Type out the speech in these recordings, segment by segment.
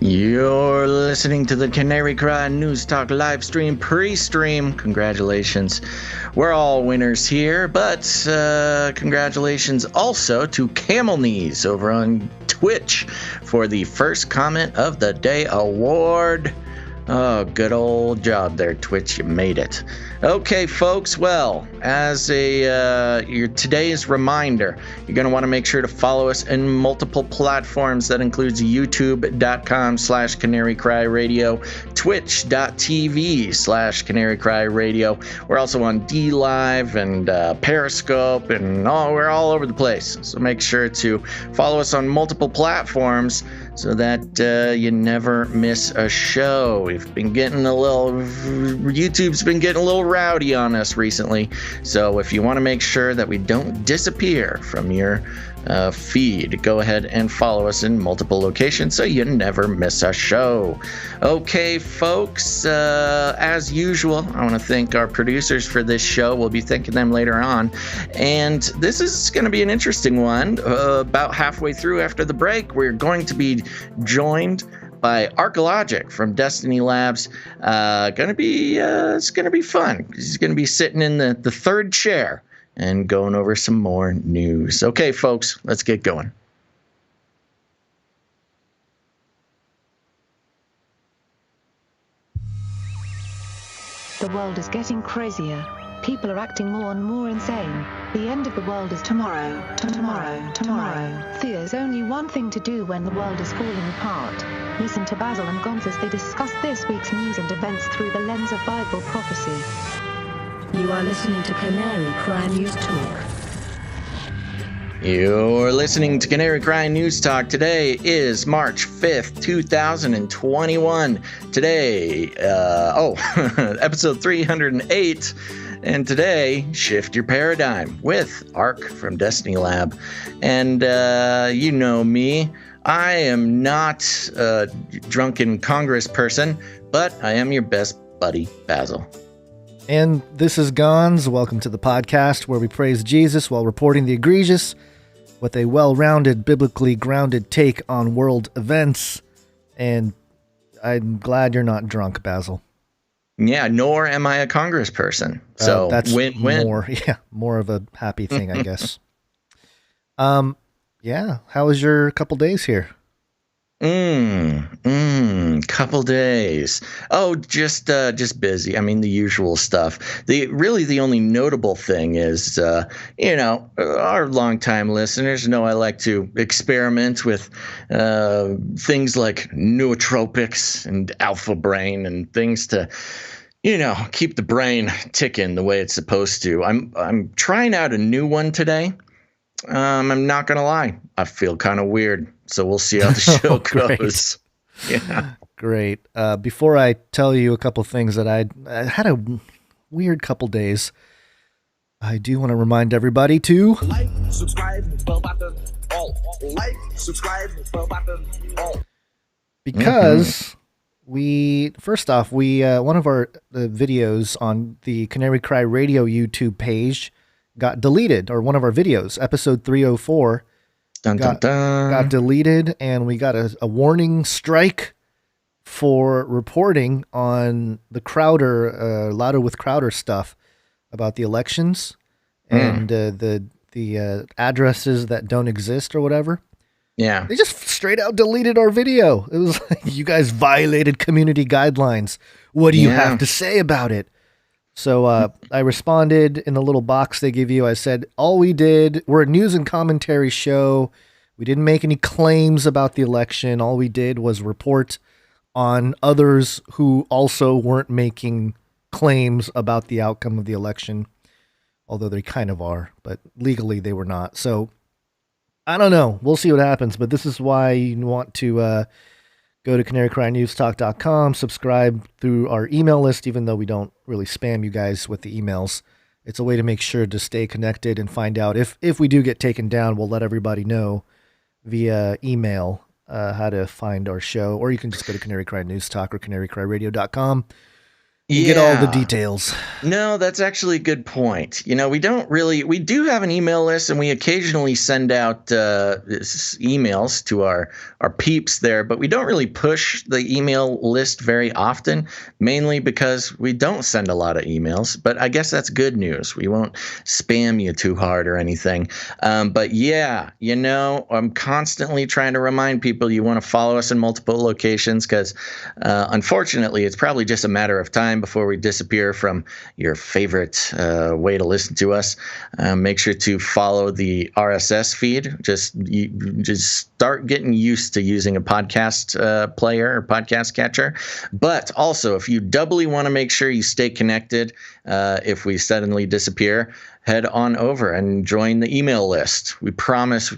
You're listening to the Canary Cry News Talk live stream PreStream. Congratulations. We're all winners here, but congratulations also to Camelknees over on Twitch for the first comment of the day award. Oh, good old job there, Twitch. You made it. Okay, folks. Well, as your today's reminder, you're going to want to make sure to follow us in multiple platforms. That includes youtube.com/canarycryradio, twitch.tv/canarycryradio. We're also on DLive and Periscope, and we're all over the place. So make sure to follow us on multiple platforms so that you never miss a show. YouTube's been getting a little rowdy on us recently. So if you want to make sure that we don't disappear from your feed, go ahead and follow us in multiple locations so you never miss a show. Okay, folks, as usual, I want to thank our producers for this show. We'll be thanking them later on. And this is going to be an interesting one. About halfway through after the break, we're going to be joined by Archeologic from Destiny Labs. It's gonna be fun. He's gonna be sitting in the third chair and going over some more news. Okay, folks, let's get going. The world is getting crazier. People are acting more and more insane. The end of the world is tomorrow. Tomorrow. There's only one thing to do when the world is falling apart. Listen to Basil and Gonz as they discuss this week's news and events through the lens of Bible prophecy. You are listening to Canary Cry News Talk. You're listening to Canary Cry News Talk. Today is March 5th, 2021. Today, episode 308. And today, shift your paradigm with Ark from Destiny Lab. And you know me, I am not a drunken Congress person, but I am your best buddy, Basil. And this is Gonz. Welcome to the podcast where we praise Jesus while reporting the egregious with a well-rounded, biblically grounded take on world events. And I'm glad you're not drunk, Basil. Yeah, nor am I a congressperson. So that's win. more of a happy thing, I guess. How was your couple days here? Couple days. Oh, just busy. I mean, the usual stuff. The only notable thing is, our longtime listeners know I like to experiment with things like nootropics and alpha brain and things to, keep the brain ticking the way it's supposed to. I'm trying out a new one today. I'm not gonna lie, I feel kind of weird. So we'll see how the show goes. Yeah. Great. Before I tell you a couple things that I had a weird couple days, I do want to remind everybody to like, subscribe, bell button, all. Like, subscribe, bell button, all. Because one of our videos on the Canary Cry Radio YouTube page got deleted, or one of our videos, episode 304. Got deleted, and we got a warning strike for reporting on the Crowder, Louder with Crowder stuff about the elections and the addresses that don't exist or whatever. Yeah. They just straight out deleted our video. It was like, you guys violated community guidelines. What do you have to say about it? So I responded in the little box they give you. I said, we're a news and commentary show. We didn't make any claims about the election. All we did was report on others who also weren't making claims about the outcome of the election, although they kind of are, but legally they were not. So I don't know. We'll see what happens, but this is why you want to go to canarycrynewstalk.com, subscribe through our email list, even though we don't really spam you guys with the emails. It's a way to make sure to stay connected and find out if we do get taken down, we'll let everybody know via email how to find our show, or you can just go to Canary Cry News Talk or canarycryradio.com You get all the details. No, that's actually a good point. We do have an email list, and we occasionally send out emails to our peeps there, but we don't really push the email list very often, mainly because we don't send a lot of emails. But I guess that's good news. We won't spam you too hard or anything. But yeah, I'm constantly trying to remind people you want to follow us in multiple locations because unfortunately, it's probably just a matter of time before we disappear from your favorite way to listen to us. Make sure to follow the RSS feed. Just start getting used to using a podcast player or podcast catcher. But also, if you doubly want to make sure you stay connected, if we suddenly disappear, head on over and join the email list. We promise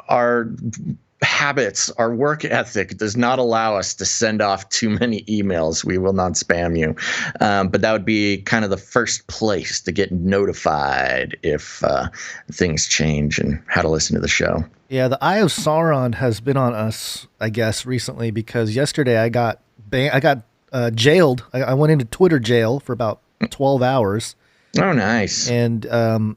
our habits, our work ethic does not allow us to send off too many emails. We will not spam you. But that would be kind of the first place to get notified if things change and how to listen to the show. Yeah, the Eye of Sauron has been on us, I guess, recently because yesterday I got jailed. I went into Twitter jail for about 12 hours. Oh, nice. And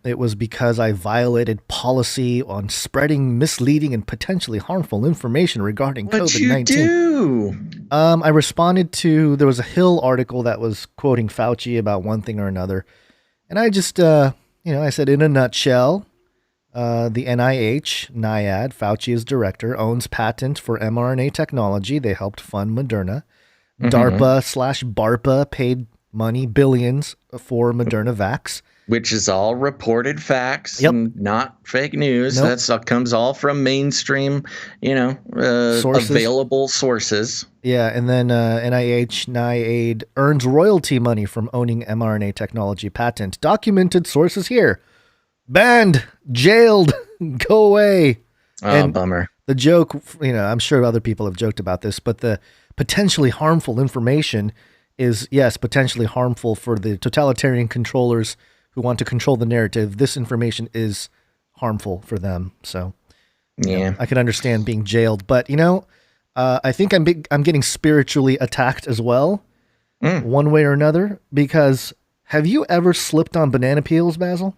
it was because I violated policy on spreading misleading and potentially harmful information regarding COVID-19. What'd you do? I responded to, there was a Hill article that was quoting Fauci about one thing or another. And I just, I said, in a nutshell, the NIH, Fauci is director, owns patent for mRNA technology. They helped fund Moderna. DARPA/BARPA paid money, billions for Moderna vax. Which is all reported facts and not fake news. Nope. That comes all from mainstream, Sources. Available sources. Yeah, and then NIH earns royalty money from owning mRNA technology patent. Documented sources here. Banned, jailed, go away. Oh, bummer. The joke, I'm sure other people have joked about this, but the potentially harmful information is, yes, potentially harmful for the totalitarian controllers who want to control the narrative. This information is harmful for them. So, yeah, I can understand being jailed, but I think I'm getting spiritually attacked as well, one way or another. Because have you ever slipped on banana peels, Basil?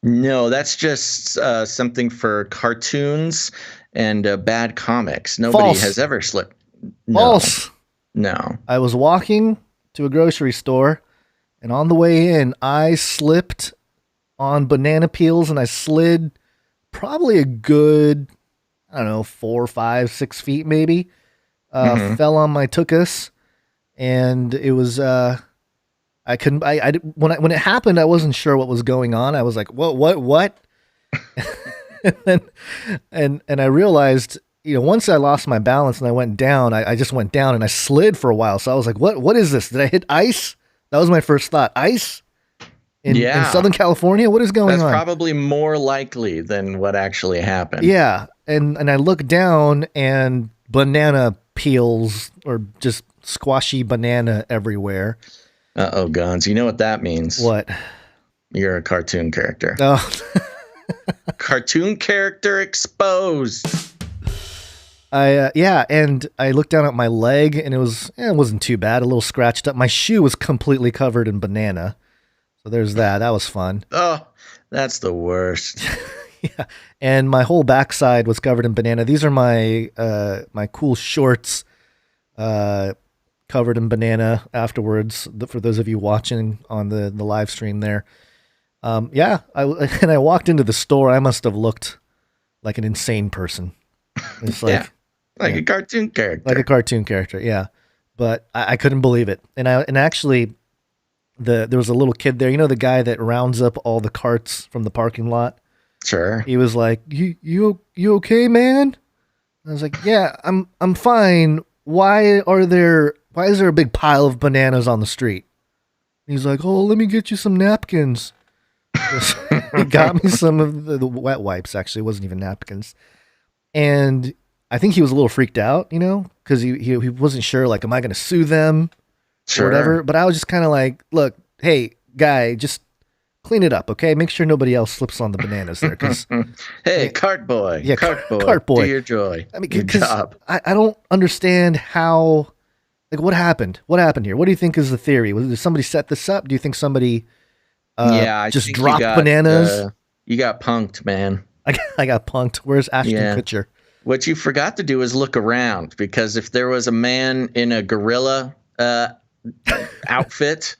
No, that's just something for cartoons and bad comics. Nobody has ever slipped. No. False. No. I was walking to a grocery store, and on the way in, I slipped on banana peels, and I slid probably a good, 4, 5, 6 feet maybe. Fell on my tuchus, and it was I couldn't. When it happened, I wasn't sure what was going on. I was like, what? and I realized, once I lost my balance and I went down, I just went down and I slid for a while. So I was like, what is this? Did I hit ice? That was my first thought. Ice? In Southern California? What is going on? That's probably more likely than what actually happened. Yeah. And I looked down and banana peels or just squashy banana everywhere. Uh-oh, Guns. You know what that means? What? You're a cartoon character. Oh. Cartoon character exposed. And I looked down at my leg, and it wasn't too bad, a little scratched up. My shoe was completely covered in banana. So there's that. That was fun. Oh, that's the worst. Yeah. And my whole backside was covered in banana. These are my my cool shorts covered in banana afterwards, for those of you watching on the live stream there. I walked into the store. I must have looked like an insane person. It's like a cartoon character. Like a cartoon character, yeah. But I couldn't believe it. And actually there was a little kid there, the guy that rounds up all the carts from the parking lot. Sure. He was like, You okay, man? I was like, yeah, I'm fine. Why is there a big pile of bananas on the street? He's like, oh, let me get you some napkins. He got me some of the wet wipes. Actually, it wasn't even napkins. And I think he was a little freaked out, because he wasn't sure, like, am I going to sue them or whatever? But I was just kind of like, look, hey, guy, just clean it up, okay? Make sure nobody else slips on the bananas there. Hey, cart boy. Yeah, cart boy. Cart boy. Do your joy. I mean, your job. I don't understand how Like, what happened? What happened here? What do you think is the theory? Did somebody set this up? Do you think somebody I just think dropped bananas? You got punked, man. I got punked. Where's Ashton Kutcher? What you forgot to do is look around, because if there was a man in a gorilla outfit,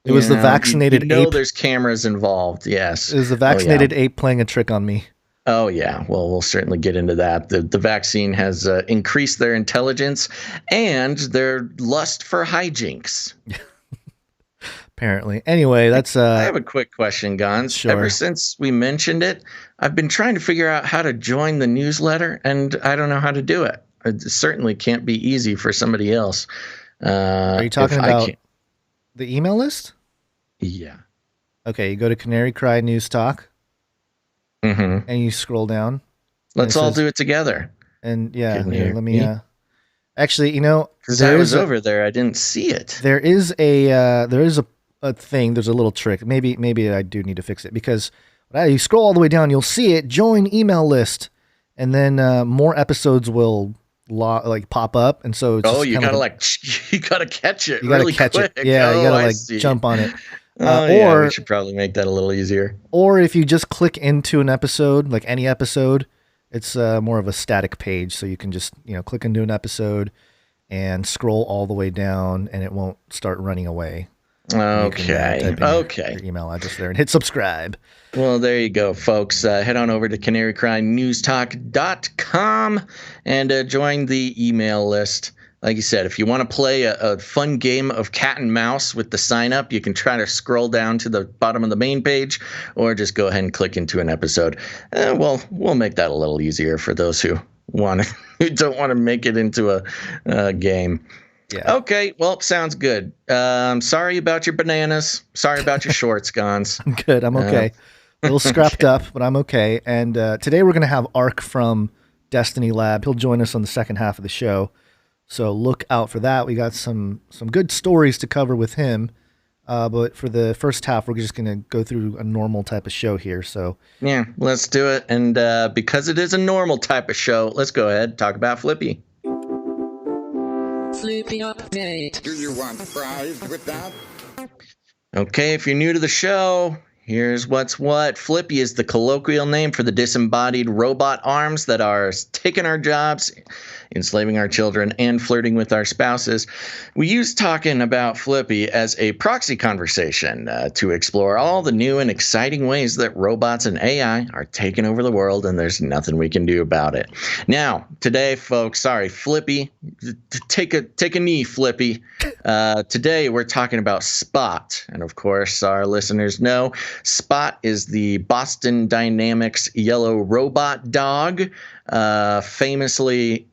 it was the vaccinated ape. There's cameras involved. Yes, it was the vaccinated ape playing a trick on me. Oh yeah, well we'll certainly get into that. The vaccine has increased their intelligence and their lust for hijinks. Apparently. Anyway, that's I have a quick question, Gons. Sure. Ever since we mentioned it, I've been trying to figure out how to join the newsletter, and I don't know how to do it. It certainly can't be easy for somebody else. Are you talking about the email list? Yeah. Okay, you go to Canary Cry News Talk, and you scroll down. Let's all do it together. And yeah, here, let me. Actually, because I was over there, I didn't see it. There is a thing. There's a little trick. Maybe I do need to fix it, because you scroll all the way down, you'll see it. Join email list, and then more episodes will pop up, and so it's you gotta you gotta catch it. You gotta really catch quick. it. Yeah, you gotta jump on it. Or we should probably make that a little easier. Or if you just click into an episode, like any episode, it's more of a static page, so you can just click into an episode and scroll all the way down, and it won't start running away. Okay. Your email address there and hit subscribe. Well, there you go, folks. Head on over to canarycrynewstalk.com and join the email list. Like you said, if you want to play a fun game of cat and mouse with the sign up, you can try to scroll down to the bottom of the main page, or just go ahead and click into an episode. We'll make that a little easier for those who don't want to make it into a game. Yeah. Okay, well, sounds good. Sorry about your bananas. Sorry about your shorts, Gons. I'm good. I'm okay. A little scrapped up, but I'm okay. And today we're going to have Ark from Destiny Lab. He'll join us on the second half of the show. So look out for that. We got some good stories to cover with him. But for the first half, we're just going to go through a normal type of show here. So yeah, let's do it. And because it is a normal type of show, let's go ahead and talk about Flippy. Flippy update. Do you want fries with that? Okay, if you're new to the show, here's what's what. Flippy is the colloquial name for the disembodied robot arms that are taking our jobs, enslaving our children, and flirting with our spouses. We use talking about Flippy as a proxy conversation to explore all the new and exciting ways that robots and AI are taking over the world, and there's nothing we can do about it. Now, today, folks, sorry, Flippy, take a knee, Flippy. Today, we're talking about Spot, and of course, our listeners know Spot is the Boston Dynamics yellow robot dog. Famously,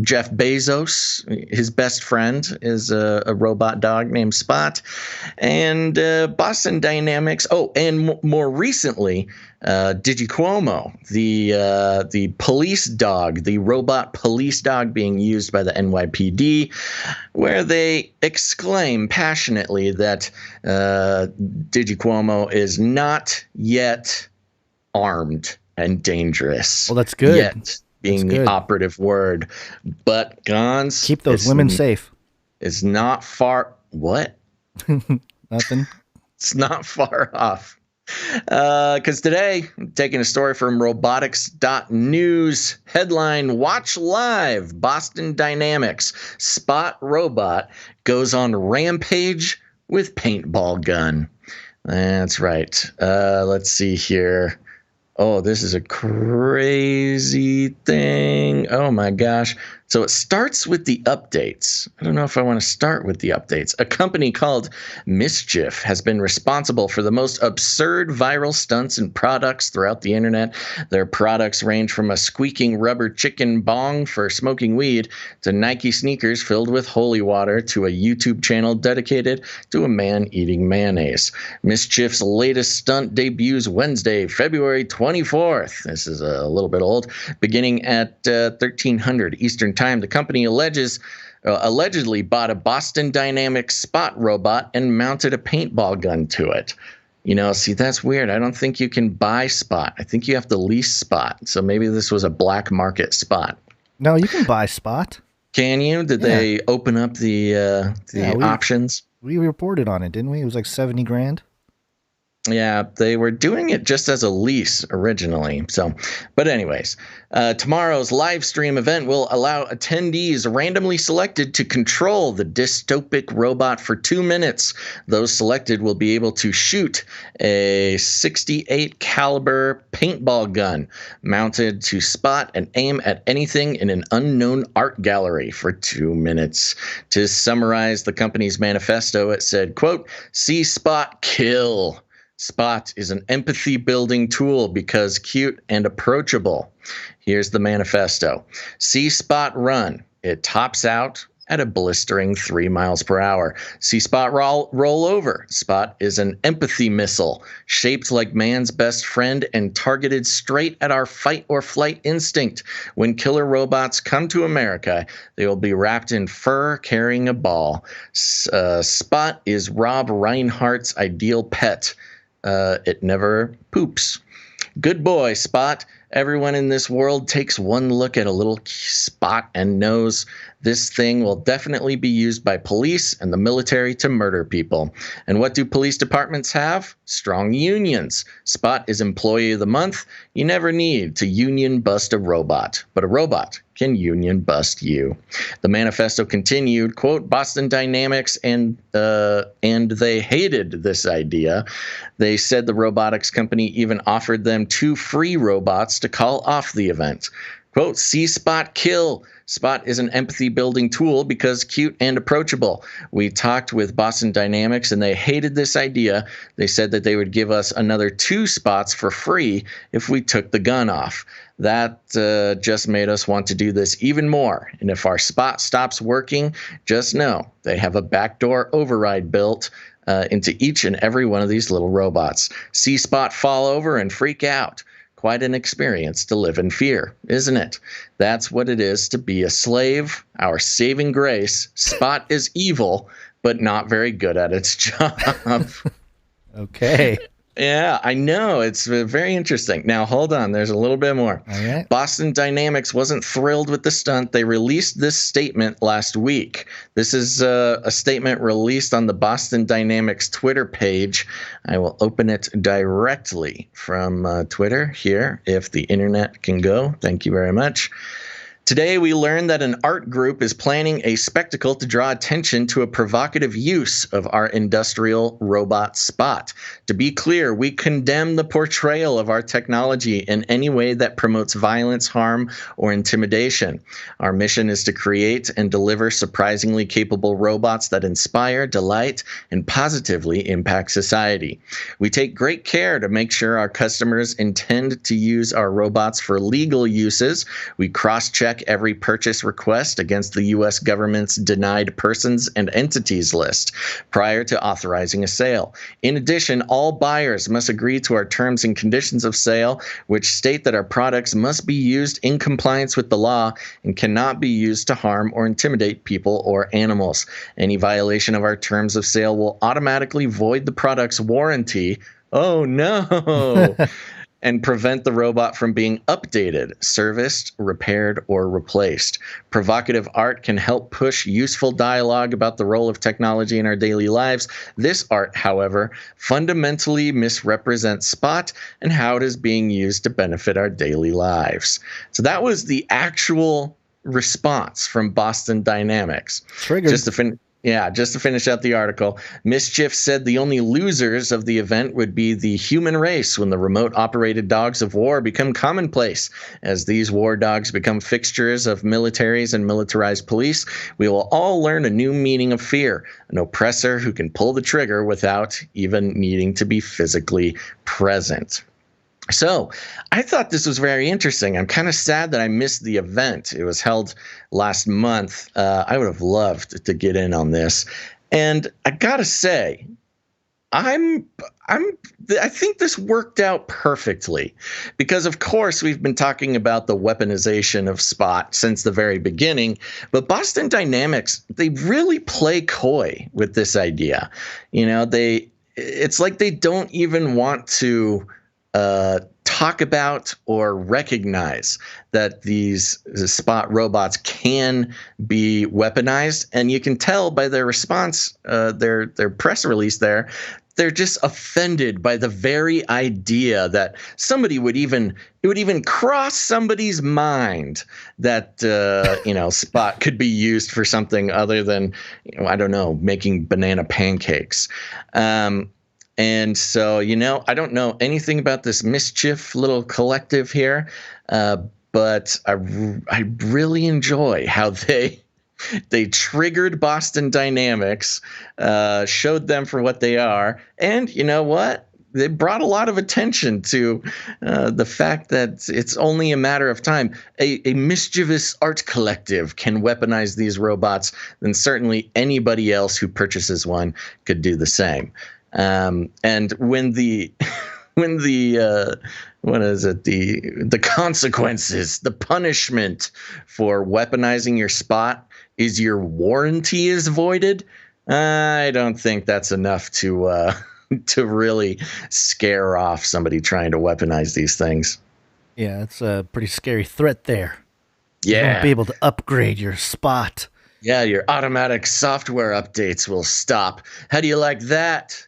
Jeff Bezos, his best friend, is a robot dog named Spot. And Boston Dynamics, and more recently, Cuomo, the police dog, the robot police dog being used by the NYPD, where they exclaim passionately that Cuomo is not yet armed and dangerous. Well, that's good. Yet being the operative word. But Gons, keep those women safe. It's not far. What? Nothing. It's not far off. Because today, I'm taking a story from robotics.news. Headline: Watch live. Boston Dynamics Spot robot goes on rampage with paintball gun. That's right. Let's see here. Oh, this is a crazy thing. Oh, my gosh. So it starts with the updates. I don't know if I want to start with the updates. A company called Mischief has been responsible for the most absurd viral stunts and products throughout the internet. Their products range from a squeaking rubber chicken bong for smoking weed to Nike sneakers filled with holy water to a YouTube channel dedicated to a man eating mayonnaise. Mischief's latest stunt debuts Wednesday, February 24th. This is a little bit old. Beginning at 1300 Eastern Time, the company allegedly bought a Boston Dynamics Spot robot and mounted a paintball gun to it. See, that's weird. I don't think you can buy Spot. I think you have to lease Spot. So maybe this was a black market Spot. No, you can buy Spot. Can you? Did they open up the options? We reported on it, didn't we? It was like 70 grand. Yeah, they were doing it just as a lease originally. So, but anyways, tomorrow's live stream event will allow attendees randomly selected to control the dystopic robot for 2 minutes. Those selected will be able to shoot a 68 caliber paintball gun mounted to spot and aim at anything in an unknown art gallery for 2 minutes. To summarize the company's manifesto, it said, quote, "See spot, kill. Spot is an empathy-building tool because cute and approachable." Here's the manifesto. See Spot run. It tops out at a blistering 3 miles per hour. See Spot roll over. Spot is an empathy missile, shaped like man's best friend and targeted straight at our fight or flight instinct. When killer robots come to America, they will be wrapped in fur carrying a ball. Spot is Rob Reinhardt's ideal pet. It never poops. Good boy, Spot. Everyone in this world takes one look at a little spot and knows this thing will definitely be used by police and the military to murder people. And what do police departments have? Strong unions. Spot is Employee of the Month. You never need to union bust a robot, but a robot can union bust you. The manifesto continued, quote, Boston Dynamics and they hated this idea. They said the robotics company even offered them 2 free robots to call off the event. Quote, see Spot kill. Spot is an empathy-building tool because cute and approachable. We talked with Boston Dynamics, and they hated this idea. They said that they would give us another 2 spots for free if we took the gun off. That just made us want to do this even more. And if our Spot stops working, just know they have a backdoor override built into each and every one of these little robots. See Spot fall over and freak out. Quite an experience to live in fear, isn't it? That's what it is to be a slave. Our saving grace. Spot is evil, but not very good at its job. Okay. Yeah, I know. It's very interesting. Now, hold on. There's a little bit more. All right. Boston Dynamics wasn't thrilled with the stunt. They released this statement last week. This is a statement released on the Boston Dynamics Twitter page. I will open it directly from Twitter here, if the internet can go. Thank you very much. Today, we learned that an art group is planning a spectacle to draw attention to a provocative use of our industrial robot Spot. To be clear, we condemn the portrayal of our technology in any way that promotes violence, harm, or intimidation. Our mission is to create and deliver surprisingly capable robots that inspire, delight, and positively impact society. We take great care to make sure our customers intend to use our robots for legal uses. We cross-check every purchase request against the U.S. government's denied persons and entities list prior to authorizing a sale. In addition, all buyers must agree to our terms and conditions of sale, which state that our products must be used in compliance with the law and cannot be used to harm or intimidate people or animals. Any violation of our terms of sale will automatically void the product's warranty. Oh, no. And prevent the robot from being updated, serviced, repaired, or replaced. Provocative art can help push useful dialogue about the role of technology in our daily lives. This art, however, fundamentally misrepresents Spot and how it is being used to benefit our daily lives. So that was the actual response from Boston Dynamics. Triggered. Just to finish out the article, Mischief said the only losers of the event would be the human race when the remote-operated dogs of war become commonplace. As these war dogs become fixtures of militaries and militarized police, we will all learn a new meaning of fear, an oppressor who can pull the trigger without even needing to be physically present. So I thought this was very interesting. I'm kind of sad that I missed the event. It was held last month. I would have loved to get in on this. And I got to say, I think this worked out perfectly because, of course, we've been talking about the weaponization of Spot since the very beginning. But Boston Dynamics, they really play coy with this idea. You know, it's like they don't even want to talk about or recognize that these Spot robots can be weaponized, and you can tell by their response, their press release there. They're just offended by the very idea that it would even cross somebody's mind that Spot could be used for something other than, I don't know, making banana pancakes. And so, I don't know anything about this mischief little collective here, but I really enjoy how they triggered Boston Dynamics, showed them for what they are, and you know what? They brought a lot of attention to the fact that it's only a matter of time. A mischievous art collective can weaponize these robots, then certainly anybody else who purchases one could do the same. And when the consequences, the punishment for weaponizing your Spot is your warranty is voided, I don't think that's enough to really scare off somebody trying to weaponize these things. Yeah, it's a pretty scary threat there. Yeah. You won't be able to upgrade your Spot. Yeah, your automatic software updates will stop. How do you like that?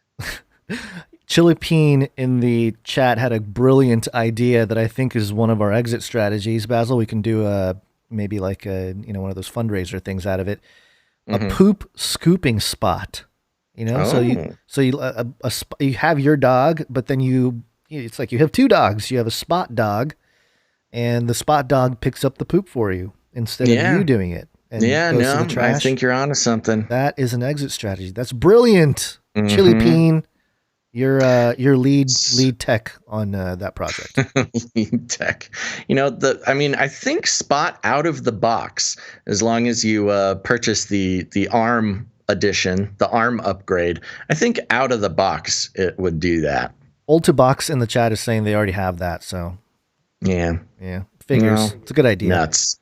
Chilipine in the chat had a brilliant idea that I think is one of our exit strategies. Basil, we can do maybe like one of those fundraiser things out of it. A poop scooping spot. So you have your dog, but then it's like you have two dogs. You have a spot dog, and the spot dog picks up the poop for you instead of you doing it. And goes to the trash. I think you're onto something. That is an exit strategy. That's brilliant. Chilipine. Your lead tech on that project. Lead tech. I think Spot out of the box, as long as you purchase the ARM edition, the ARM upgrade, I think out of the box it would do that. Ultibox in the chat is saying they already have that, so yeah, figures. It's a good idea. Nuts.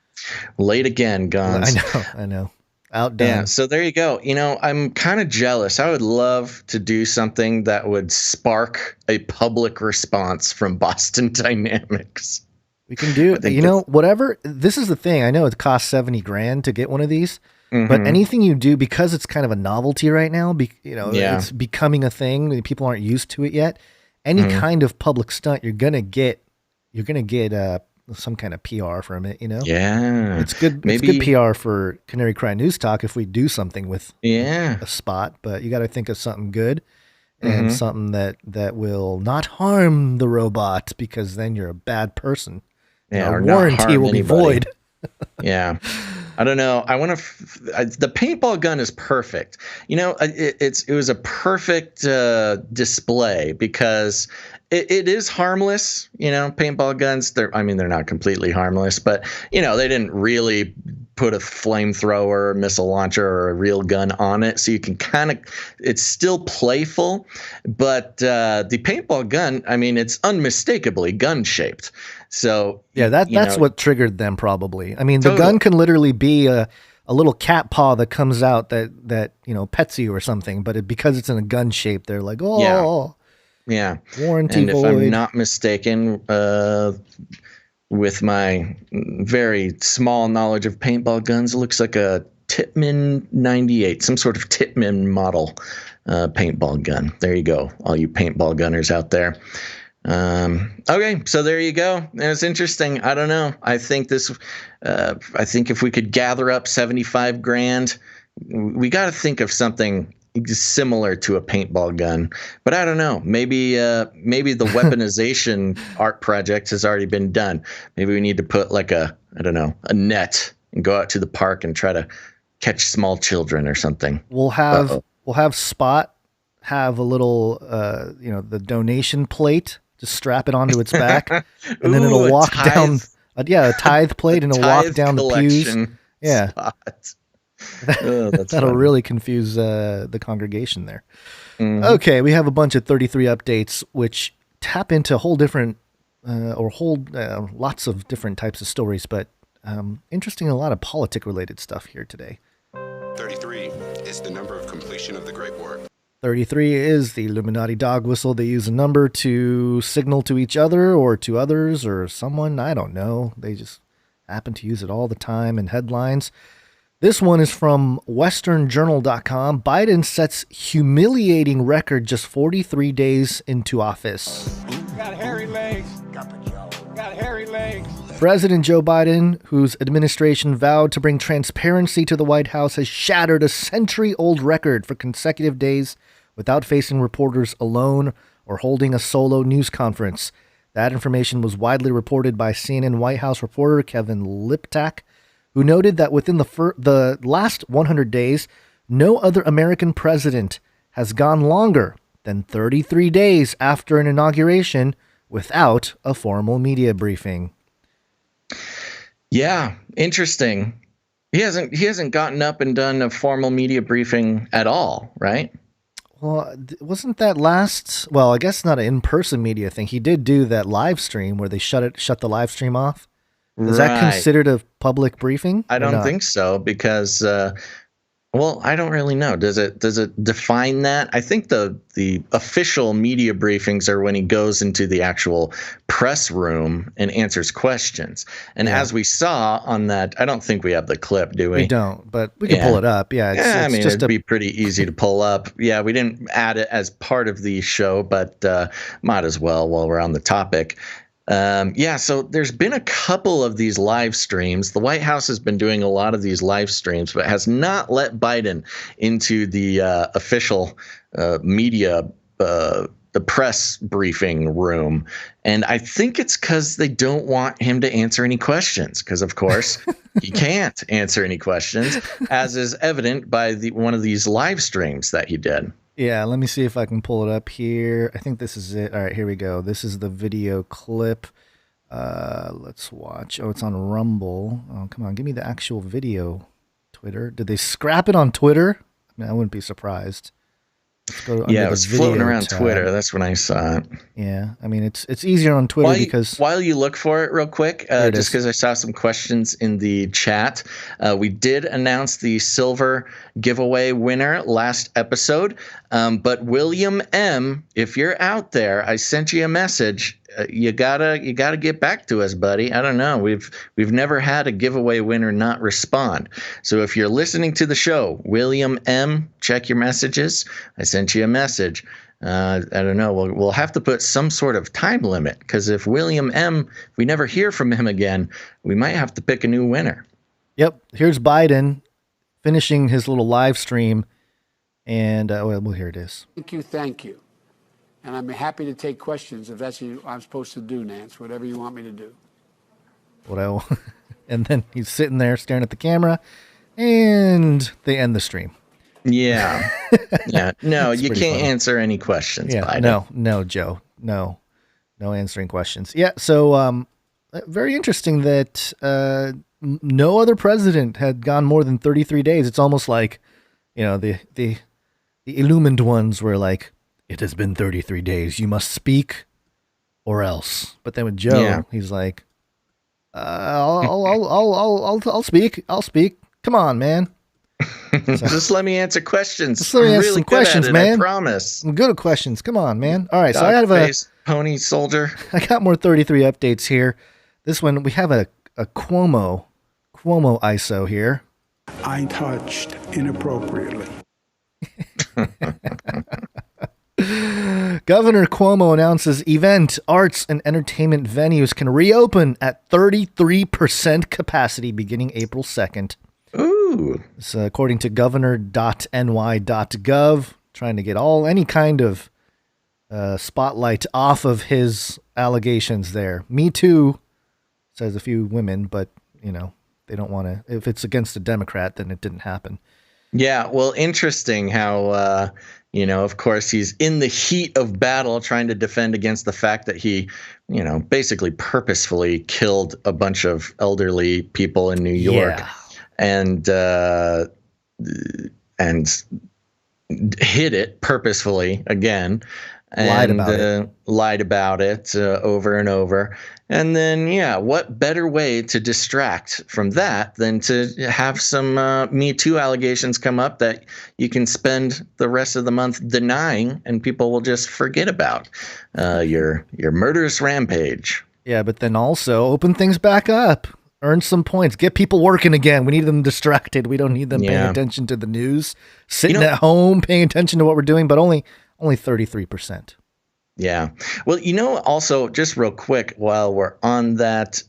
Late again, guns. I know. Outdone. Yeah, so there you go. I'm kind of jealous. I would love to do something that would spark a public response from Boston Dynamics. We can do, whatever. This is the thing. I know it costs $70,000 to get one of these, but anything you do, because it's kind of a novelty right now, it's becoming a thing. People aren't used to it yet. Any kind of public stunt, you're gonna get some kind of PR from it, Yeah, it's good. Maybe it's good PR for Canary Cry News Talk if we do something with a Spot, but you got to think of something good and something that will not harm the robot, because then you're a bad person. Yeah, our warranty will be void. Yeah. I don't know. I want to. The paintball gun is perfect. It was a perfect display because it is harmless. Paintball guns. They're not completely harmless, but they didn't really put a flamethrower, missile launcher, or a real gun on it, so you can it's still playful. But the paintball gun, it's unmistakably gun shaped. So yeah, that's what triggered them probably. The gun can literally be a little cat paw that comes out that pets you or something, but because it's in a gun shape, they're like, yeah, warranty and void. If I'm not mistaken, with my very small knowledge of paintball guns, it looks like a Titman 98, some sort of Titman model paintball gun. There you go, all you paintball gunners out there. Okay, so there you go. And it's interesting. I don't know. I think I think if we could gather up $75,000, we got to think of something similar to a paintball gun. But I don't know. Maybe the weaponization art project has already been done. Maybe we need to put like a net and go out to the park and try to catch small children or something. We'll have Spot have a little the donation plate. Just strap it onto its back, and then it'll walk down. A tithe plate, and it'll walk down the pews. Yeah, that'll really confuse the congregation there. Okay, we have a bunch of 33 updates, which tap into whole different lots of different types of stories, but interesting, a lot of politic related stuff here today. 33 is the number of completion of the Great War. 33 is the Illuminati dog whistle. They use a number to signal to each other or to others or someone. I don't know. They just happen to use it all the time in headlines. This one is from westernjournal.com. Biden sets humiliating record just 43 days into office. Got hairy legs. Got hairy legs. President Joe Biden, whose administration vowed to bring transparency to the White House, has shattered a century-old record for consecutive days without facing reporters alone or holding a solo news conference. That information was widely reported by CNN White House reporter Kevin Liptak, who noted that within the last 100 days, no other American president has gone longer than 33 days after an inauguration without a formal media briefing. Yeah, interesting. He hasn't gotten up and done a formal media briefing at all, right? Well, wasn't that last? Well, I guess not an in-person media thing. He did do that live stream where they shut the live stream off. Is that considered a public briefing? I don't think so because, well, I don't really know. Does it define that? I think the official media briefings are when he goes into the actual press room and answers questions. And as we saw on that, I don't think we have the clip, do we? We don't, but we can pull it up. Yeah, I mean, it'd be pretty easy to pull up. Yeah, we didn't add it as part of the show, but might as well while we're on the topic. So there's been a couple of these live streams. The White House has been doing a lot of these live streams, but has not let Biden into the official media, the press briefing room. And I think it's because they don't want him to answer any questions, because, of course, he can't answer any questions, as is evident by one of these live streams that he did. Yeah, let me see if I can pull it up here. I think this is it. All right, here we go. This is the video clip. Let's watch. Oh, it's on Rumble. Oh, come on. Give me the actual video. Twitter. Did they scrap it on Twitter? I mean, I wouldn't be surprised. Yeah, it was floating around Twitter. That's when I saw it. Yeah, I mean, it's easier on Twitter because... While you look for it real quick, just because I saw some questions in the chat, we did announce the silver giveaway winner last episode. But William M., if you're out there, I sent you a message. You gotta get back to us, buddy. I don't know. We've never had a giveaway winner not respond. So if you're listening to the show, William M., check your messages. I sent you a message. I don't know. We'll have to put some sort of time limit, because if William M., if we never hear from him again, we might have to pick a new winner. Yep. Here's Biden finishing his little live stream, and well, here it is. Thank you. And I'm happy to take questions if that's what I'm supposed to do, Nance, whatever you want me to do. And then he's sitting there staring at the camera, and they end the stream. Yeah. Yeah. No, you can't answer any questions, Biden. No, Joe. No answering questions. Yeah, so very interesting that no other president had gone more than 33 days. It's almost like, the illumined ones were like, it has been 33 days. You must speak or else. But then with Joe, he's like, I'll speak. I'll speak. Come on, man. So, just let me answer questions. Just let me answer some questions, man. I promise. I'm good at questions. Come on, man. All right, Dog so I have pony soldier. I got more 33 updates here. This one, we have a Cuomo ISO here. I touched inappropriately. Governor Cuomo announces event, arts, and entertainment venues can reopen at 33% capacity beginning April 2nd. Ooh. So according to governor.ny.gov, trying to get any kind of spotlight off of his allegations there. Me Too, says a few women, but, they don't want to. If it's against a Democrat, then it didn't happen. Yeah, well, interesting how, of course, he's in the heat of battle trying to defend against the fact that he, basically purposefully killed a bunch of elderly people in New York and hid it purposefully again. and lied about it over and over. And then, what better way to distract from that than to have some Me Too allegations come up that you can spend the rest of the month denying, and people will just forget about your murderous rampage. Yeah, but then also open things back up. Earn some points. Get people working again. We need them distracted. We don't need them paying attention to the news. Sitting at home, paying attention to what we're doing, but only 33%. Yeah. Well, also just real quick, while we're on that,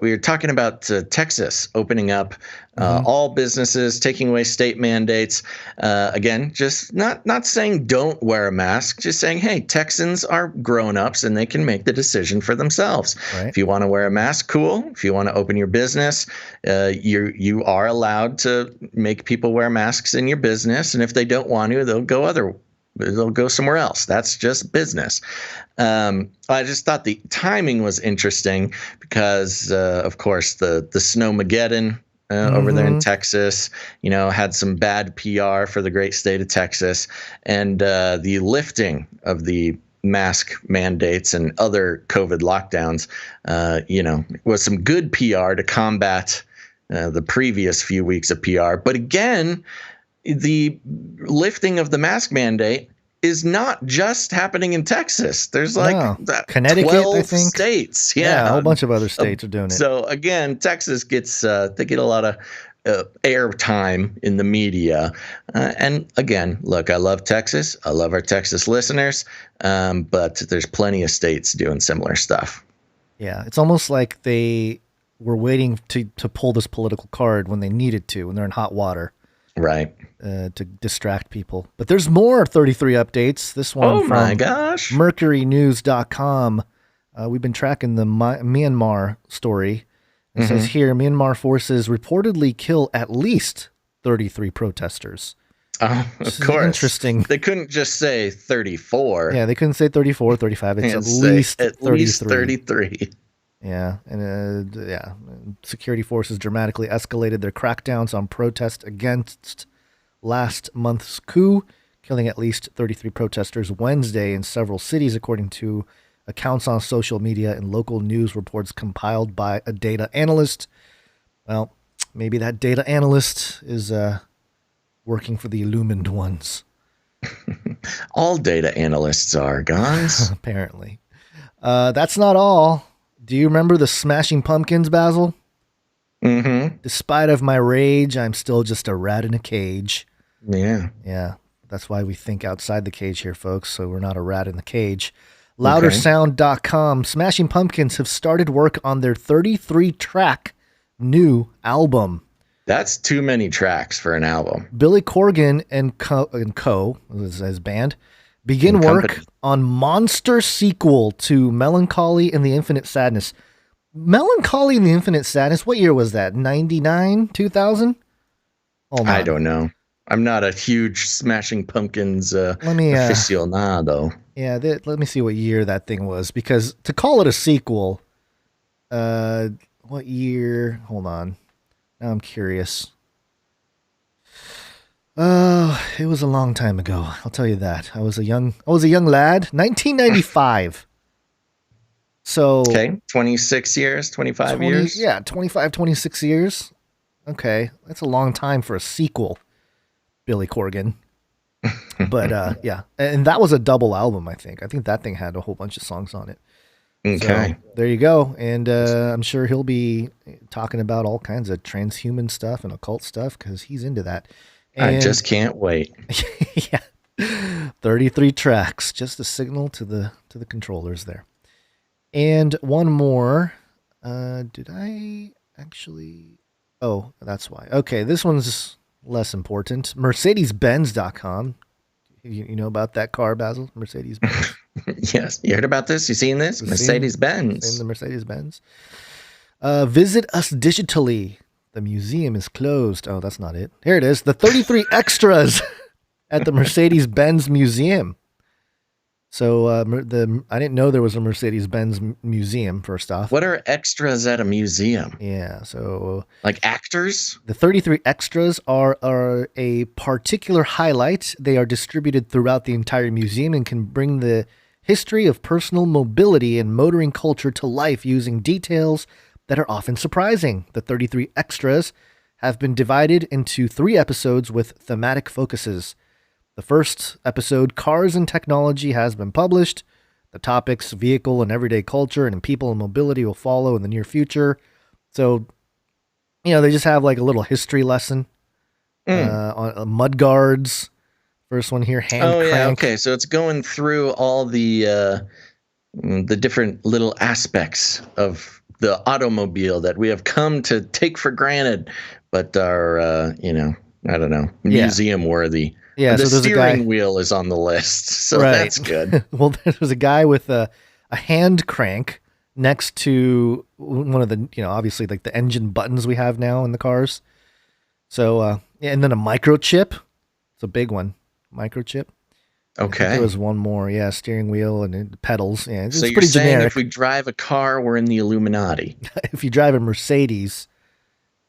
we were talking about Texas opening up all businesses, taking away state mandates. Again, just not saying don't wear a mask, just saying, hey, Texans are grown-ups and they can make the decision for themselves. Right. If you want to wear a mask, cool. If you want to open your business, you are allowed to make people wear masks in your business. And if they don't want to, they'll go somewhere else. That's just business. I just thought the timing was interesting because, of course, the Snowmageddon over there in Texas, had some bad PR for the great state of Texas, and the lifting of the mask mandates and other COVID lockdowns, was some good PR to combat the previous few weeks of PR. But again, the lifting of the mask mandate is not just happening in Texas. There's Connecticut, 12 I think. States. Yeah, a whole bunch of other states are doing it. So again, Texas gets they get a lot of airtime in the media. And again, look, I love Texas. I love our Texas listeners. But there's plenty of states doing similar stuff. Yeah, it's almost like they were waiting to pull this political card when they needed to, when they're in hot water. Right. To distract people. But there's more 33 updates. This one from mercurynews.com. We've been tracking the Myanmar story. It says here, Myanmar forces reportedly kill at least 33 protesters. Oh, of course. Interesting. They couldn't just say 34. Yeah, they couldn't say 34, 35. It's at least 33. Yeah, and security forces dramatically escalated their crackdowns on protests against last month's coup, killing at least 33 protesters Wednesday in several cities, according to accounts on social media and local news reports compiled by a data analyst. Well, maybe that data analyst is working for the illumined ones. All data analysts are, guys. Apparently. That's not all. Do you remember the Smashing Pumpkins, Basil? Mm-hmm. Despite of my rage, I'm still just a rat in a cage. Yeah. Yeah. That's why we think outside the cage here, folks, so we're not a rat in the cage. Loudersound.com. Smashing Pumpkins have started work on their 33-track new album. That's too many tracks for an album. Billy Corgan and Co. His band, begin work on monster sequel to Melancholy and the Infinite Sadness. Melancholy and the Infinite Sadness, what year was that? 99? 2000? I don't know. I'm not a huge Smashing Pumpkins aficionado. Yeah, let me see what year that thing was. Because to call it a sequel, what year? Hold on. Now I'm curious. It was a long time ago. I'll tell you that. I was a young lad. 1995. So 26 years, 25 years. Yeah, 25, 26 years. Okay, that's a long time for a sequel, Billy Corgan. But yeah, and that was a double album, I think. I think that thing had a whole bunch of songs on it. Okay. So, there you go. And I'm sure he'll be talking about all kinds of transhuman stuff and occult stuff because he's into that. And, I just can't wait. Yeah. 33 tracks, just a signal to the controllers there. And one more. Did I actually? Oh, that's why. Okay, this one's less important. Mercedes-Benz.com. You know about that car, Basil? Mercedes-Benz. Yes. You heard about this? You seen this? Mercedes-Benz. Seen the Mercedes-Benz. Visit us digitally. The museum is closed. Oh, that's not it. Here it is. The 33 extras at the Mercedes-Benz Museum. So I didn't know there was a Mercedes-Benz museum, first off. What are extras at a museum? Yeah, so... Like actors? The 33 extras are a particular highlight. They are distributed throughout the entire museum and can bring the history of personal mobility and motoring culture to life using details that are often surprising. The 33 extras have been divided into 3 episodes with thematic focuses. The first episode, Cars and Technology, has been published. The topics, vehicle and everyday culture and people and mobility, will follow in the near future. So, they just have like a little history lesson on mud guards. First one here, hand crank. Yeah, okay. So it's going through all the different little aspects of the automobile that we have come to take for granted, but are, I don't know, museum worthy. Yeah, the so there's steering wheel is on the list, so that's good. Well, there's a guy with a hand crank next to one of the, obviously like the engine buttons we have now in the cars. So, and then a microchip. It's a big one. Microchip. Okay. There was one more. Yeah, steering wheel and pedals. Yeah, it's so pretty you're saying generic. If we drive a car, we're in the Illuminati. If you drive a Mercedes,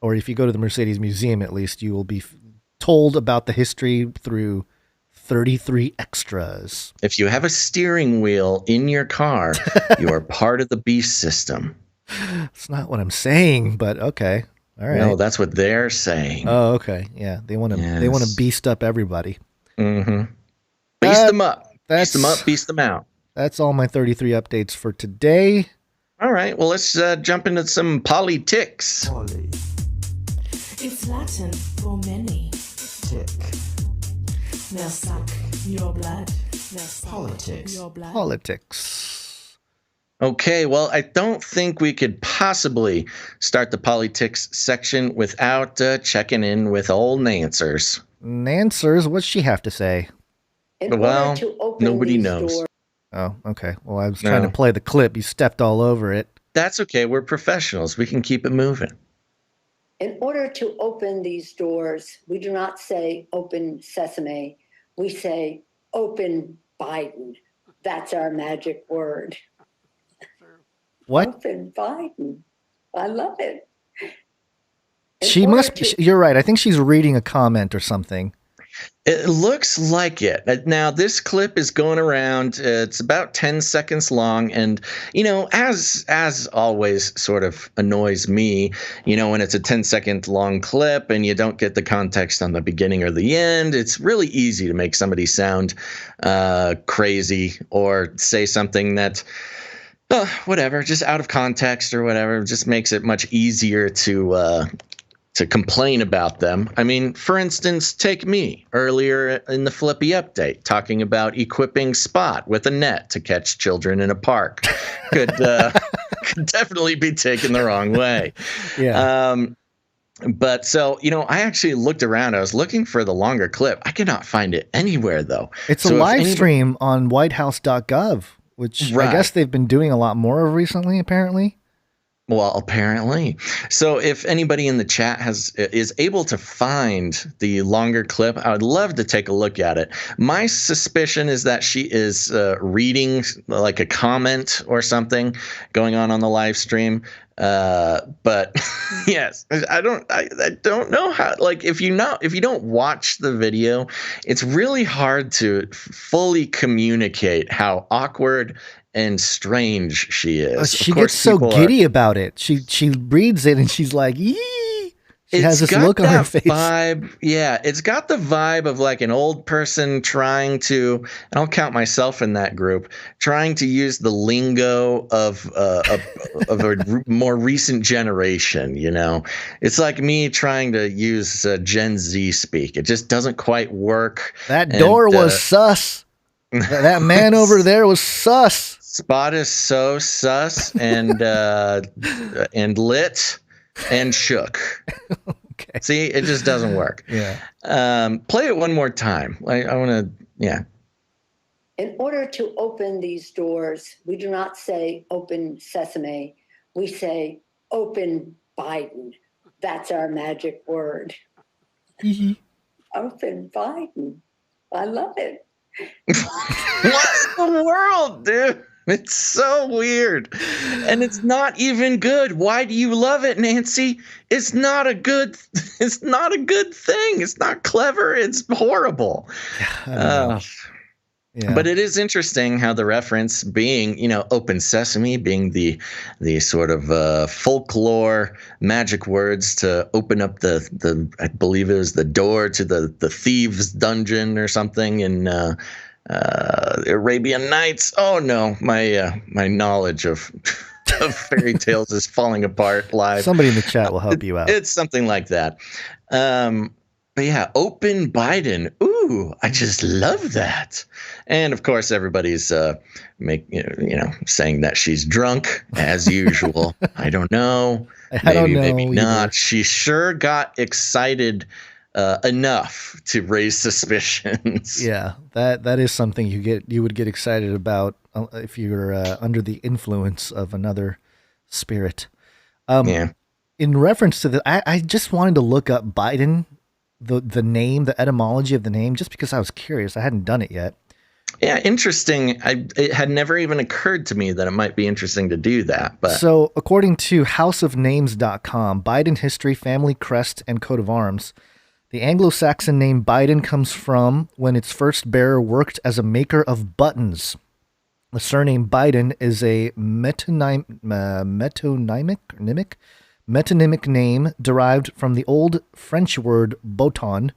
or if you go to the Mercedes Museum, at least you will be told about the history through 33 extras. If you have a steering wheel in your car, you are part of the beast system. That's not what I'm saying, but okay. All right. No, that's what they're saying. Oh, okay. Yeah, they want to. Yes. They want to beast up everybody. Mm-hmm. Beast them up. Beast them up. Beast them out. That's all my 33 updates for today. All right. Well, let's jump into some politics. It's Latin for many. Tick. They'll suck your blood. Politics. Your blood. Politics. Okay, well, I don't think we could possibly start the politics section without checking in with old Nancers. Nancers, what's she have to say? Well, nobody knows. Oh, okay. Well, I was trying to play the clip. You stepped all over it. That's okay. We're professionals. We can keep it moving. In order to open these doors, we do not say open sesame. We say open Biden. That's our magic word. What? Open Biden. I love it. She must. You're right. I think she's reading a comment or something. It looks like it. Now, this clip is going around. It's about 10 seconds long. And, as always sort of annoys me, when it's a 10-second long clip and you don't get the context on the beginning or the end, it's really easy to make somebody sound crazy or say something that, whatever, just out of context or whatever. It just makes it much easier to complain about them. I mean, for instance, take me earlier in the Flippy update talking about equipping Spot with a net to catch children in a park. Could definitely be taken the wrong way. Yeah. But so, I actually looked around. I was looking for the longer clip. I could not find it anywhere, though. It's a live stream on whitehouse.gov, which I guess they've been doing a lot more of recently, apparently. Well, apparently. So if anybody in the chat is able to find the longer clip, I would love to take a look at it. My suspicion is that she is reading like a comment or something going on the live stream. But yes, I don't know how, like, if you don't watch the video, it's really hard to fully communicate how awkward and strange she is. She gets so giddy about it. She reads it and she's like, "Yee!" She has this look on her face. Vibe, yeah, it's got the vibe of like an old person trying to, and I'll count myself in that group, trying to use the lingo of a more recent generation. It's like me trying to use Gen Z speak. It just doesn't quite work. That door was sus. That man over there was sus. Spot is so sus and lit and shook. Okay. See, it just doesn't work. Yeah. Play it one more time. I want to. Yeah. In order to open these doors, we do not say open sesame. We say open Biden. That's our magic word. Open Biden. I love it. What in the world, dude? It's so weird. And it's not even good. Why do you love it, Nancy? It's not a good thing. It's not clever. It's horrible. Yeah. But it is interesting how the reference being, open sesame being the sort of folklore magic words to open up the I believe it was the door to the thieves' dungeon or something in Arabian Nights. Oh no, my knowledge of fairy tales is falling apart live. Somebody in the chat will help you out. It's something like that. But yeah, open Biden. Ooh, I just love that. And of course, everybody's saying that she's drunk as usual. I don't know. Maybe not. She sure got excited enough to raise suspicions. Yeah, that is something you would get excited about if you're under the influence of another spirit. Yeah. In reference to I just wanted to look up Biden. The name, the etymology of the name, just because I was curious. I hadn't done it yet. Yeah, interesting. It had never even occurred to me that it might be interesting to do that. But so, according to houseofnames.com, Biden history, family crest, and coat of arms, the Anglo-Saxon name Biden comes from when its first bearer worked as a maker of buttons. The surname Biden is a metonymic name derived from the Old French word bouton,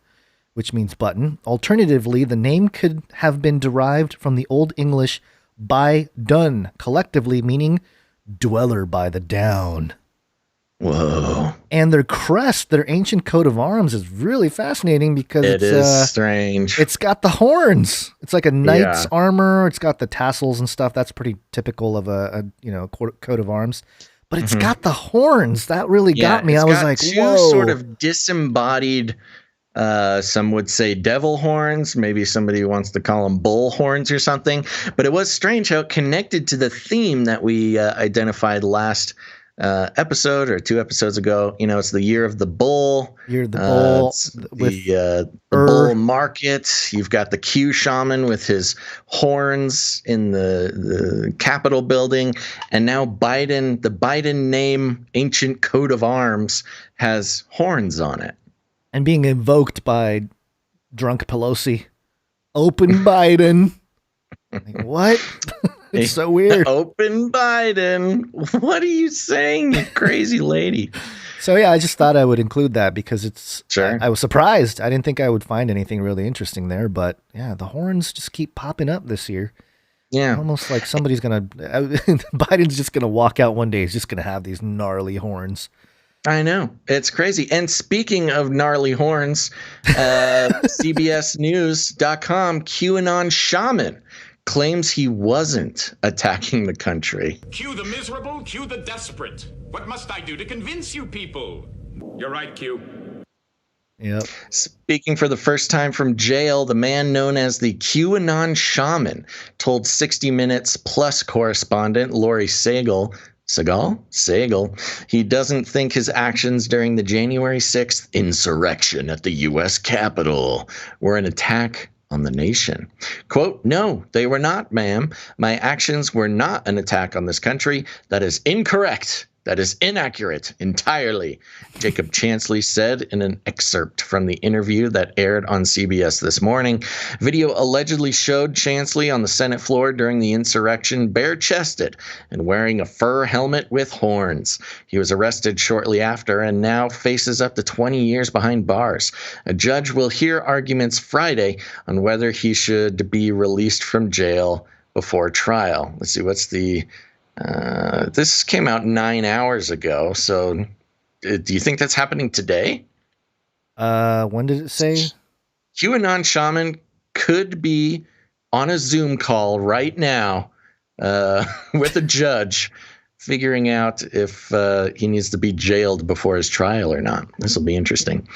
which means button. Alternatively, the name could have been derived from the Old English by dun, collectively meaning dweller by the down. Whoa. And their crest, their ancient coat of arms, is really fascinating because it is strange. It's got the horns. It's like a knight's armor. It's got the tassels and stuff. That's pretty typical of a coat of arms. But it's got the horns. That really got me. I was like, whoa. Two sort of disembodied, some would say devil horns. Maybe somebody wants to call them bull horns or something. But it was strange how it connected to the theme that we identified last episode or 2 episodes ago. It's the year of the bull. Year of the bull. The bull market. You've got the Q shaman with his horns in the Capitol building. And now Biden, the Biden name, ancient coat of arms, has horns on it. And being invoked by drunk Pelosi. Open Biden. Like, what? It's so weird. Open Biden. What are you saying, you crazy lady? So yeah, I just thought I would include that because it's. Sure. I was surprised. I didn't think I would find anything really interesting there, but yeah, the horns just keep popping up this year. Yeah, almost like somebody's Biden's just gonna walk out one day. He's just gonna have these gnarly horns. I know. It's crazy. And speaking of gnarly horns, CBSNews.com, QAnon Shaman claims he wasn't attacking the country. Cue the miserable, cue the desperate. What must I do to convince you people? You're right, Q. Yep. Speaking for the first time from jail, the man known as the QAnon Shaman told 60 Minutes Plus correspondent Lori Sagal he doesn't think his actions during the January 6th insurrection at the U.S. Capitol were an attack on the nation. Quote, "No, they were not, ma'am. My actions were not an attack on this country. That is incorrect. That is inaccurate entirely," Jacob Chansley said in an excerpt from the interview that aired on CBS this morning. Video allegedly showed Chansley on the Senate floor during the insurrection, bare-chested and wearing a fur helmet with horns. He was arrested shortly after and now faces up to 20 years behind bars. A judge will hear arguments Friday on whether he should be released from jail before trial. Let's see, what's the... this came out 9 hours ago, so do you think that's happening today? When did it say? QAnon Shaman could be on a Zoom call right now with a judge figuring out if he needs to be jailed before his trial or not. This will be interesting.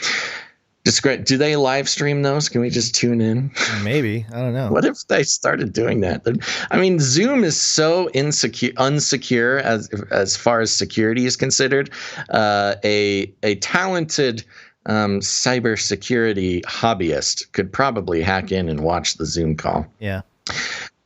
Just great. Do they live stream those? Can we just tune in? Maybe. I don't know. What if they started doing that? I mean, Zoom is so unsecure as far as security is considered. A talented cybersecurity hobbyist could probably hack in and watch the Zoom call. Yeah.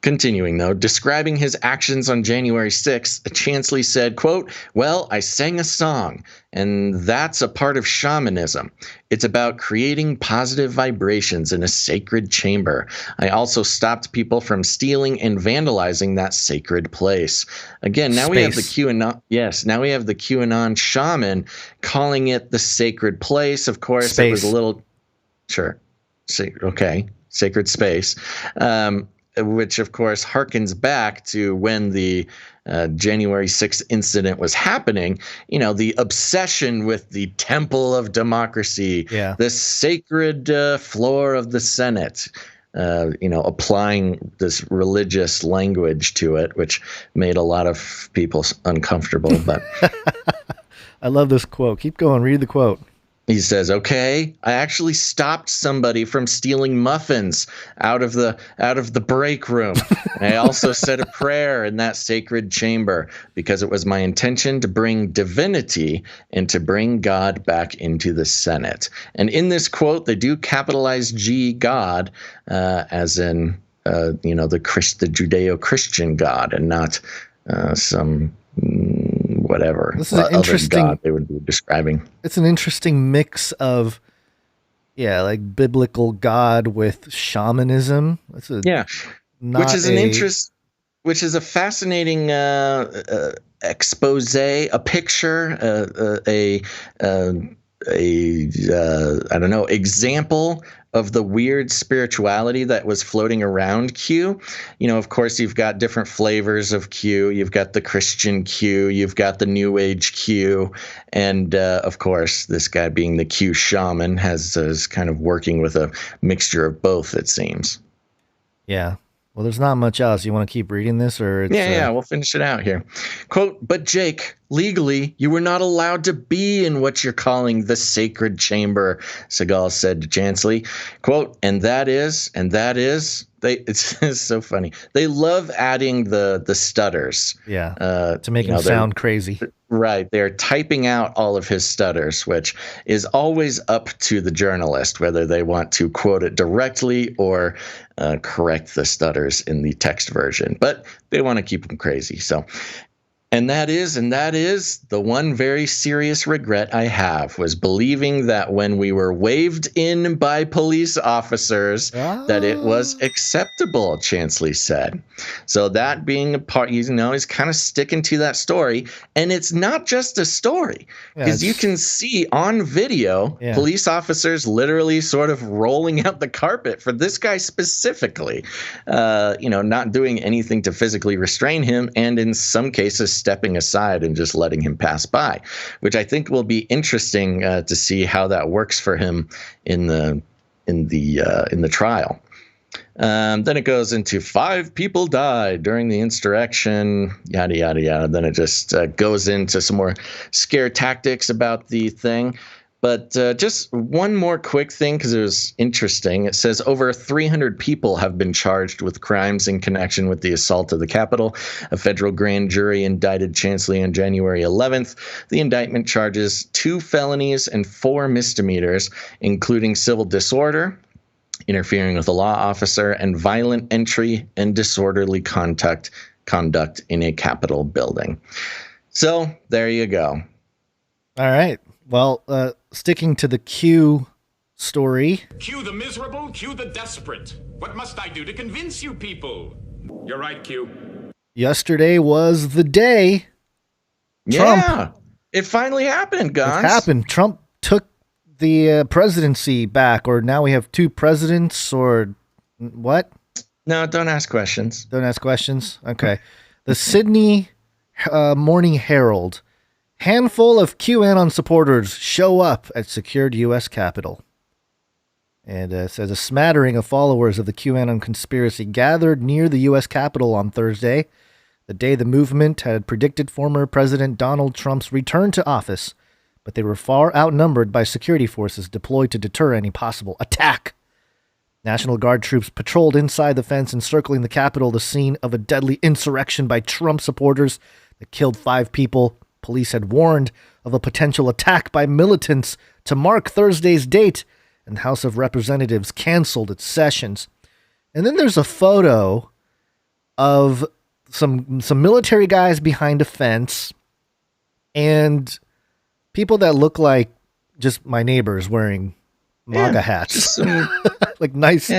Continuing, though, describing his actions on January 6th, Chansley said, quote, "Well, I sang a song, and that's a part of shamanism. It's about creating positive vibrations in a sacred chamber. I also stopped people from stealing and vandalizing that sacred place." Again, now we have the QAnon. Yes, now we have the QAnon shaman calling it the sacred place. Of course, it was a little, sure, okay, sacred space. Which, of course, harkens back to when the January 6th incident was happening. You know, the obsession with the temple of democracy, the sacred floor of the Senate, applying this religious language to it, which made a lot of people uncomfortable. But I love this quote. Keep going. Read the quote. He says, "Okay, I actually stopped somebody from stealing muffins out of the break room. I also said a prayer in that sacred chamber because it was my intention to bring divinity and to bring God back into the Senate." And in this quote, they do capitalize G, God, as in the Judeo-Christian God, and not some whatever this is an interesting God they would be describing. It's an interesting mix of like biblical God with shamanism. Which is a fascinating expose, a picture, example of the weird spirituality that was floating around Q. You know, of course, you've got different flavors of Q. You've got the Christian Q, you've got the New Age Q, and of course, this guy being the Q shaman is kind of working with a mixture of both, it seems. Yeah. Well, there's not much else. You want to keep reading this, or it's, we'll finish it out here. Quote, "But Jake, legally, you were not allowed to be in what you're calling the sacred chamber," Segal said to Chansley. Quote, and that is, it's so funny. They love adding the stutters. To make him sound crazy. Right. They're typing out all of his stutters, which is always up to the journalist, whether they want to quote it directly or correct the stutters in the text version. But they want to keep them crazy. So, and that is the one very serious regret I have, was believing that when we were waved in by police officers that it was acceptable, Chansley said. So that being a part, he's kind of sticking to that story. And it's not just a story, because you can see on video police officers literally sort of rolling out the carpet for this guy specifically, not doing anything to physically restrain him, and in some cases stepping aside and just letting him pass by, which I think will be interesting to see how that works for him in the trial. Then it goes into 5 people died during the insurrection, yada, yada, yada. Then it just goes into some more scare tactics about the thing. But just one more quick thing, because it was interesting. It says over 300 people have been charged with crimes in connection with the assault of the Capitol. A federal grand jury indicted Chansley on January 11th. The indictment charges 2 felonies and 4 misdemeanors, including civil disorder, interfering with a law officer, and violent entry and disorderly conduct in a Capitol building. So there you go. All right. Well, sticking to the Q story. Q the miserable, Q the desperate. What must I do to convince you people? You're right, Q. Yesterday was the day. Yeah, it finally happened, guys. It happened. Trump took the presidency back, or now we have 2 presidents, or what? No, don't ask questions. Don't ask questions? Okay. The Sydney Morning Herald. Handful of QAnon supporters show up at secured U.S. Capitol. And it says a smattering of followers of the QAnon conspiracy gathered near the U.S. Capitol on Thursday, the day the movement had predicted former President Donald Trump's return to office, but they were far outnumbered by security forces deployed to deter any possible attack. National Guard troops patrolled inside the fence encircling the Capitol, the scene of a deadly insurrection by Trump supporters that killed 5 people. Police had warned of a potential attack by militants to mark Thursday's date, and the House of Representatives canceled its sessions. And then there's a photo of some military guys behind a fence and people that look like just my neighbors wearing MAGA hats. Like nice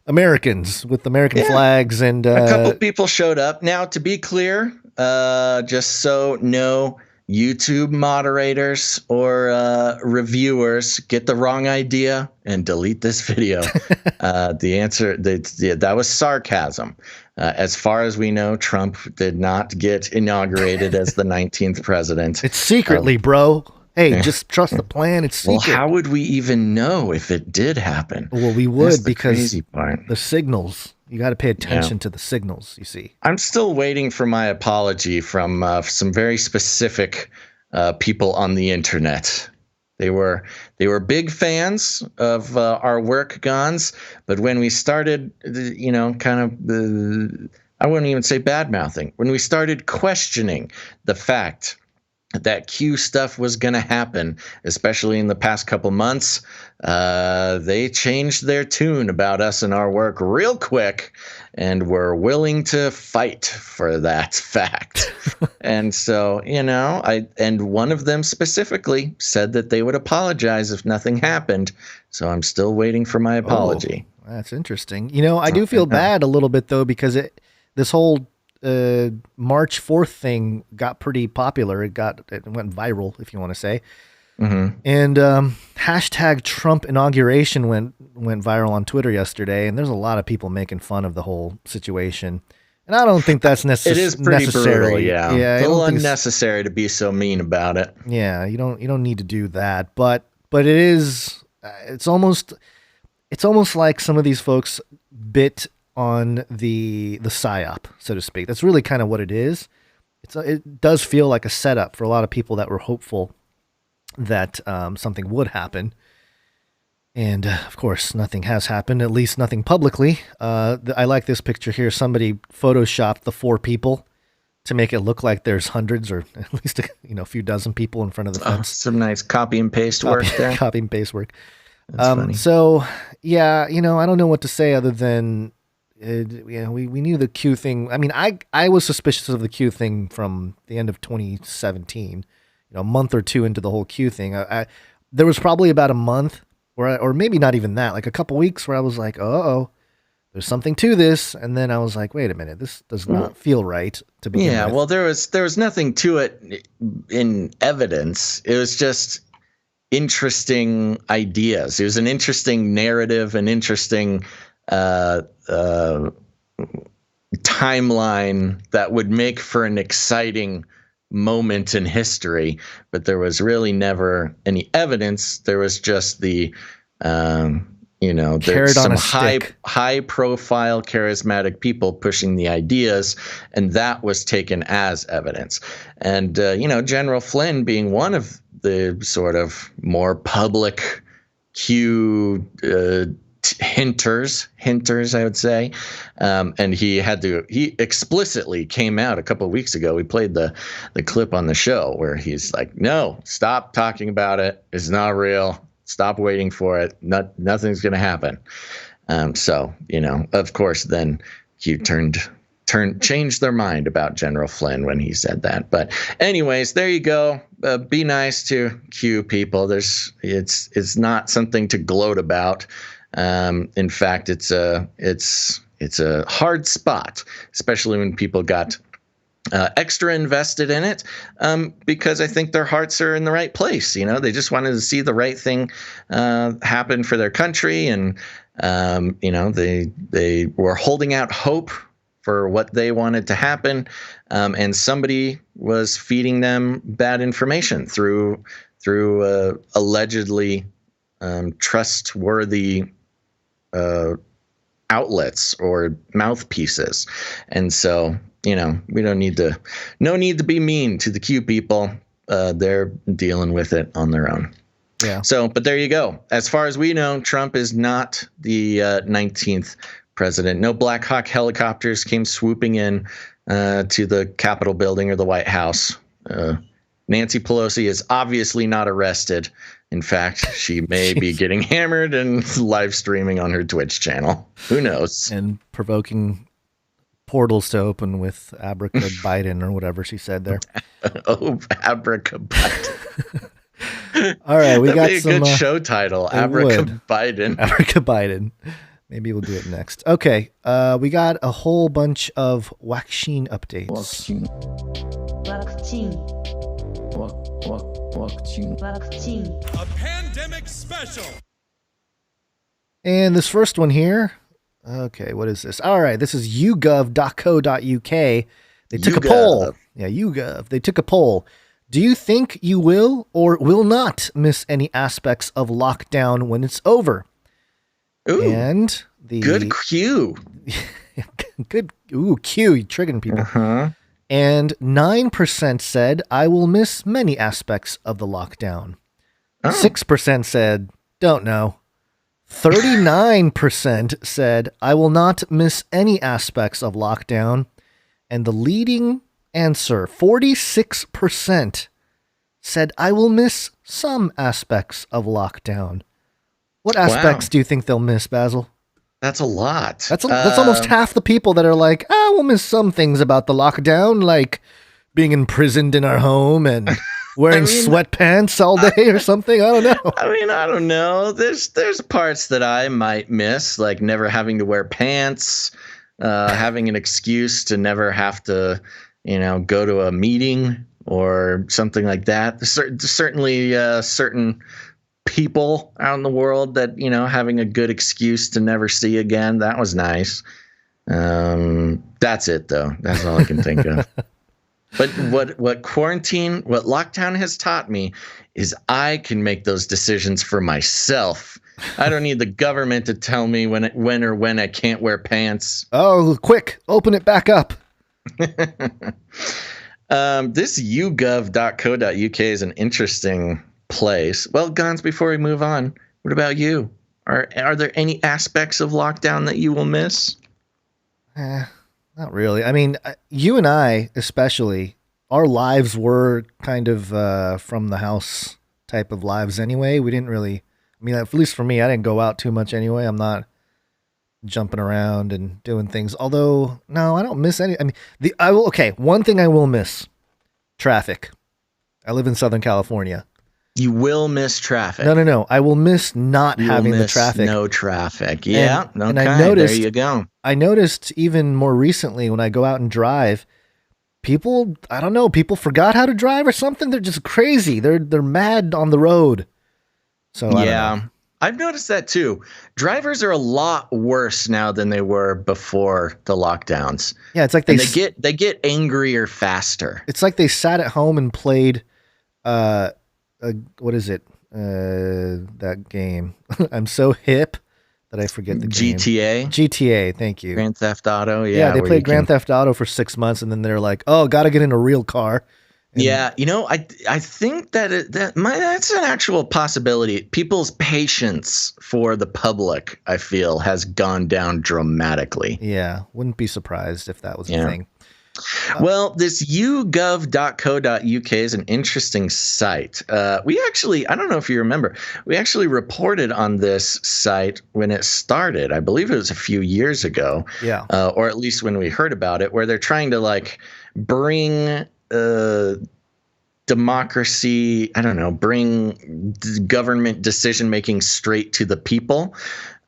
Americans with American flags, and a couple people showed up. Now, to be clear, just so no YouTube moderators or reviewers get the wrong idea and delete this video. The answer, that was sarcasm. As far as we know, Trump did not get inaugurated as the 19th president. It's secretly, bro. Hey, just trust the plan. It's secret. Well, how would we even know if it did happen? Well, we would, because crazy part. The signals. You got to pay attention to the signals, you see. I'm still waiting for my apology from some very specific people on the internet. They were big fans of our work, Gons, but when we started, I wouldn't even say bad-mouthing. When we started questioning the fact that Q stuff was going to happen, especially in the past couple months, they changed their tune about us and our work real quick and were willing to fight for that fact. And so, and one of them specifically said that they would apologize if nothing happened. So I'm still waiting for my apology. Oh, that's interesting. I do feel bad a little bit, though, because this whole March 4th thing got pretty popular. It went viral, if you want to say. Mm-hmm. And hashtag Trump inauguration went viral on Twitter yesterday, and there's a lot of people making fun of the whole situation. And I don't think that's necessary. It is pretty brutal, yeah. It's a little unnecessary to be so mean about it. Yeah, you don't need to do that. But it is. It's almost like some of these folks bit on the psyop, so to speak. That's really kind of what it is. It does feel like a setup for a lot of people that were hopeful that something would happen. And of course, nothing has happened, at least nothing publicly. I like this picture here. Somebody photoshopped the 4 people to make it look like there's hundreds or at least a few dozen people in front of the fence. Some nice copy and paste work there. Copy and paste work. Funny. So, yeah, I don't know what to say other than we knew the Q thing. I mean, I was suspicious of the Q thing from the end of 2017, a month or two into the whole Q thing. There was probably about a month or maybe not even that, like a couple weeks where I was like, there's something to this. And then I was like, wait a minute, this does not feel right to begin with. Yeah, well, there was nothing to it in evidence. It was just interesting ideas. It was an interesting narrative, an interesting timeline that would make for an exciting moment in history, but there was really never any evidence. There was just the there's some high profile charismatic people pushing the ideas, and that was taken as evidence. And General Flynn being one of the sort of more public Q hinters, I would say. And he explicitly came out a couple of weeks ago. We played the clip on the show where he's like, no, stop talking about it. It's not real. Stop waiting for it. Nothing's going to happen. So, of course, then Q changed their mind about General Flynn when he said that. But anyways, there you go. Be nice to Q people. It's not something to gloat about. In fact, it's a hard spot, especially when people got extra invested in it, because I think their hearts are in the right place. They just wanted to see the right thing happen for their country, and they were holding out hope for what they wanted to happen, and somebody was feeding them bad information through allegedly trustworthy outlets or mouthpieces. And so, we no need to be mean to the Q people. They're dealing with it on their own. Yeah. So, but there you go. As far as we know, Trump is not the 19th president. No Black Hawk helicopters came swooping in to the Capitol building or the White House. Nancy Pelosi is obviously not arrested In fact, she may be getting hammered and live streaming on her Twitch channel. Who knows? And provoking portals to open with Abraca Biden or whatever she said there. Oh, Abraca Biden. All right, we got be a some good show title. Abraca Biden. Abraca Biden. Maybe we'll do it next. Okay, we got a whole bunch of Waccine updates. Waccine. A pandemic special. And this first one here. Okay, what is this? All right, this is yougov.co.uk. They took a poll. Yeah, YouGov. They took a poll. Do you think you will or will not miss any aspects of lockdown when it's over? Ooh, and the good cue. Good. Ooh, cue. You're triggering people. Uh-huh. And 9% said, I will miss many aspects of the lockdown. 6% said, don't know. 39% said, I will not miss any aspects of lockdown. And the leading answer, 46%, said, I will miss some aspects of lockdown. What aspects do you think they'll miss, Basil? That's a lot. That's almost half the people that are like, we'll miss some things about the lockdown, like being imprisoned in our home and wearing sweatpants all day or something. I don't know. I don't know. There's parts that I might miss, like never having to wear pants, having an excuse to never have to, go to a meeting or something like that. Certainly certain people out in the world that, having a good excuse to never see again. That was nice. That's it, though. That's all I can think of. But what lockdown has taught me is I can make those decisions for myself. I don't need the government to tell me when I can't wear pants. Oh, quick, open it back up. This yougov.co.uk is an interesting place. Well, Gons, before we move on, what about you? Are there any aspects of lockdown that you will miss? Not really. I mean, you and I, especially, our lives were kind of from the house type of lives anyway. We didn't really, at least for me, I didn't go out too much anyway. I'm not jumping around and doing things. Although, no, I don't miss any. One thing I will miss, traffic. I live in Southern California. You will miss traffic. No. I will miss not having the traffic. No traffic. Yeah. And I noticed, there you go. I noticed even more recently when I go out and drive, people forgot how to drive or something. They're just crazy. They're mad on the road. So I don't know. I've noticed that too. Drivers are a lot worse now than they were before the lockdowns. Yeah, it's like they get angrier faster. It's like they sat at home and played what is it? That game. I'm so hip that I forget the game. GTA, thank you. Grand Theft Auto, yeah. They played Grand Theft Auto for 6 months, and then they're like, "Oh, got to get in a real car." And I think that's an actual possibility. People's patience for the public, I feel, has gone down dramatically. Yeah, wouldn't be surprised if that was a thing. Well, this yougov.co.uk is an interesting site. We actually, I don't know if you remember, we actually reported on this site when it started. I believe it was a few years ago. Yeah. Or at least when we heard about it, where they're trying to bring democracy, bring government decision making straight to the people.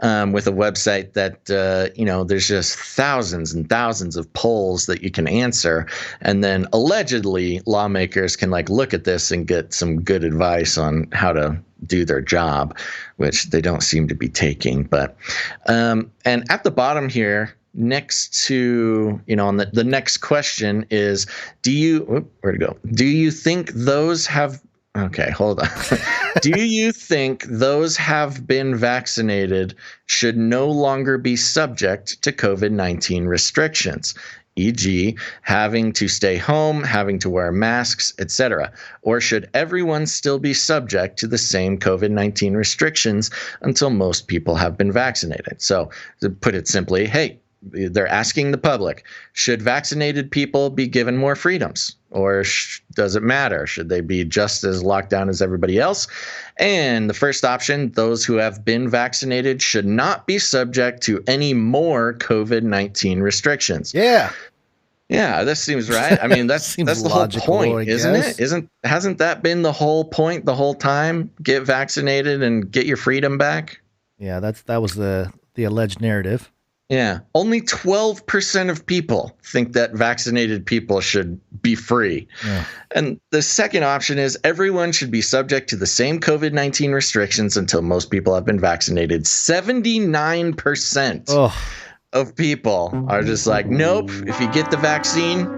With a website that, there's just thousands and thousands of polls that you can answer. And then allegedly lawmakers can look at this and get some good advice on how to do their job, which they don't seem to be taking. But and at the bottom here, next to, on the next question is, do you think those have, okay, hold on. Do you think those have been vaccinated should no longer be subject to COVID-19 restrictions, e.g., having to stay home, having to wear masks, etc.? Or should everyone still be subject to the same COVID-19 restrictions until most people have been vaccinated? So to put it simply, hey, they're asking the public, should vaccinated people be given more freedoms? Or does it matter? Should they be just as locked down as everybody else? And the first option, those who have been vaccinated should not be subject to any more COVID-19 restrictions. Yeah. Yeah, this seems right. I mean, that's the whole point, isn't it? Hasn't that been the whole point the whole time? Get vaccinated and get your freedom back? Yeah, that was the alleged narrative. Yeah, only 12% of people think that vaccinated people should be free. Yeah. And the second option is everyone should be subject to the same COVID-19 restrictions until most people have been vaccinated. 79% of people are just like, nope, if you get the vaccine,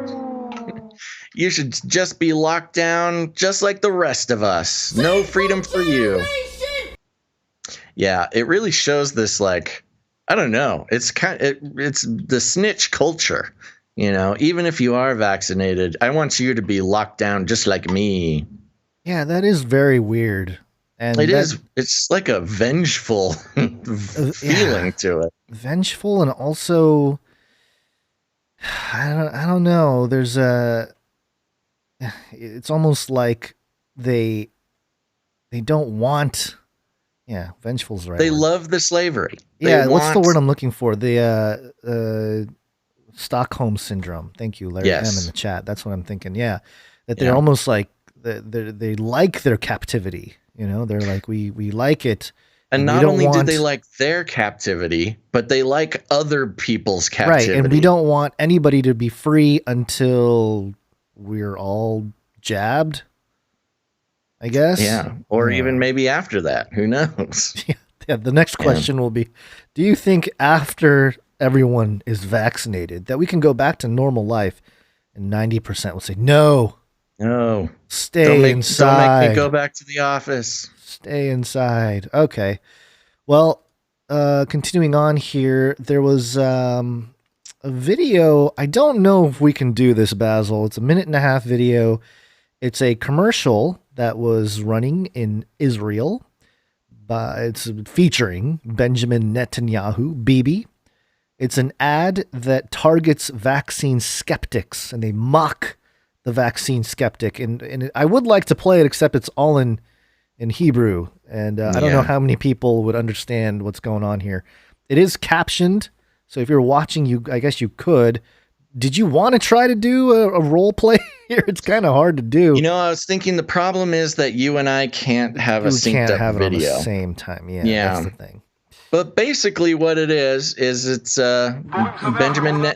you should just be locked down just like the rest of us. No freedom for you. Yeah, it really shows this, like, I don't know. It's it's the snitch culture, you know. Even if you are vaccinated, I want you to be locked down just like me. Yeah, that is very weird. And it's like a vengeful feeling to it. Vengeful, and also I don't know. There's it's almost like they don't want. Yeah, vengeful's right. They love the slavery. What's the word I'm looking for? The Stockholm syndrome. Thank you, Larry M in the chat. That's what I'm thinking. Yeah, that they're almost like they like their captivity. You know, they're like we like it. And not only do they like their captivity, but they like other people's captivity. Right, and we don't want anybody to be free until we're all jabbed, I guess. Yeah, or even maybe after that. Who knows? Yeah, the next question will be, do you think after everyone is vaccinated that we can go back to normal life? And 90% will say, no. No. Stay inside. Don't make me go back to the office. Stay inside. Okay. Well, continuing on here, there was a video. I don't know if we can do this, Basil. It's a 1.5-minute video. It's a commercial that was running in Israel. It's featuring Benjamin Netanyahu, Bibi. It's an ad that targets vaccine skeptics, and they mock the vaccine skeptic. And I would like to play it, except it's all in Hebrew, and I don't know how many people would understand what's going on here. It is captioned, so if you're watching, I guess you could. Did you want to try to do a role play here? It's kind of hard to do. You know, I was thinking the problem is that you and I can't have a synced up video. It at the same time. Yeah, that's the thing. But basically what it is it's Benjamin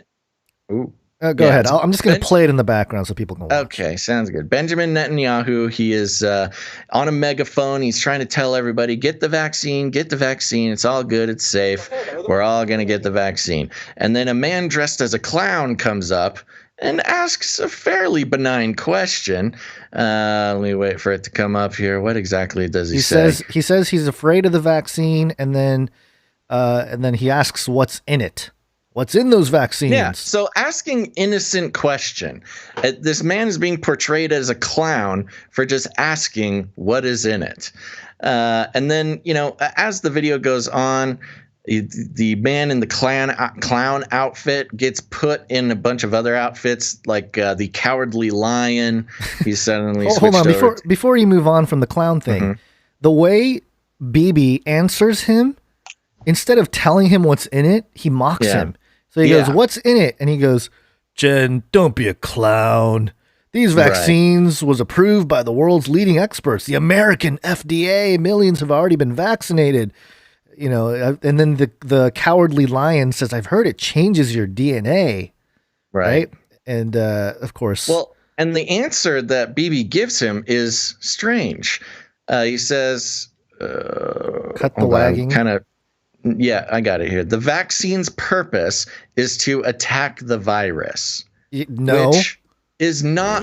go ahead. I'm just going to play it in the background so people can watch. Okay, sounds good. Benjamin Netanyahu, he is on a megaphone. He's trying to tell everybody, get the vaccine, get the vaccine. It's all good. It's safe. We're all going to get the vaccine. And then a man dressed as a clown comes up and asks a fairly benign question. Let me wait for it to come up here. What exactly does he say? He says he's afraid of the vaccine, and then he asks what's in it. What's in those vaccines? Yeah, so asking innocent question. This man is being portrayed as a clown for just asking what is in it. And then, you know, as the video goes on, the man in the clown outfit gets put in a bunch of other outfits, like the Cowardly Lion. He's suddenly hold on, before you move on from the clown thing, the way Bibi answers him, instead of telling him what's in it, he mocks him. So he goes, what's in it? And he goes, Jen, don't be a clown. These vaccines was approved by the world's leading experts, the American FDA. Millions have already been vaccinated. You know, and then the Cowardly Lion says, I've heard it changes your DNA. Right. And of course. Well, and the answer that Bibi gives him is strange. He says, cut the wagging. Yeah, I got it here. The vaccine's purpose is to attack the virus. Which is not.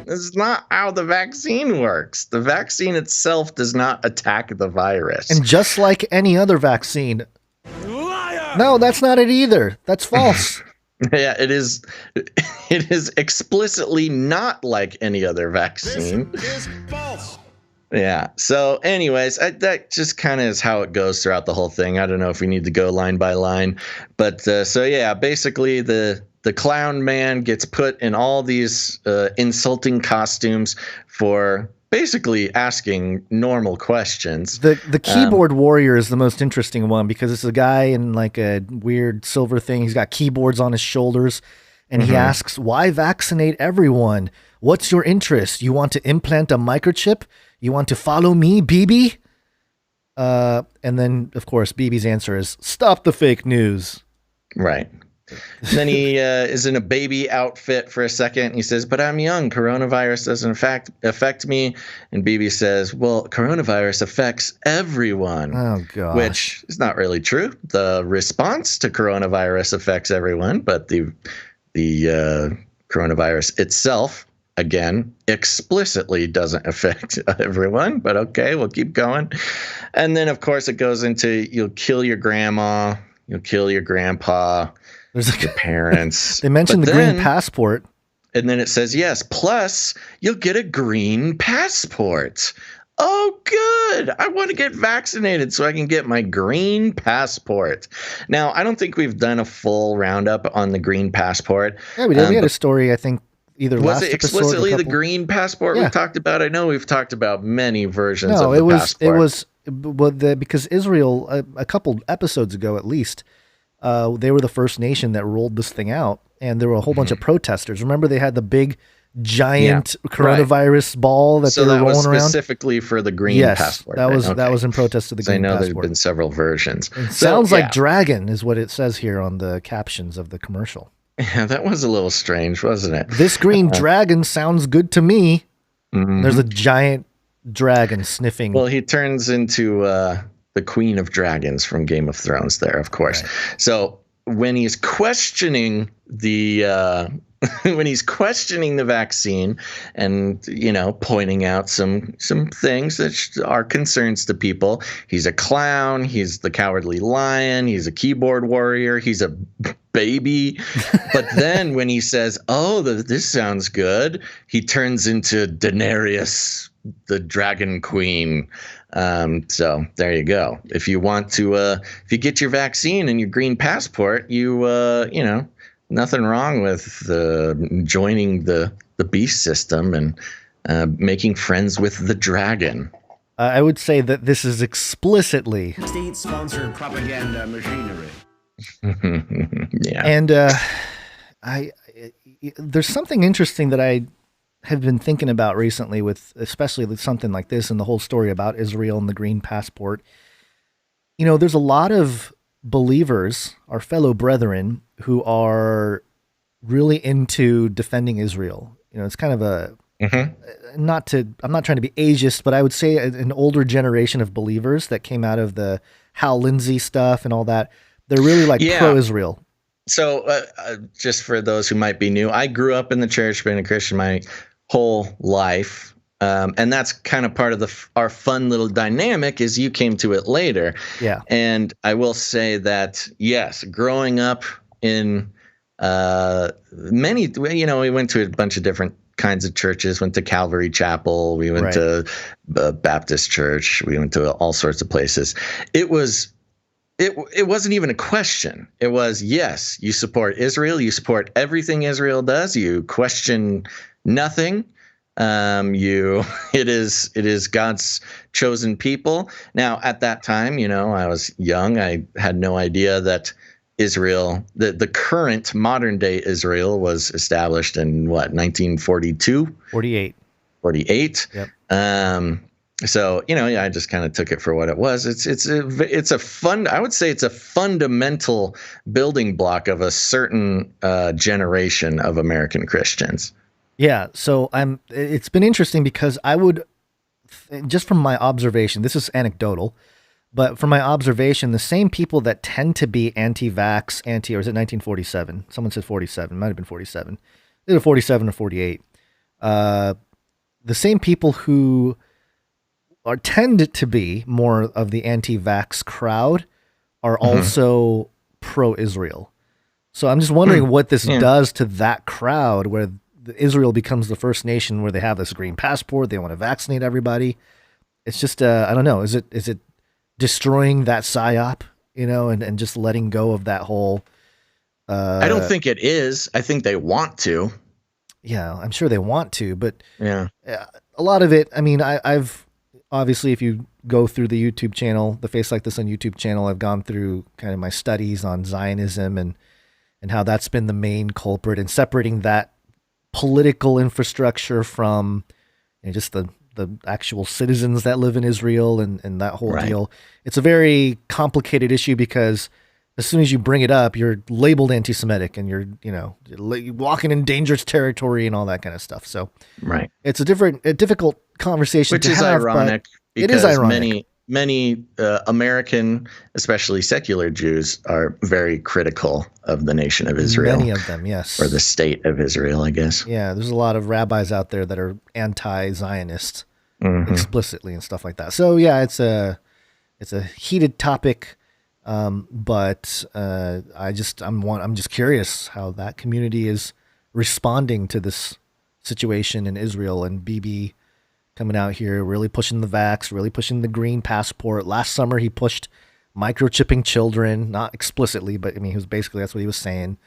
This is not how the vaccine works. The vaccine itself does not attack the virus. And just like any other vaccine. No, that's not it either. That's false. Yeah, it is. It is explicitly not like any other vaccine. This is false. Yeah. So, anyways, that just kind of is how it goes throughout the whole thing. I don't know if we need to go line by line, but so yeah, basically the clown man gets put in all these insulting costumes for basically asking normal questions. The keyboard warrior is the most interesting one because it's a guy in like a weird silver thing. He's got keyboards on his shoulders, and he asks, "Why vaccinate everyone? What's your interest? You want to implant a microchip? You want to follow me, BB?" And then, of course, BB's answer is, "Stop the fake news." Right. Then he is in a baby outfit for a second. He says, "But I'm young. Coronavirus doesn't affect me." And BB says, "Well, coronavirus affects everyone." Oh, God. Which is not really true. The response to coronavirus affects everyone, but the coronavirus itself, again, explicitly doesn't affect everyone. But okay, we'll keep going. And then, of course, it goes into you'll kill your grandma, you'll kill your grandpa. There's your parents. They mentioned the green passport. And then it says, yes, plus you'll get a green passport. Oh, good. I want to get vaccinated so I can get my green passport. Now, I don't think we've done a full roundup on the green passport. Yeah, we did. We had a story, I think, either last episode. Was it explicitly the green passport we talked about? I know we've talked about many versions of the passport. It was because Israel, a couple episodes ago at least, they were the first nation that rolled this thing out, and there were a whole bunch of protesters. Remember, they had the big, giant coronavirus ball that they were rolling around. So that was specifically for the green passport. That was in protest of the green passport. I know there's been several versions. It sounds like dragon is what it says here on the captions of the commercial. Yeah, that was a little strange, wasn't it? This green dragon sounds good to me. There's a giant dragon sniffing. Well, he turns into the Queen of Dragons from Game of Thrones there, of course. Right. So when he's questioning the vaccine and, pointing out some things that are concerns to people, he's a clown, he's the cowardly lion, he's a keyboard warrior, he's a baby. But then when he says, "Oh, this sounds good," he turns into Daenerys, the Dragon Queen. So there you go. If you want to, if you get your vaccine and your green passport, nothing wrong with joining the beast system and making friends with the dragon. I would say that this is explicitly state-sponsored propaganda machinery. Yeah. And there's something interesting that I have been thinking about recently especially with something like this and the whole story about Israel and the green passport. There's a lot of believers, our fellow brethren, who are really into defending Israel. It's kind of I'm not trying to be ageist, but I would say an older generation of believers that came out of the Hal Lindsey stuff and all that. They're really pro-Israel. So just for those who might be new, I grew up in the church, been a Christian my whole life. And that's kind of part of our fun little dynamic is you came to it later. Yeah. And I will say that, yes, growing up in we went to a bunch of different kinds of churches, went to Calvary Chapel, we went to Baptist Church, we went to all sorts of places. It wasn't even a question. It was, yes, you support Israel, you support everything Israel does, you question nothing. It is God's chosen people. Now, at that time, I was young. I had no idea that Israel, the current modern day Israel, was established in 1942? 48. Yep. So, I just kind of took it for what it was. I would say it's a fundamental building block of a certain generation of American Christians. Yeah, so it's been interesting because I would, just from my observation, this is anecdotal, but from my observation, the same people that tend to be anti-vax, or is it 1947? Someone said 47, might have been 47. Either 47 or 48. The same people who tend to be more of the anti-vax crowd are also pro-Israel. So I'm just wondering what this does to that crowd where Israel becomes the first nation where they have this green passport. They want to vaccinate everybody. it's just, I don't know. Is it destroying that psyop, and just letting go of that whole, I don't think it is. I think they want to. Yeah, I'm sure they want to, but yeah, a lot of it, I mean, I've obviously, if you go through the YouTube channel, the Face Like This on YouTube channel, I've gone through kind of my studies on Zionism and how that's been the main culprit and separating that political infrastructure from just the actual citizens that live in Israel and that whole deal. It's a very complicated issue because as soon as you bring it up, you're labeled anti-Semitic and you're walking in dangerous territory and all that kind of stuff. So it's a difficult conversation, which is ironic. It is ironic. Many American, especially secular Jews, are very critical of the nation of Israel. Many of them, yes. Or the state of Israel, I guess. Yeah, there's a lot of rabbis out there that are anti-Zionist explicitly and stuff like that. So yeah, it's a heated topic, but I'm just curious how that community is responding to this situation in Israel, and Bibi coming out here, really pushing the vax, really pushing the green passport. Last summer, he pushed microchipping children, not explicitly, but I mean, that's what he was saying.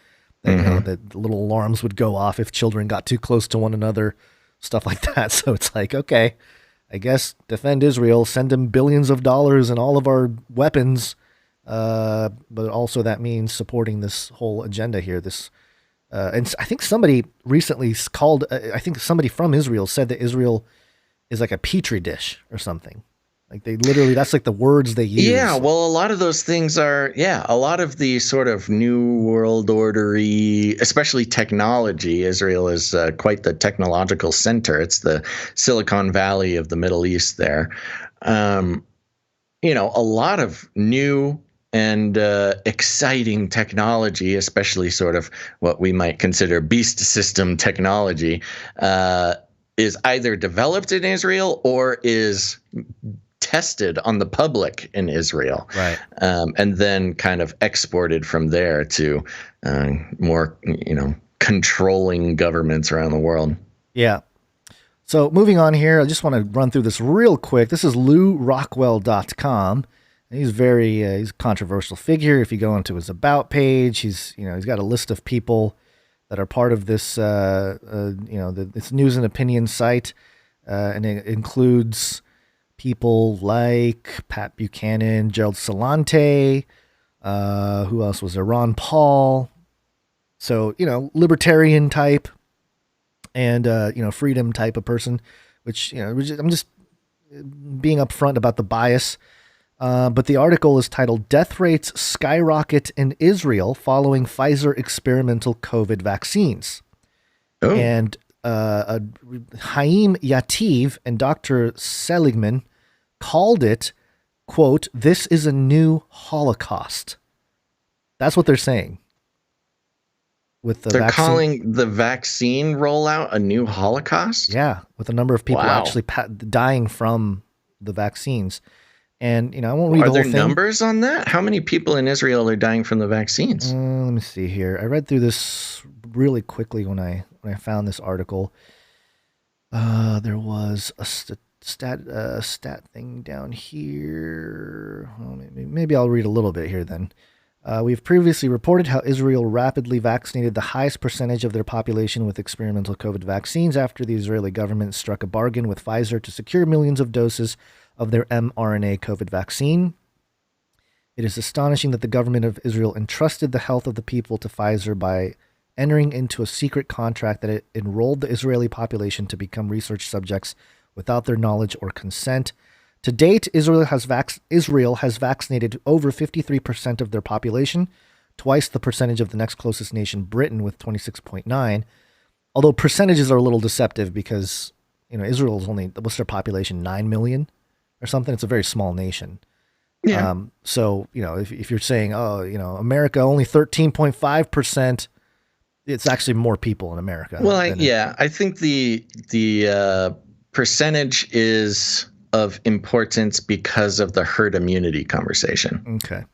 That, that little alarms would go off if children got too close to one another, stuff like that. So it's like, okay, I guess defend Israel, send them billions of dollars and all of our weapons. But also that means supporting this whole agenda here. And I think somebody recently somebody from Israel said that Israel is like a petri dish or something. Like that's like the words they use. Yeah, well, a lot of those things are, a lot of the sort of new world ordery, especially technology. Israel is quite the technological center. It's the Silicon Valley of the Middle East there. A lot of new and exciting technology, especially sort of what we might consider beast system technology, is either developed in Israel or is tested on the public in Israel, and then kind of exported from there to more, controlling governments around the world. Yeah. So moving on here, I just want to run through this real quick. This is LouRockwell.com. He's he's a controversial figure. If you go into his about page, he's got a list of people that are part of this, this news and opinion site, and it includes people like Pat Buchanan, Gerald Salante, who else was there? Ron Paul. So, libertarian type and, freedom type of person, which, I'm just being upfront about the bias. But the article is titled "Death Rates Skyrocket in Israel Following Pfizer Experimental COVID Vaccines." Oh. And Haim Yativ and Dr. Seligman called it, quote, "This is a new Holocaust." That's what they're saying. They're calling the vaccine rollout a new Holocaust? Yeah, with a number of people actually dying from the vaccines. And, I won't read the whole thing. Are there numbers on that? How many people in Israel are dying from the vaccines? Let me see here. I read through this really quickly when I found this article. There was a stat thing down here. Well, maybe I'll read a little bit here then. We've previously reported how Israel rapidly vaccinated the highest percentage of their population with experimental COVID vaccines after the Israeli government struck a bargain with Pfizer to secure millions of doses of their mRNA COVID vaccine. It is astonishing that the government of Israel entrusted the health of the people to Pfizer by entering into a secret contract that it enrolled the Israeli population to become research subjects without their knowledge or consent. To date, Israel has vaccinated over 53% of their population, twice the percentage of the next closest nation, Britain, with 26.9%. Although percentages are a little deceptive because, Israel is only, what's their population, 9 million or something? It's a very small nation. Yeah. So, if you're saying, America only 13.5%, it's actually more people in America. Well, I think the percentage is of importance because of the herd immunity conversation. Okay.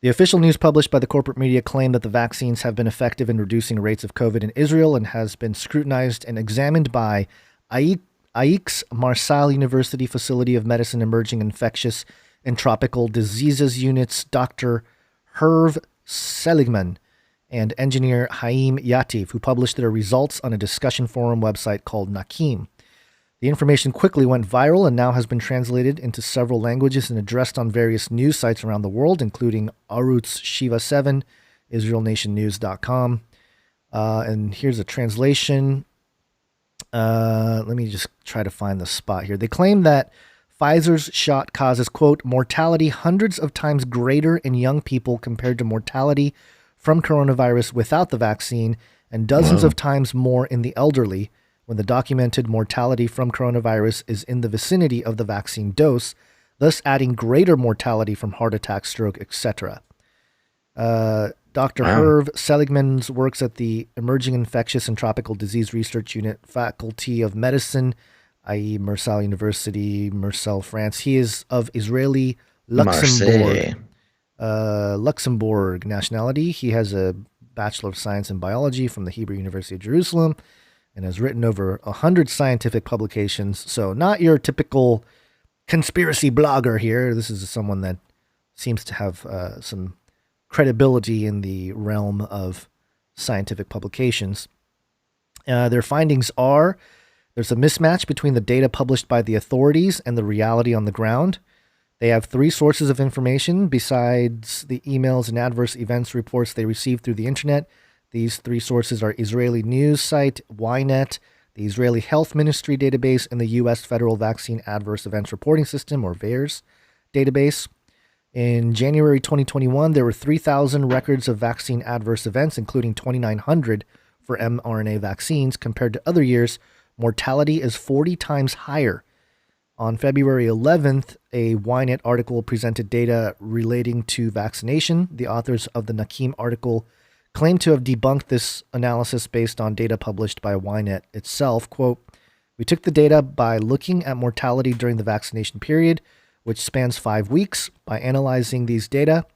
The official news published by the corporate media claimed that the vaccines have been effective in reducing rates of COVID in Israel and has been scrutinized and examined by Aix Marseille University Facility of Medicine Emerging Infectious and Tropical Diseases Unit's Dr. Herve Seligman and engineer Haim Yatif, who published their results on a discussion forum website called Nakim. The information quickly went viral and now has been translated into several languages and addressed on various news sites around the world, including Arutz Shiva 7, IsraelNationNews.com. And here's a translation. Let me just try to find the spot here. They claim that Pfizer's shot causes, quote, mortality hundreds of times greater in young people compared to mortality from coronavirus without the vaccine, and dozens of times more in the elderly, when the documented mortality from coronavirus is in the vicinity of the vaccine dose, thus adding greater mortality from heart attack, stroke, etc. Dr. Herve Seligman works at the Emerging Infectious and Tropical Disease Research Unit, Faculty of Medicine, i.e. Marseille University, Marseille, France. He is of Israeli Luxembourg nationality. He has a Bachelor of Science in Biology from the Hebrew University of Jerusalem and has written over 100 scientific publications. So not your typical conspiracy blogger here. This is someone that seems to have some credibility in the realm of scientific publications. Their findings are there's a mismatch between the data published by the authorities and the reality on the ground. They have 3 sources of information besides the emails and adverse events reports they received through the internet. These 3 sources are Israeli news site, Ynet, the Israeli Health Ministry database, and the U.S. Federal Vaccine Adverse Events Reporting System, or VAERS, database. In January 2021, there were 3,000 records of vaccine adverse events, including 2,900 for mRNA vaccines. Compared to other years, mortality is 40 times higher. On February 11th, a Ynet article presented data relating to vaccination. The authors of the Nakim article claimed to have debunked this analysis based on data published by Ynet itself. Quote, we took the data by looking at mortality during the vaccination period, which spans 5 weeks. By analyzing these data,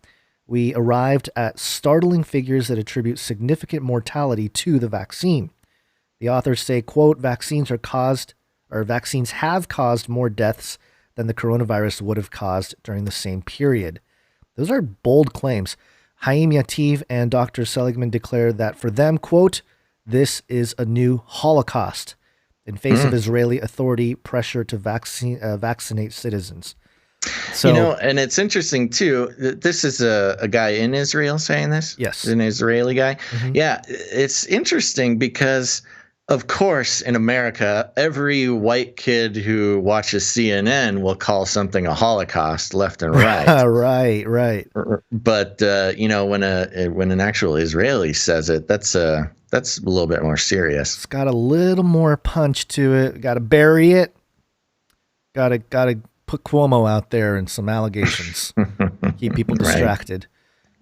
we arrived at startling figures that attribute significant mortality to the vaccine. The authors say, quote, vaccines have caused more deaths than the coronavirus would have caused during the same period. Those are bold claims. Haim Yativ and Dr. Seligman declare that for them, quote, this is a new Holocaust in face of Israeli authority pressure to vaccinate citizens. So, and it's interesting too. This is a guy in Israel saying this. Yes, an Israeli guy. Mm-hmm. Yeah, it's interesting because, of course, in America, every white kid who watches CNN will call something a Holocaust left and right. Right. But when an actual Israeli says it, that's a little bit more serious. It's got a little more punch to it. Got to bury it. Got to put Cuomo out there and some allegations. Keep people distracted.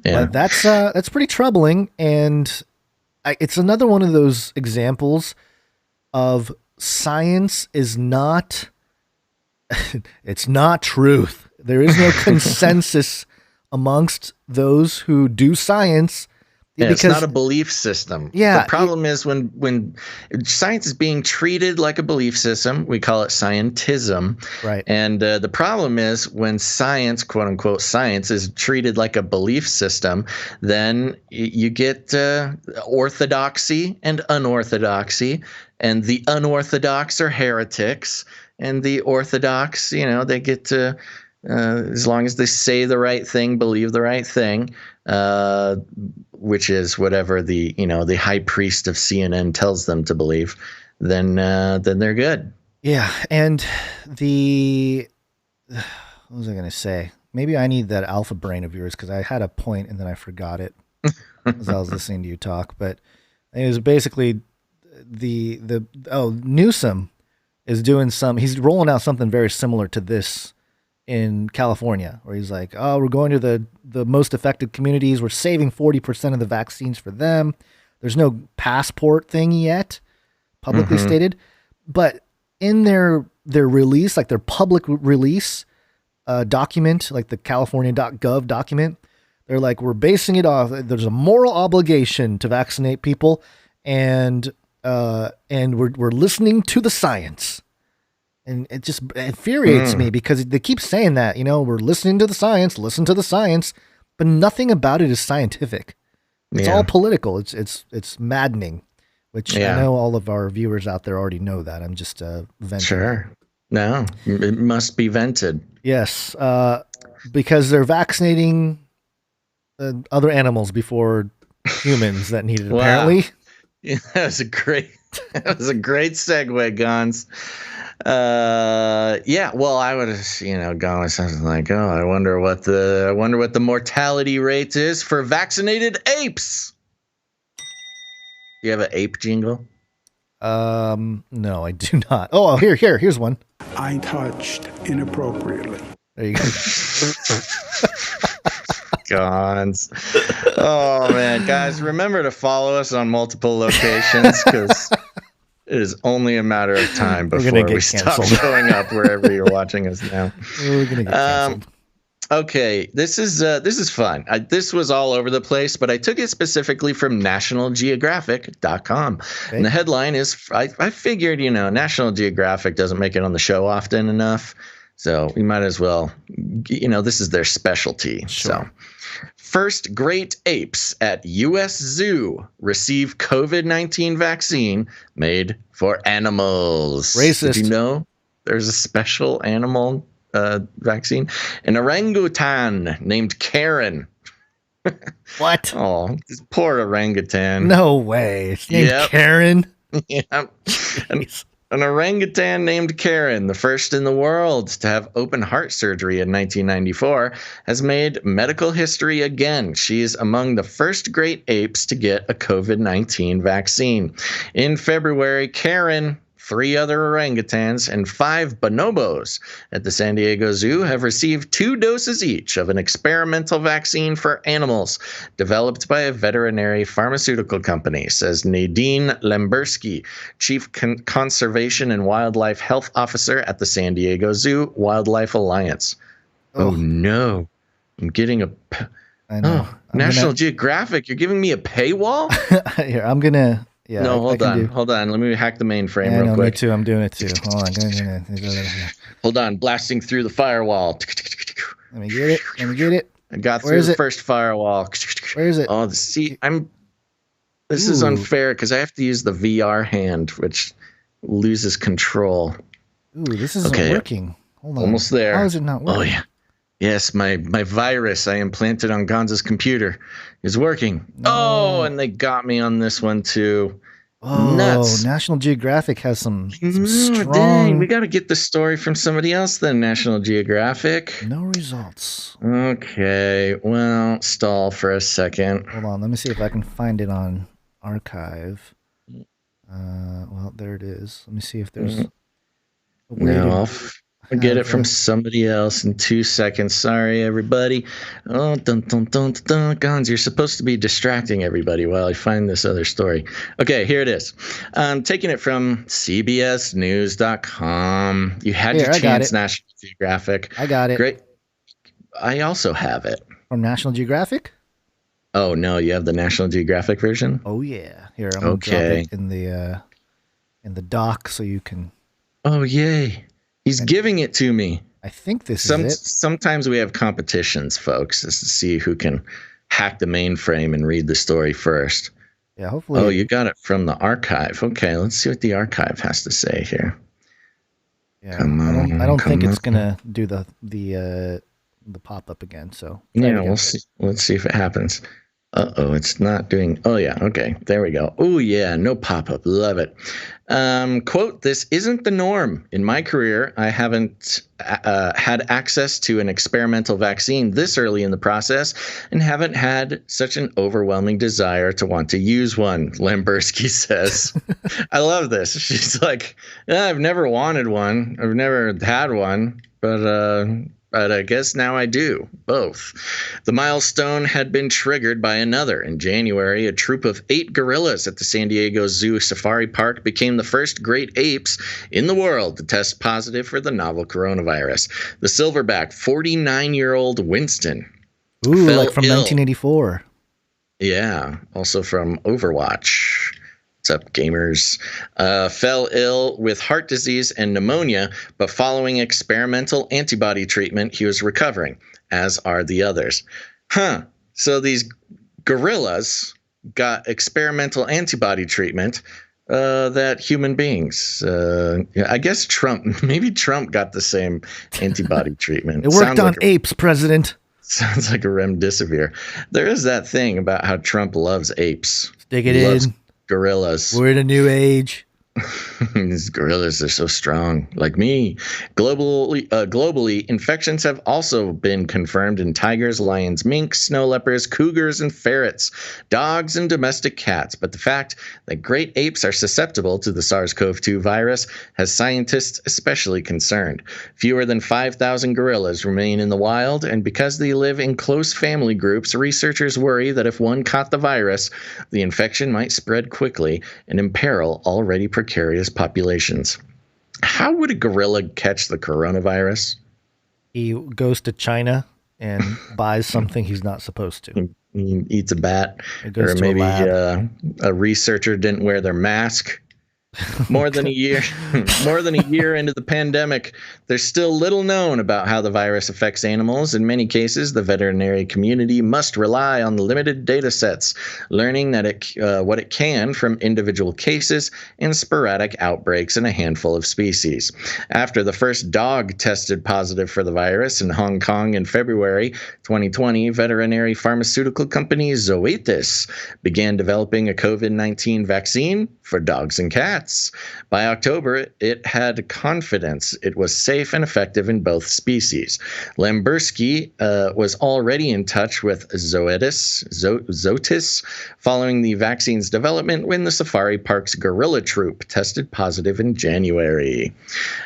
Right. Yeah. But that's pretty troubling, and it's another one of those examples of science is not it's not truth. There is no consensus amongst those who do science. Yeah, because, it's not a belief system. Yeah, the problem is when science is being treated like a belief system, we call it scientism. Right. And the problem is when science, quote unquote, science is treated like a belief system, then you get orthodoxy and unorthodoxy, and the unorthodox are heretics, and the orthodox, they get to as long as they say the right thing, believe the right thing. Which is whatever the high priest of CNN tells them to believe, then they're good. Yeah, and what was I going to say? Maybe I need that alpha brain of yours because I had a point and then I forgot it as I was listening to you talk. But it was basically Newsom is doing he's rolling out something very similar to this in California, where he's like, oh, we're going to the most affected communities. We're saving 40% of the vaccines for them. There's no passport thing yet, publicly stated. But in their release, like their public release document, like the California.gov document, they're like, we're basing it off, there's a moral obligation to vaccinate people, and we're listening to the science. And it just infuriates me because they keep saying that, we're listening to the science, listen to the science, but nothing about it is scientific. It's all political. It's maddening, which I know all of our viewers out there already know that. I'm just venting. Sure. No, it must be vented. Yes, because they're vaccinating other animals before humans that need it, apparently. Yeah, that was a great segue, Gons. Well, I would have, gone with something like, I wonder what the mortality rate is for vaccinated apes. Do you have an ape jingle? No, I do not. Oh, here's one. I touched inappropriately. There you go. Gons. Oh man, guys, remember to follow us on multiple locations because it is only a matter of time before we stop showing up wherever you're watching us now. We're gonna get canceled. Okay, this is fun. This was all over the place, but I took it specifically from NationalGeographic.com. Okay. And the headline is, I figured, National Geographic doesn't make it on the show often enough, so we might as well, this is their specialty. Sure. So, first great apes at U.S. Zoo receive COVID-19 vaccine made for animals. Racist. Did you know there's a special animal vaccine? An orangutan named Karen. What? Oh, this poor orangutan. No way. It's named Karen? Yeah. An orangutan named Karen, the first in the world to have open heart surgery in 1994, has made medical history again. She is among the first great apes to get a COVID-19 vaccine. In February, Karen, 3 other orangutans, and 5 bonobos at the San Diego Zoo have received 2 doses each of an experimental vaccine for animals developed by a veterinary pharmaceutical company, says Nadine Lemberski, Chief Conservation and Wildlife Health Officer at the San Diego Zoo Wildlife Alliance. Oh no, I'm getting a... I know. National Geographic, you're giving me a paywall? Here, I'm going to... Yeah, no, hold on. Let me hack the mainframe real quick. Me too. I'm doing it too. Hold on. Hold on. Blasting through the firewall. Let me get it. I got through the first firewall. Where is it? Oh, see, this is unfair because I have to use the VR hand, which loses control. Ooh, this isn't working. Hold on. Almost there. How is it not working? Oh, yeah. Yes, my virus I implanted on Gonza's computer is working. No. Oh, and they got me on this one too. Oh, nuts. National Geographic has some strong... Dang, we got to get the story from somebody else then, National Geographic. No results. Okay, well, stall for a second. Hold on, let me see if I can find it on archive. Well, there it is. Let me see if there's a way I'll get it from somebody else in 2 seconds. Sorry, everybody. Oh, Gons, you're supposed to be distracting everybody while I find this other story. Okay, here it is. I'm taking it from CBSNews.com. You had your chance, National Geographic. I got it. Great. I also have it. From National Geographic? Oh, no, you have the National Geographic version? Oh, yeah. Here, I'm going to drop it in the doc so you can... Oh, yay. He's giving it to me. I think this is it. Sometimes we have competitions, folks, just to see who can hack the mainframe and read the story first. Yeah, hopefully. Oh, you got it from the archive. Okay, let's see what the archive has to say here. Yeah, I don't think it's gonna do the pop-up again. So we'll see. Let's see if it happens. It's not doing... Oh, yeah. Okay. There we go. Oh, yeah. No pop-up. Love it. Quote, this isn't the norm. In my career, I haven't had access to an experimental vaccine this early in the process and haven't had such an overwhelming desire to want to use one, Lemberski says. I love this. She's like, I've never wanted one. I've never had one, but I guess now I do, both. The milestone had been triggered by another. In January, a troop of 8 gorillas at the San Diego Zoo Safari Park became the first great apes in the world to test positive for the novel coronavirus. The silverback, 49-year-old Winston. Ooh, like from 1984. Yeah, also from Overwatch. What's up, gamers? Fell ill with heart disease and pneumonia, but following experimental antibody treatment, he was recovering, as are the others. So these gorillas got experimental antibody treatment that human beings, I guess maybe Trump got the same antibody treatment. It worked on apes, President. Sounds like a remdesivir. There is that thing about how Trump loves apes. Stick it in. Gorillas. We're in a new age. These gorillas are so strong, like me. Globally, infections have also been confirmed in tigers, lions, minks, snow leopards, cougars, and ferrets, dogs, and domestic cats. But the fact that great apes are susceptible to the SARS-CoV-2 virus has scientists especially concerned. Fewer than 5,000 gorillas remain in the wild, and because they live in close family groups, researchers worry that if one caught the virus, the infection might spread quickly and imperil already precarious populations. How would a gorilla catch the coronavirus? He goes to China and buys something he's not supposed to. He eats a bat, or maybe a researcher didn't wear their mask. More than a year into the pandemic, there's still little known about how the virus affects animals. In many cases, the veterinary community must rely on the limited data sets, learning that what it can from individual cases and sporadic outbreaks in a handful of species. After the first dog tested positive for the virus in Hong Kong in February 2020, veterinary pharmaceutical company Zoetis began developing a COVID-19 vaccine for dogs and cats. By October, it had confidence it was safe and effective in both species. Lamberski was already in touch with Zoetis following the vaccine's development when the safari park's gorilla troop tested positive in January.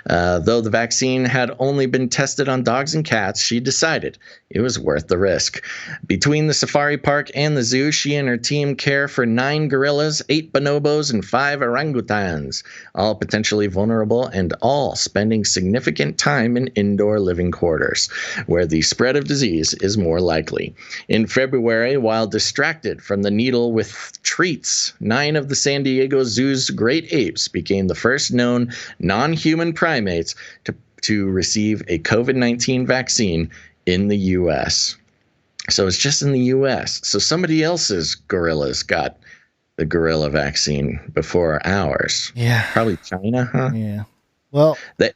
Though the vaccine had only been tested on dogs and cats, she decided it was worth the risk. Between the safari park and the zoo, she and her team care for 9 gorillas, 8 bonobos, and 5 orangutans, all potentially vulnerable and all spending significant time in indoor living quarters, where the spread of disease is more likely. In February, while distracted from the needle with treats, 9 of the San Diego Zoo's great apes became the first known non-human primates to receive a COVID-19 vaccine in the U.S. So it's just in the U.S. So somebody else's gorillas got the gorilla vaccine before ours. Yeah. Probably China, huh? Yeah. Well, are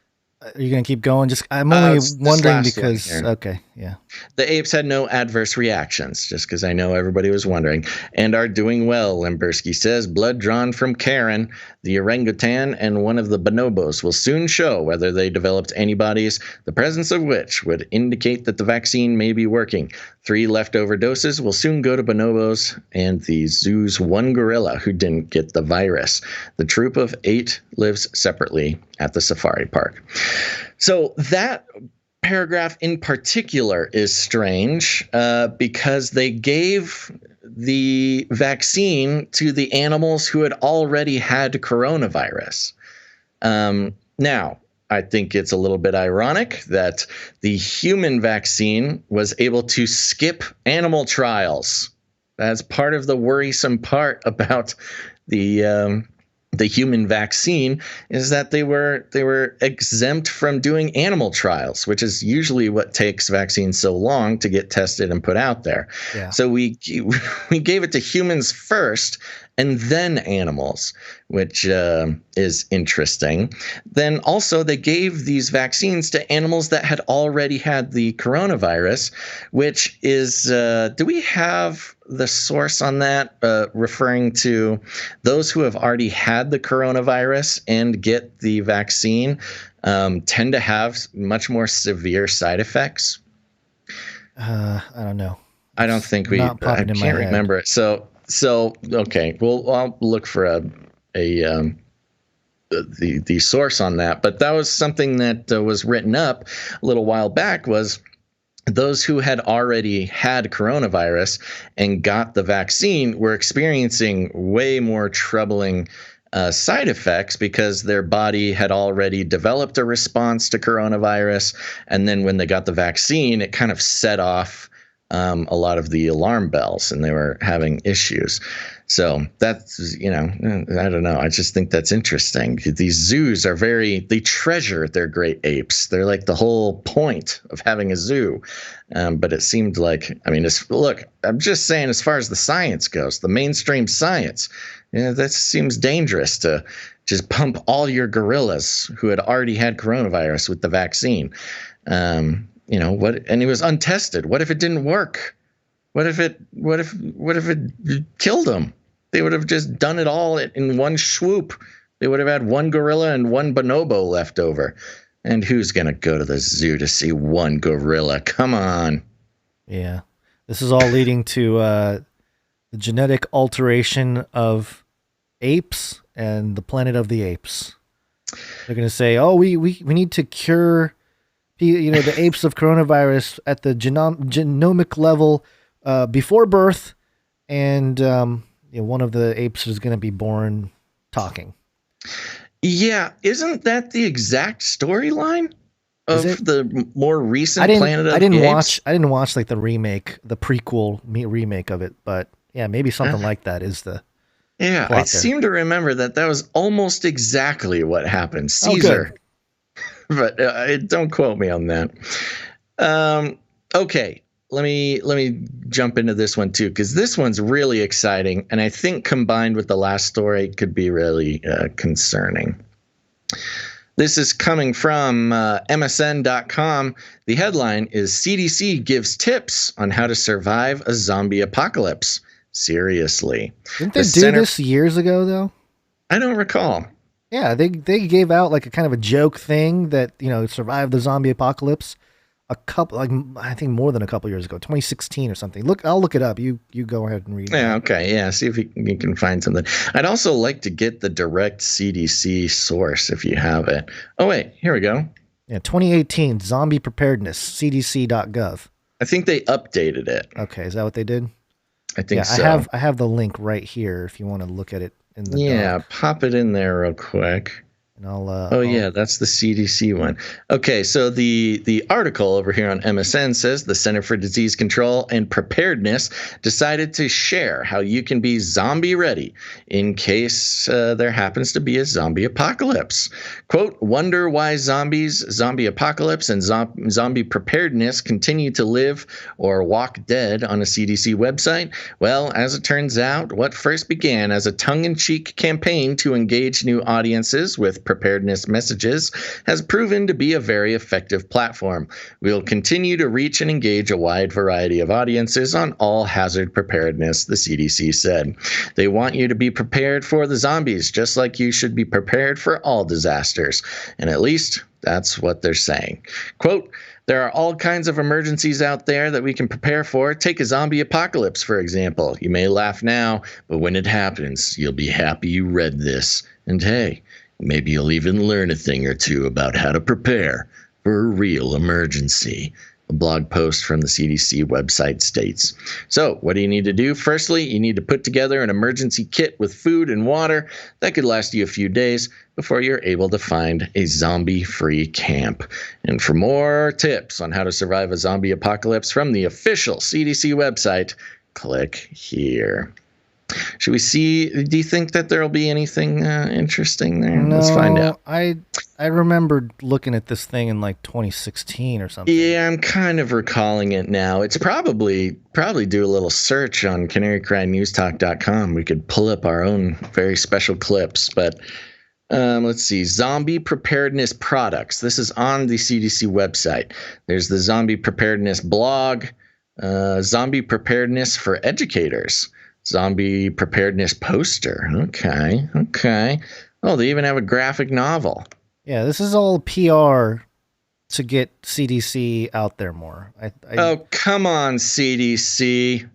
you going to keep going? I'm only wondering because, okay, yeah. The apes had no adverse reactions, just because I know everybody was wondering, and are doing well, Lamberski says. Blood drawn from Karen, the orangutan, and one of the bonobos will soon show whether they developed antibodies, the presence of which would indicate that the vaccine may be working. 3 leftover doses will soon go to bonobos and the zoo's 1 gorilla who didn't get the virus. The troop of 8 lives separately at the safari park. So that paragraph in particular is strange because they gave the vaccine to the animals who had already had coronavirus. Now, I think it's a little bit ironic that the human vaccine was able to skip animal trials. That's part of the worrisome part about the human vaccine, is that they were exempt from doing animal trials, which is usually what takes vaccines so long to get tested and put out there. Yeah. So we gave it to humans first and then animals, which is interesting. Then also they gave these vaccines to animals that had already had the coronavirus, which is, do we have the source on that, referring to those who have already had the coronavirus and get the vaccine tend to have much more severe side effects? I don't know. I don't think I can't remember it. So okay, well, I'll look for the source on that. But that was something that was written up a little while back, was those who had already had coronavirus and got the vaccine were experiencing way more troubling side effects because their body had already developed a response to coronavirus. And then when they got the vaccine, it kind of set off a lot of the alarm bells, and they were having issues. So that's, I don't know. I just think that's interesting. These zoos are they treasure their great apes. They're like the whole point of having a zoo. But it seemed like, look, I'm just saying, as far as the science goes, the mainstream science, that seems dangerous to just pump all your gorillas who had already had coronavirus with the vaccine. And it was untested. What if it didn't work? What if it killed them? They would have just done it all in one swoop. They would have had one gorilla and one bonobo left over. And who's going to go to the zoo to see one gorilla? Come on. Yeah. This is all leading to the genetic alteration of apes and the planet of the apes. They're going to say, oh, we need to cure the apes of coronavirus at the genomic level before birth, and one of the apes is going to be born talking. Yeah, isn't that the exact storyline of the more recent Planet of the Apes? I didn't watch like the prequel remake of it, but yeah, maybe something like that is the. Yeah, I seem to remember that was almost exactly what happened. Caesar. But don't quote me on that. Okay, let me jump into this one too, because this one's really exciting, and I think combined with the last story could be really concerning. This is coming from MSN.com. The headline is CDC gives tips on how to survive a zombie apocalypse. Seriously. Didn't they do this years ago, though? I don't recall. Yeah, they gave out like a kind of a joke thing that, survived the zombie apocalypse I think more than a couple years ago, 2016 or something. I'll look it up. You go ahead and read it. Yeah, okay. Yeah, see if you can find something. I'd also like to get the direct CDC source if you have it. Oh, wait, here we go. Yeah, 2018, zombie preparedness, cdc.gov. I think they updated it. Okay, is that what they did? I think so. I have the link right here if you want to look at it in the doc. Pop it in there real quick. And I'll that's the CDC one. Okay, so the article over here on MSN says the Center for Disease Control and Preparedness decided to share how you can be zombie ready in case there happens to be a zombie apocalypse. Quote, wonder why zombie apocalypse, and zombie preparedness continue to live or walk dead on a CDC website? Well, as it turns out, what first began as a tongue-in-cheek campaign to engage new audiences with preparedness messages has proven to be a very effective platform. We'll continue to reach and engage a wide variety of audiences on all hazard preparedness, the CDC said. They want you to be prepared for the zombies, just like you should be prepared for all disasters. And at least that's what they're saying. Quote, there are all kinds of emergencies out there that we can prepare for. Take a zombie apocalypse, for example. You may laugh now, but when it happens, you'll be happy you read this. And hey, maybe you'll even learn a thing or two about how to prepare for a real emergency. A blog post from the CDC website states. So, what do you need to do? Firstly, you need to put together an emergency kit with food and water that could last you a few days before you're able to find a zombie-free camp. And for more tips on how to survive a zombie apocalypse from the official CDC website, click here. Should we see? Do you think that there'll be anything interesting there? No, let's find out. I remembered looking at this thing in like 2016 or something. Yeah, I'm kind of recalling it now. It's probably do a little search on canarycrynewstalk.com. We could pull up our own very special clips, but let's see. Zombie preparedness products. This is on the CDC website. There's the zombie preparedness blog, zombie preparedness for educators. Zombie preparedness poster. Okay. Oh, they even have a graphic novel. Yeah, this is all PR to get CDC out there more. Oh, come on, CDC.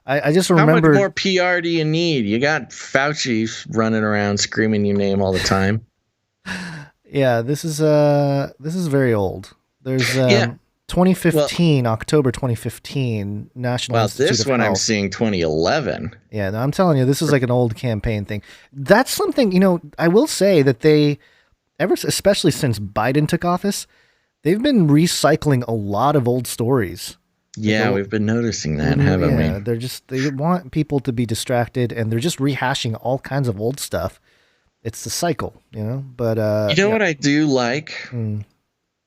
I just remember. How much more PR do you need? You got Fauci running around screaming your name all the time. Yeah, this is very old. There's 2015, October 2015, National Institute this of one Health. I'm seeing 2011. Yeah, no, I'm telling you, this is like an old campaign thing. That's something, I will say that they, especially since Biden took office, they've been recycling a lot of old stories Yeah, we've been noticing that, haven't we? They want people to be distracted, and they're just rehashing all kinds of old stuff. It's the cycle, But what I do like?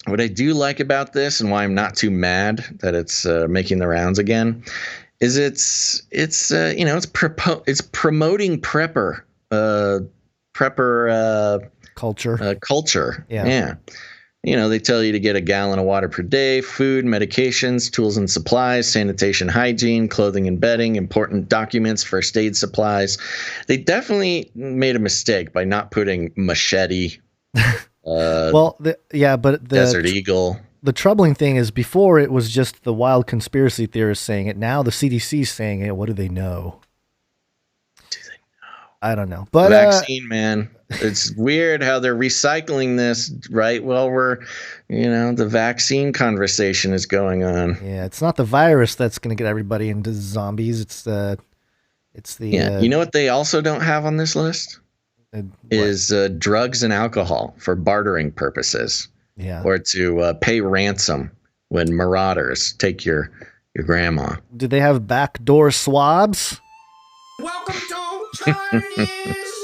What I do like about this, and why I'm not too mad that it's making the rounds again, is it's promoting prepper culture. Yeah. They tell you to get a gallon of water per day, food, medications, tools and supplies, sanitation, hygiene, clothing and bedding, important documents, first aid supplies. They definitely made a mistake by not putting machete. Desert Eagle. The troubling thing is before it was just the wild conspiracy theorists saying it. Now the CDC is saying it. What do they know? I don't know. But vaccine, man. It's weird how they're recycling this right while the vaccine conversation is going on. Yeah, it's not the virus that's going to get everybody into zombies. It's the you know what they also don't have on this list is drugs and alcohol for bartering purposes. Yeah. Or to pay ransom when marauders take your grandma. Do they have backdoor swabs? Welcome to Chinese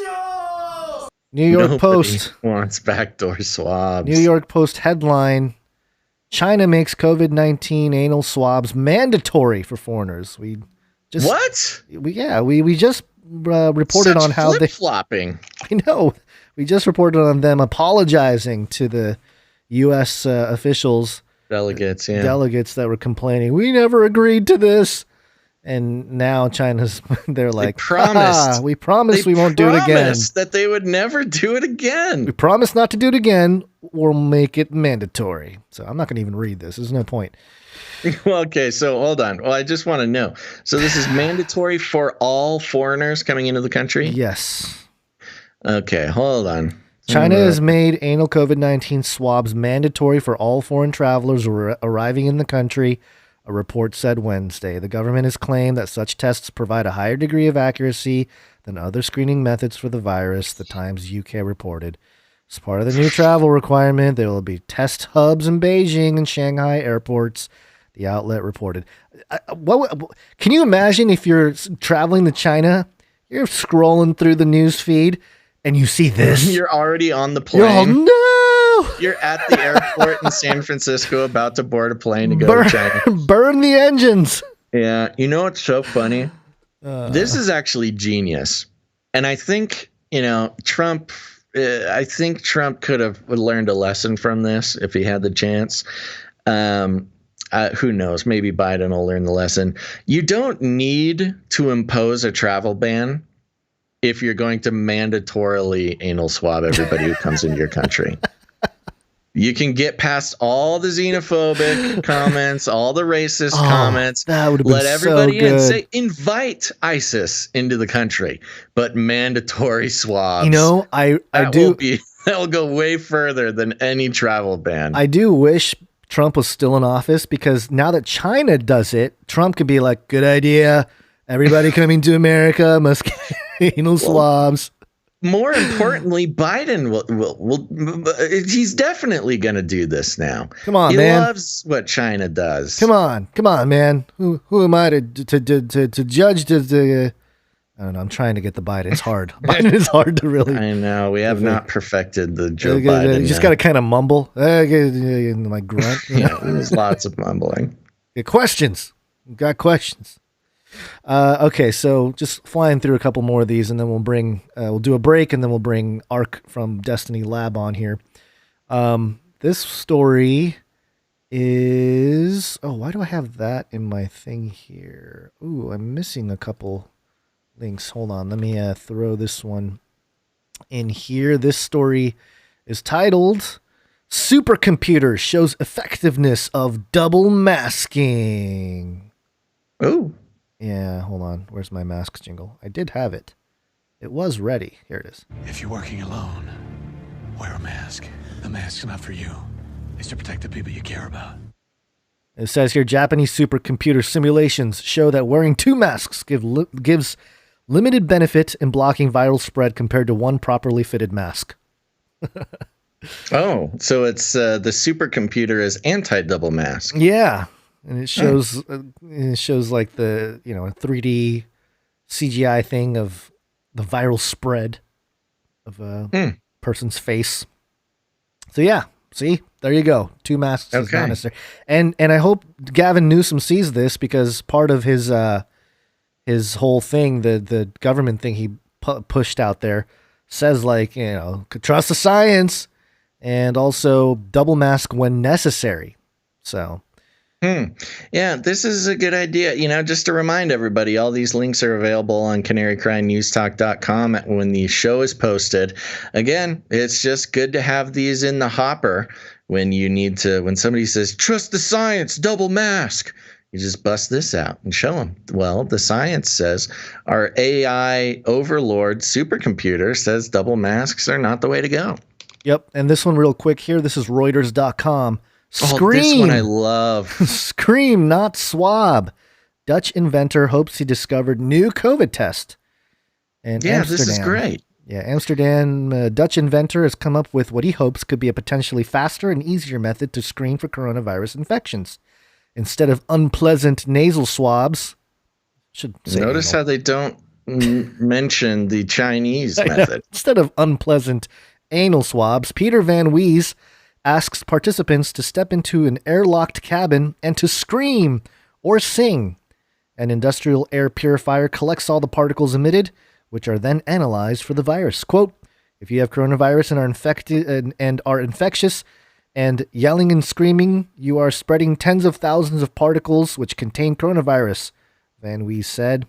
Show! New York Post wants backdoor swabs. New York Post headline: China makes COVID-19 anal swabs mandatory for foreigners. We just reported on how they flopping. I know. We just reported on them apologizing to the U.S. officials, delegates that were complaining. We never agreed to this. And now they're like, we promised we won't do it again. That they would never do it again. We promise not to do it again. We'll make it mandatory. So I'm not going to even read this. There's no point. Well, okay, so hold on. Well, I just want to know. So this is mandatory for all foreigners coming into the country? Yes. Okay, hold on. China has made anal COVID-19 swabs mandatory for all foreign travelers arriving in the country, a report said Wednesday. The government has claimed that such tests provide a higher degree of accuracy than other screening methods for the virus, the Times UK reported. As part of the new travel requirement, there will be test hubs in Beijing and Shanghai airports, the outlet reported. Can you imagine if you're traveling to China, you're scrolling through the news feed, and you see this? You're already on the plane. Oh, no! You're at the airport in San Francisco about to board a plane to go to China. Burn the engines. Yeah. You know what's so funny? This is actually genius. And I think, Trump could have learned a lesson from this if he had the chance. Who knows? Maybe Biden will learn the lesson. You don't need to impose a travel ban if you're going to mandatorily anal swab everybody who comes into your country. You can get past all the xenophobic comments, all the racist comments. That would have been let everybody so good. in. Say, invite ISIS into the country, but mandatory swabs. That will go way further than any travel ban. I do wish Trump was still in office, because now that China does it, Trump could be like, good idea. Everybody coming to America must get anal swabs. More importantly, Biden will he's definitely going to do this now. Come on, he man. He loves what China does. Come on, man. Who am I to judge the I don't know. I'm trying to get the Biden. It's hard. Biden is hard to really. I know. We have not perfected the Joe Biden. You just got to kind of mumble, like grunt. Yeah, there's lots of mumbling. Questions. Got questions. Okay, so just flying through a couple more of these, and then we'll do a break, and then we'll bring Ark from Destiny Lab on here. This story is why do I have that in my thing here? Ooh, I'm missing a couple links. Hold on, let me throw this one in here. This story is titled "Supercomputer Shows Effectiveness of Double Masking." Oh. Yeah, hold on. Where's my mask jingle? I did have it. It was ready. Here it is. If you're working alone, wear a mask. The mask's not for you. It's to protect the people you care about. It says here, Japanese supercomputer simulations show that wearing two masks gives limited benefit in blocking viral spread compared to one properly fitted mask. So it's the supercomputer is anti-double mask. Yeah. and it shows like the a 3D CGI thing of the viral spread of a person's face. So yeah, see, there you go. 2 masks is not necessary. And I hope Gavin Newsom sees this, because part of his whole thing, the government thing he pushed out there, says trust the science, and also double mask when necessary. So. Yeah, this is a good idea. Just to remind everybody, all these links are available on canarycrynewstalk.com when the show is posted. Again, it's just good to have these in the hopper when somebody says, trust the science, double mask. You just bust this out and show them. Well, the science says, our AI overlord supercomputer says double masks are not the way to go. Yep. And this one real quick here. This is Reuters.com. Scream. Oh, this one I love. Scream, not swab. Dutch inventor hopes he discovered new COVID test. And Amsterdam. This is great. Yeah, Amsterdam Dutch inventor has come up with what he hopes could be a potentially faster and easier method to screen for coronavirus infections. Instead of unpleasant nasal swabs, notice how they don't mention the Chinese method. Instead of unpleasant anal swabs, Peter Van Wees asks participants to step into an airlocked cabin and to scream or sing. An industrial air purifier collects all the particles emitted, which are then analyzed for the virus. Quote, if you have coronavirus and are infected and are infectious and yelling and screaming, you are spreading tens of thousands of particles which contain coronavirus, Van Wees said.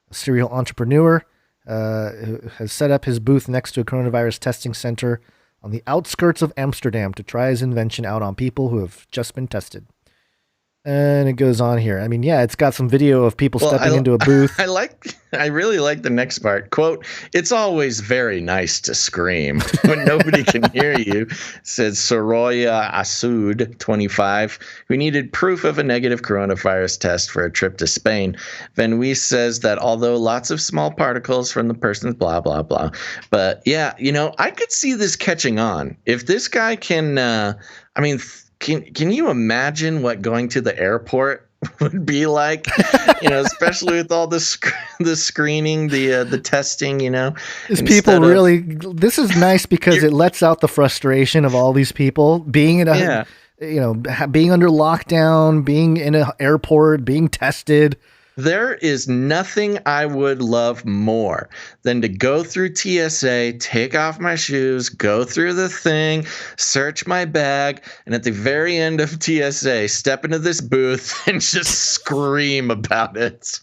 A serial entrepreneur has set up his booth next to a coronavirus testing center on the outskirts of Amsterdam to try his invention out on people who have just been tested. And it goes on here. I mean, yeah, it's got some video of people stepping into a booth. I really like the next part. Quote, it's always very nice to scream when nobody can hear you, said Soraya Asud, 25, who needed proof of a negative coronavirus test for a trip to Spain. Van Wees says that although lots of small particles from the person's blah, blah, blah. But yeah, I could see this catching on. If this guy can, Can you imagine what going to the airport would be like? Especially with all the screening, the testing. These people really. This is nice because it lets out the frustration of all these people being in a, being under lockdown, being in an airport, being tested. There is nothing I would love more than to go through TSA, take off my shoes, go through the thing, search my bag, and at the very end of TSA, step into this booth and just scream about it.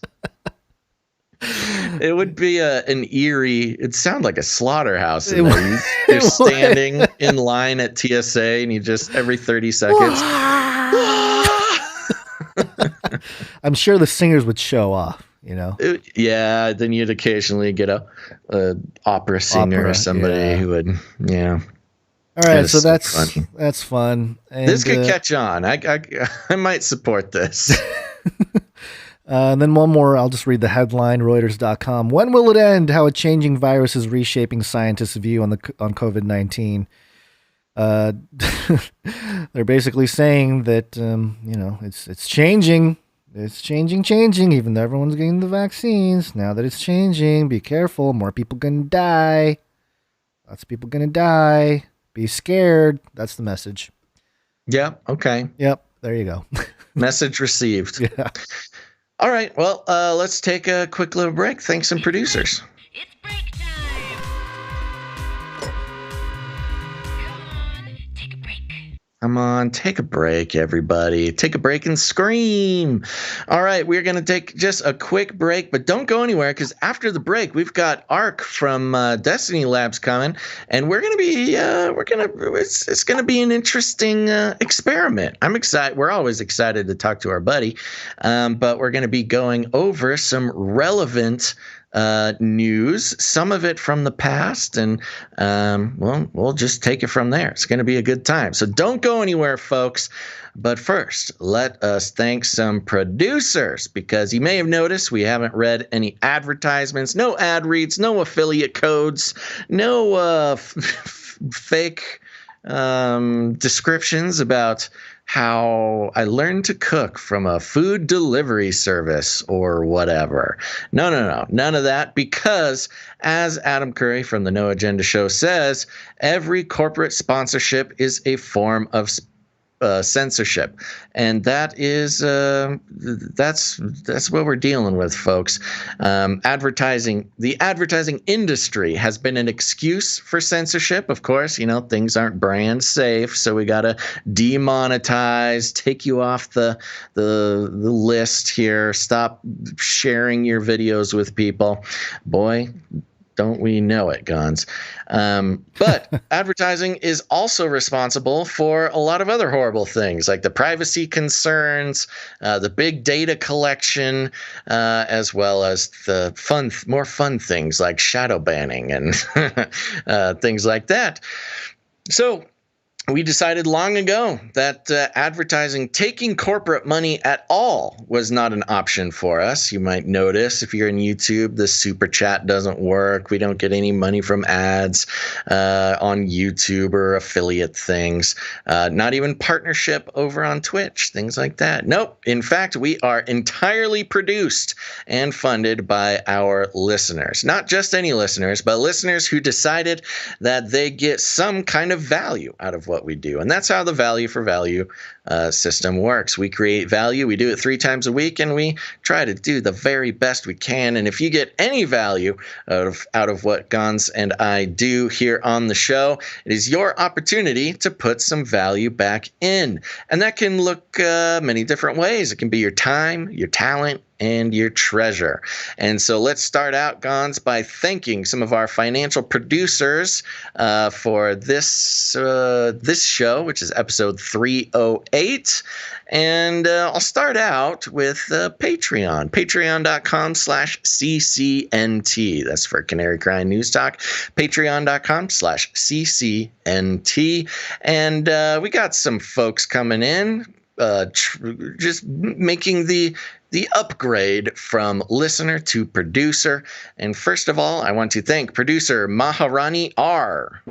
It would be an eerie, it'd sound like a slaughterhouse in there. You're standing in line at TSA and you just, every 30 seconds... I'm sure the singers would show off, Yeah, then you'd occasionally get a opera singer or somebody who would, All right, so that's fun. And, this could catch on. I might support this. And then one more. I'll just read the headline. Reuters.com. When will it end? How a changing virus is reshaping scientists' view on COVID-19. They're basically saying that it's changing. It's changing, even though everyone's getting the vaccines. Now that it's changing, be careful. More people gonna die. Lots of people gonna die. Be scared. That's the message. Yeah, okay. Yep, there you go. Message received. Yeah. All right, well, let's take a quick little break. Thanks some producers. It's break time. Come on, take a break, everybody. Take a break and scream. All right, we're going to take just a quick break, but don't go anywhere, because after the break, we've got Ark from Destiny Labs coming, and we're going to be, it's going to be an interesting experiment. I'm excited. We're always excited to talk to our buddy, but we're going to be going over some relevant news, some of it from the past, and we'll just take it from there. It's going to be a good time. So don't go anywhere, folks. But first, let us thank some producers, because you may have noticed we haven't read any advertisements, no ad reads, no affiliate codes, no fake descriptions about how I learned to cook from a food delivery service or whatever. No, none of that, because as Adam Curry from the No Agenda Show says, every corporate sponsorship is a form of censorship, and that is that's what we're dealing with, folks. The advertising industry has been an excuse for censorship. Of course, things aren't brand safe, so we gotta demonetize, take you off the list here, stop sharing your videos with people. Boy, don't we know it, Gons? But advertising is also responsible for a lot of other horrible things, like the privacy concerns, the big data collection, as well as the more fun things like shadow banning and things like that. So we decided long ago that advertising taking corporate money at all was not an option for us. You might notice if you're in YouTube, the super chat doesn't work. We don't get any money from ads on YouTube or affiliate things. Not even partnership over on Twitch, things like that. Nope. In fact, we are entirely produced and funded by our listeners. Not just any listeners, but listeners who decided that they get some kind of value out of what we do. And that's how the value for value system works. We create value. We do it 3 times a week, and we try to do the very best we can. And if you get any value out of what Gons and I do here on the show, it is your opportunity to put some value back in. And that can look many different ways. It can be your time, your talent, and your treasure. And so let's start out, Gons, by thanking some of our financial producers for this show, which is episode 308. And I'll start out with Patreon. Patreon.com/CCNT. That's for Canary Cry News Talk. Patreon.com/CCNT. And we got some folks coming in, just making the upgrade from listener to producer. And first of all, I want to thank producer Maharani R.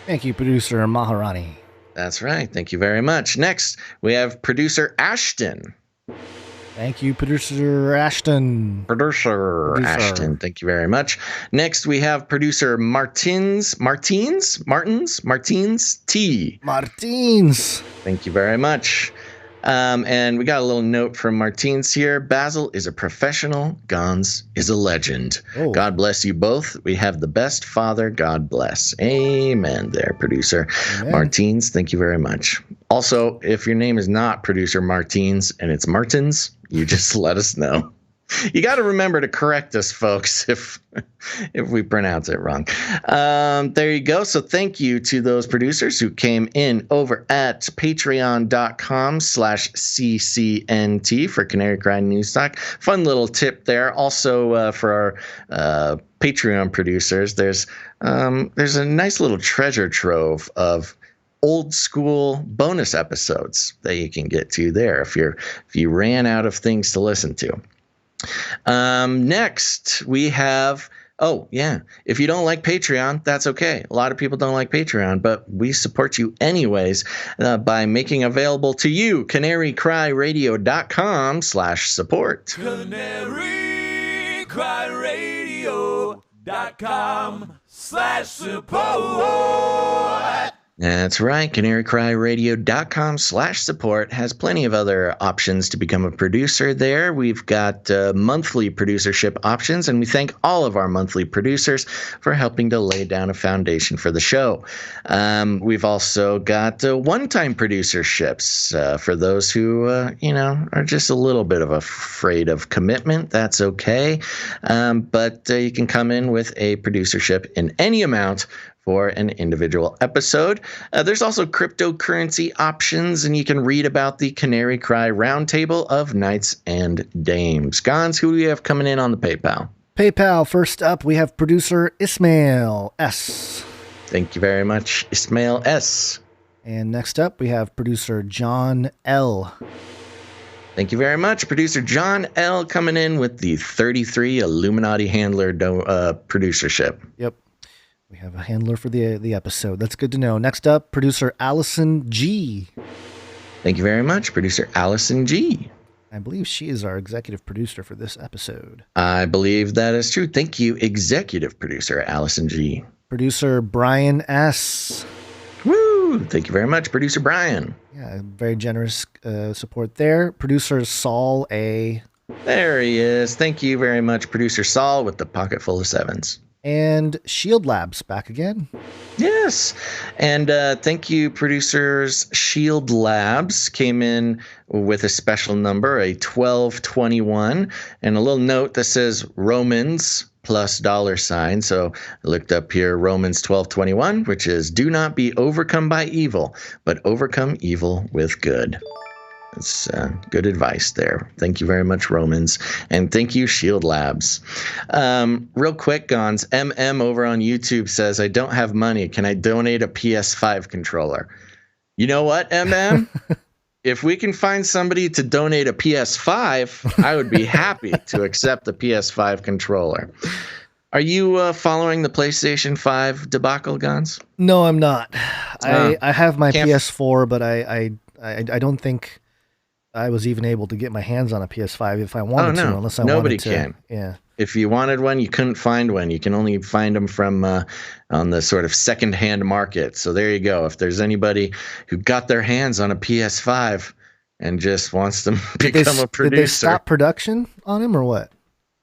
Thank you, producer Maharani. That's right. Thank you very much. Next, we have producer Ashton. Thank you, producer Ashton. Producer Ashton. Thank you very much. Next, we have producer Martins T. Martins. Thank you very much. And we got a little note from Martins here. Basil is a professional. Gons is a legend. Oh. God bless you both. We have the best father. God bless. Amen there, producer. Amen. Martins, thank you very much. Also, if your name is not producer Martins and it's Martins, you just let us know. You got to remember to correct us, folks, if we pronounce it wrong. There you go. So thank you to those producers who came in over at patreon.com/CCNT for Canary Cry News Talk. Fun little tip there. Also for our Patreon producers, there's a nice little treasure trove of old school bonus episodes that you can get to there if you ran out of things to listen to. Next we have, if you don't like Patreon, that's okay. A lot of people don't like Patreon, but we support you anyways by making available to you canarycryradio.com/support. canarycryradio.com/support. That's right. canarycryradio.com/support has plenty of other options to become a producer there. We've got monthly producership options, and we thank all of our monthly producers for helping to lay down a foundation for the show. We've also got one-time producerships for those who, are just a little bit of afraid of commitment. That's okay. But you can come in with a producership in any amount for an individual episode. There's also cryptocurrency options, and you can read about the Canary Cry Roundtable of Knights and Dames. Gons, who do we have coming in on the PayPal? PayPal, first up, we have producer Ismail S. Thank you very much, Ismail S. And next up, we have producer John L. Thank you very much, producer John L. coming in with the 33 Illuminati Handler producership. Yep. We have a handler for the episode. That's good to know. Next up, producer Allison G. Thank you very much, producer Allison G. I believe she is our executive producer for this episode. I believe that is true. Thank you, executive producer Allison G. Producer Brian S. Woo! Thank you very much, producer Brian. Yeah, very generous support there. Producer Saul A. There he is. Thank you very much, producer Saul, with the pocket full of sevens. And Shield Labs back again. Yes. And thank you, producers. Shield Labs came in with a special number, a 1221, and a little note that says Romans plus $sign. So I looked up here Romans 12:21, which is do not be overcome by evil, but overcome evil with good. That's good advice there. Thank you very much, Romans. And thank you, Shield Labs. Real quick, Gons, MM over on YouTube says, I don't have money. Can I donate a PS5 controller? You know what, MM? If we can find somebody to donate a PS5, I would be happy to accept the PS5 controller. Are you following the PlayStation 5 debacle, Gons? No, I'm not. I have my PS4, but I don't think I was even able to get my hands on a PS5 if I wanted to, unless I Nobody wanted to. can. Yeah. If you wanted one, you couldn't find one. You can only find them from on the sort of secondhand market. So there you go. If there's anybody who got their hands on a PS5 and just wants to become a producer. Did they stop production on him or what?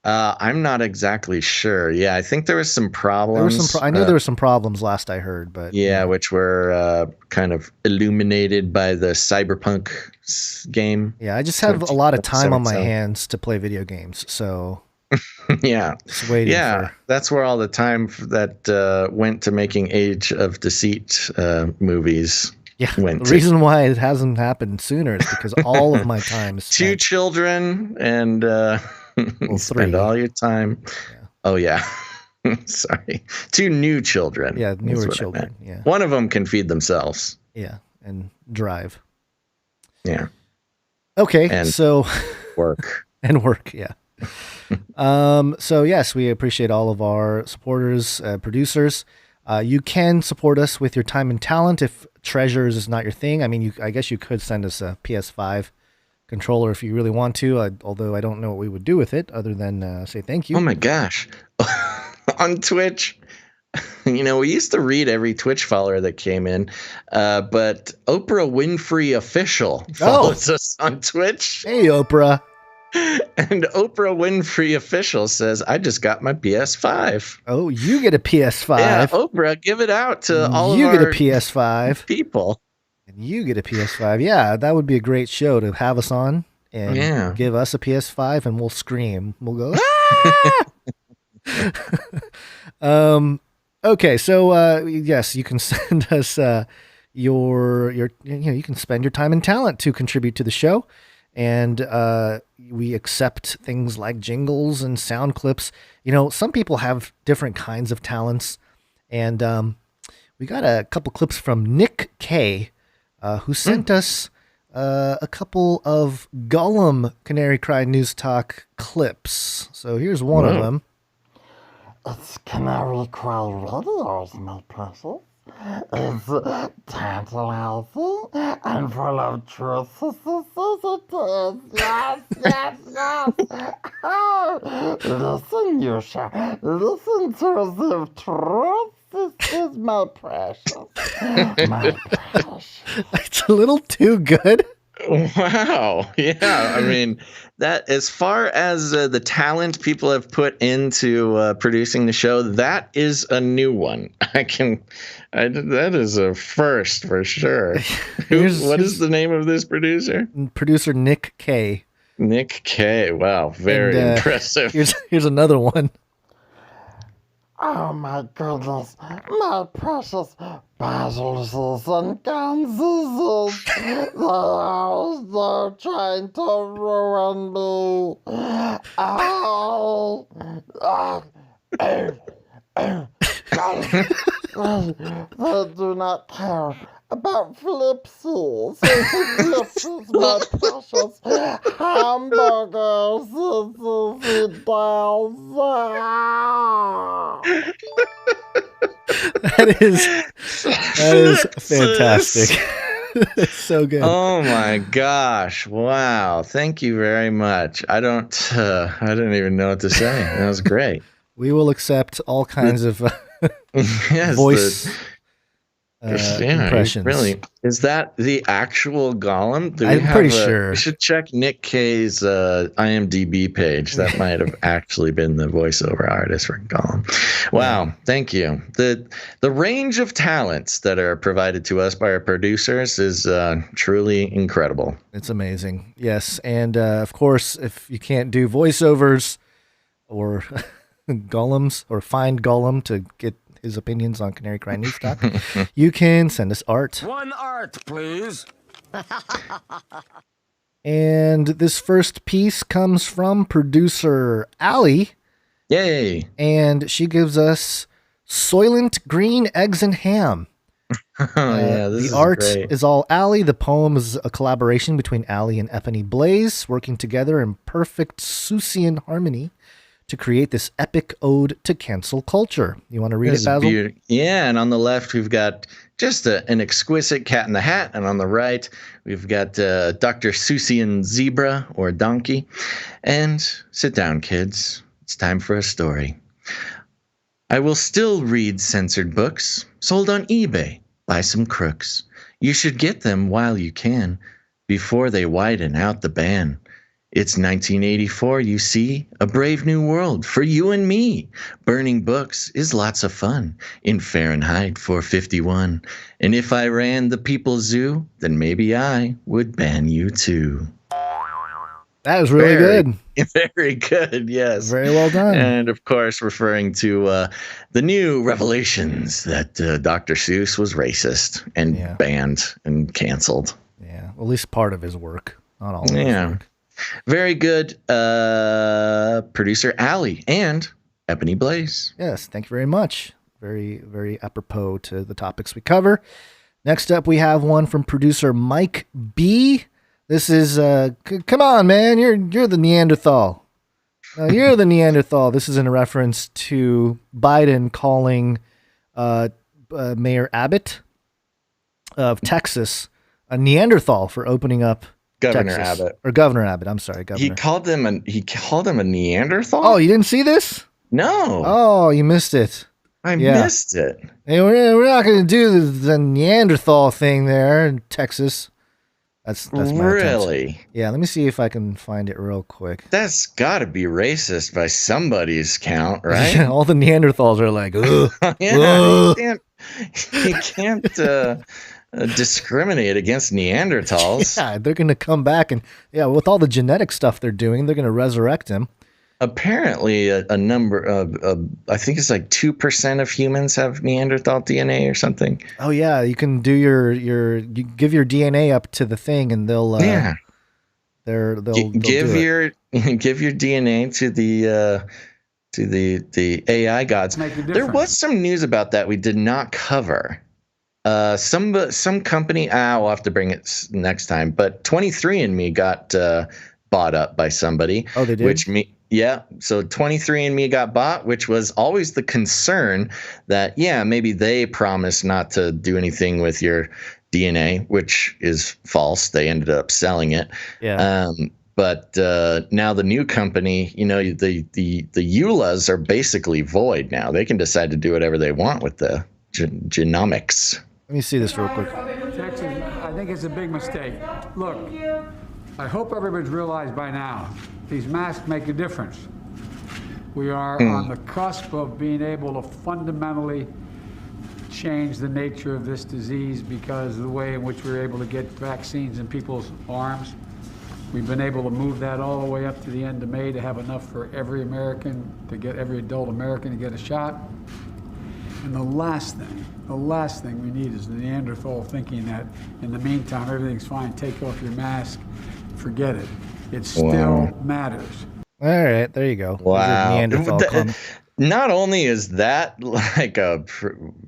I'm not exactly sure. Yeah, I think there was some problems. I knew there were some problems last I heard, but yeah, which were kind of illuminated by the Cyberpunk game. Yeah, I just have a lot of time on my hands to play video games, so yeah, just waiting that's where all the time that went to making Age of Deceit movies. Yeah, the reason why it hasn't happened sooner is because all of my time is spent. 2 children and spend all your time. Yeah. Oh, yeah. Sorry. 2 new children. Yeah, newer children. Yeah. One of them can feed themselves. Yeah, and drive. Yeah. Okay, and so work. And work, yeah. So yes, we appreciate all of our supporters, producers. You can support us with your time and talent if treasures is not your thing. I mean, I guess you could send us a PS5 controller if you really want to, although I don't know what we would do with it other than say thank you. Oh my gosh. On Twitch, we used to read every Twitch follower that came in, but Oprah Winfrey Official follows us on Twitch. Hey, Oprah. And Oprah Winfrey Official says, I just got my PS5. Oh, you get a PS5. Yeah, Oprah, give it out to all of our You get a PS5. people. And you get a PS5. Yeah, that would be a great show to have us on and give us a PS5 and we'll scream. We'll go, ah! Okay, so yes, you can send us you can spend your time and talent to contribute to the show. And we accept things like jingles and sound clips. Some people have different kinds of talents. And we got a couple clips from Nick K, who sent us a couple of Gollum Canary Cry News Talk clips. So here's one of them. It's Canary Cry Radio, my precious. It's tantalizing and full of truth. Yes, yes, yes. Oh, listen, you shall listen to the truth. This is my precious. My precious. It's a little too good. Wow. Yeah. I mean, that as far as the talent people have put into producing the show, that is a new one. That is a first for sure. What is the name of this producer? Producer Nick K. Nick K. Wow. Very impressive. Here's another one. Oh my goodness, my precious Basils and Ganses. They're trying to ruin me. They do not care about Flipsies. Flipsies, my precious hamburgers. That is fantastic. It's so good. Oh my gosh! Wow! Thank you very much. I didn't even know what to say. That was great. We will accept all kinds of voice impressions. Really, is that the actual Gollum? I'm pretty sure. We should check Nick K's IMDb page. That might have actually been the voiceover artist for Gollum. Wow, thank you. The range of talents that are provided to us by our producers is truly incredible. It's amazing. Yes, and of course, if you can't do voiceovers or Golems, or find Gollum to get his opinions on Canary Cry News Talk, you can send us art. One art, please. And this first piece comes from producer Allie. Yay! And she gives us Soylent Green Eggs and Ham. This the art great. is all Allie. The poem is a collaboration between Allie and Ebony Blaze, working together in perfect Seussian harmony to create this epic ode to cancel culture. You want to read it, Basil? Yeah, and on the left, we've got just an exquisite cat in the hat, and on the right, we've got Dr. Seussian zebra or donkey. And sit down, kids. It's time for a story. I will still read censored books sold on eBay by some crooks. You should get them while you can, before they widen out the ban. It's 1984, you see, a brave new world for you and me. Burning books is lots of fun in Fahrenheit 451. And if I ran the People's Zoo, then maybe I would ban you too. That was really good. Very good, yes. Very well done. And of course, referring to the new revelations that Dr. Seuss was racist and banned and canceled. Yeah, well, at least part of his work, not all of his work. Very good, producer Allie and Ebony Blaze. Yes, thank you very much. Very, very apropos to the topics we cover. Next up, we have one from producer Mike B. This is, come on, man, you're the Neanderthal. You're the Neanderthal. This is in reference to Biden calling Mayor Abbott of Texas a Neanderthal for opening up Governor Texas. Abbott. Or Governor Abbott. I'm sorry, Governor. He called him a Neanderthal? Oh, you didn't see this? No. Oh, you missed it. I missed it. Hey, we're not going to do the Neanderthal thing there in Texas. That's my really? attempt. Yeah, let me see if I can find it real quick. That's got to be racist by somebody's count, right? All the Neanderthals are like, ugh. You can't discriminate against Neanderthals. Yeah, they're going to come back and, with all the genetic stuff they're doing, they're going to resurrect him. Apparently, a number of, I think it's like 2% of humans have Neanderthal DNA or something. Oh yeah, you can do you give your DNA up to the thing, and they'll give your DNA to the AI gods. There was some news about that we did not cover. Some company, we'll have to bring it next time. But 23andMe got bought up by somebody. Oh, they did. So 23andMe got bought, which was always the concern that maybe they promised not to do anything with your DNA, which is false. They ended up selling it. Yeah. But now the new company, the EULAs are basically void now. They can decide to do whatever they want with the genomics. Let me see this real quick. Texas, I think it's a big mistake. Look, I hope everybody's realized by now, these masks make a difference. We are on the cusp of being able to fundamentally change the nature of this disease because of the way in which we're able to get vaccines in people's arms. We've been able to move that all the way up to the end of May to have enough for every American, every adult American to get a shot. And the last thing we need is the Neanderthal thinking that in the meantime, everything's fine, take off your mask, forget it. It still matters. All right, there you go. Wow. Not only is that like a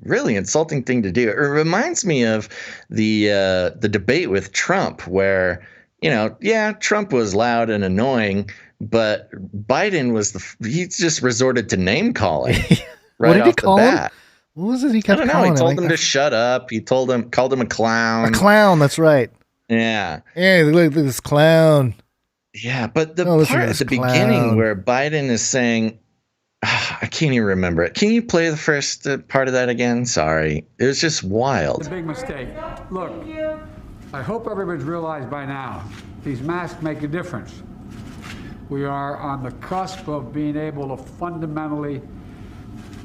really insulting thing to do, it reminds me of the debate with Trump where, Trump was loud and annoying, but Biden was he just resorted to name calling right off the bat. What was it he I kept don't know. calling He told him? him to shut up. He called him a clown. A clown, that's right. Yeah. Hey, look at this clown. Yeah, but the listen part to at this the clown. beginning where Biden is saying, I can't even remember it. Can you play the first part of that again? Sorry. It was just wild. It's a big mistake. Look, I hope everybody's realized by now, these masks make a difference. We are on the cusp of being able to fundamentally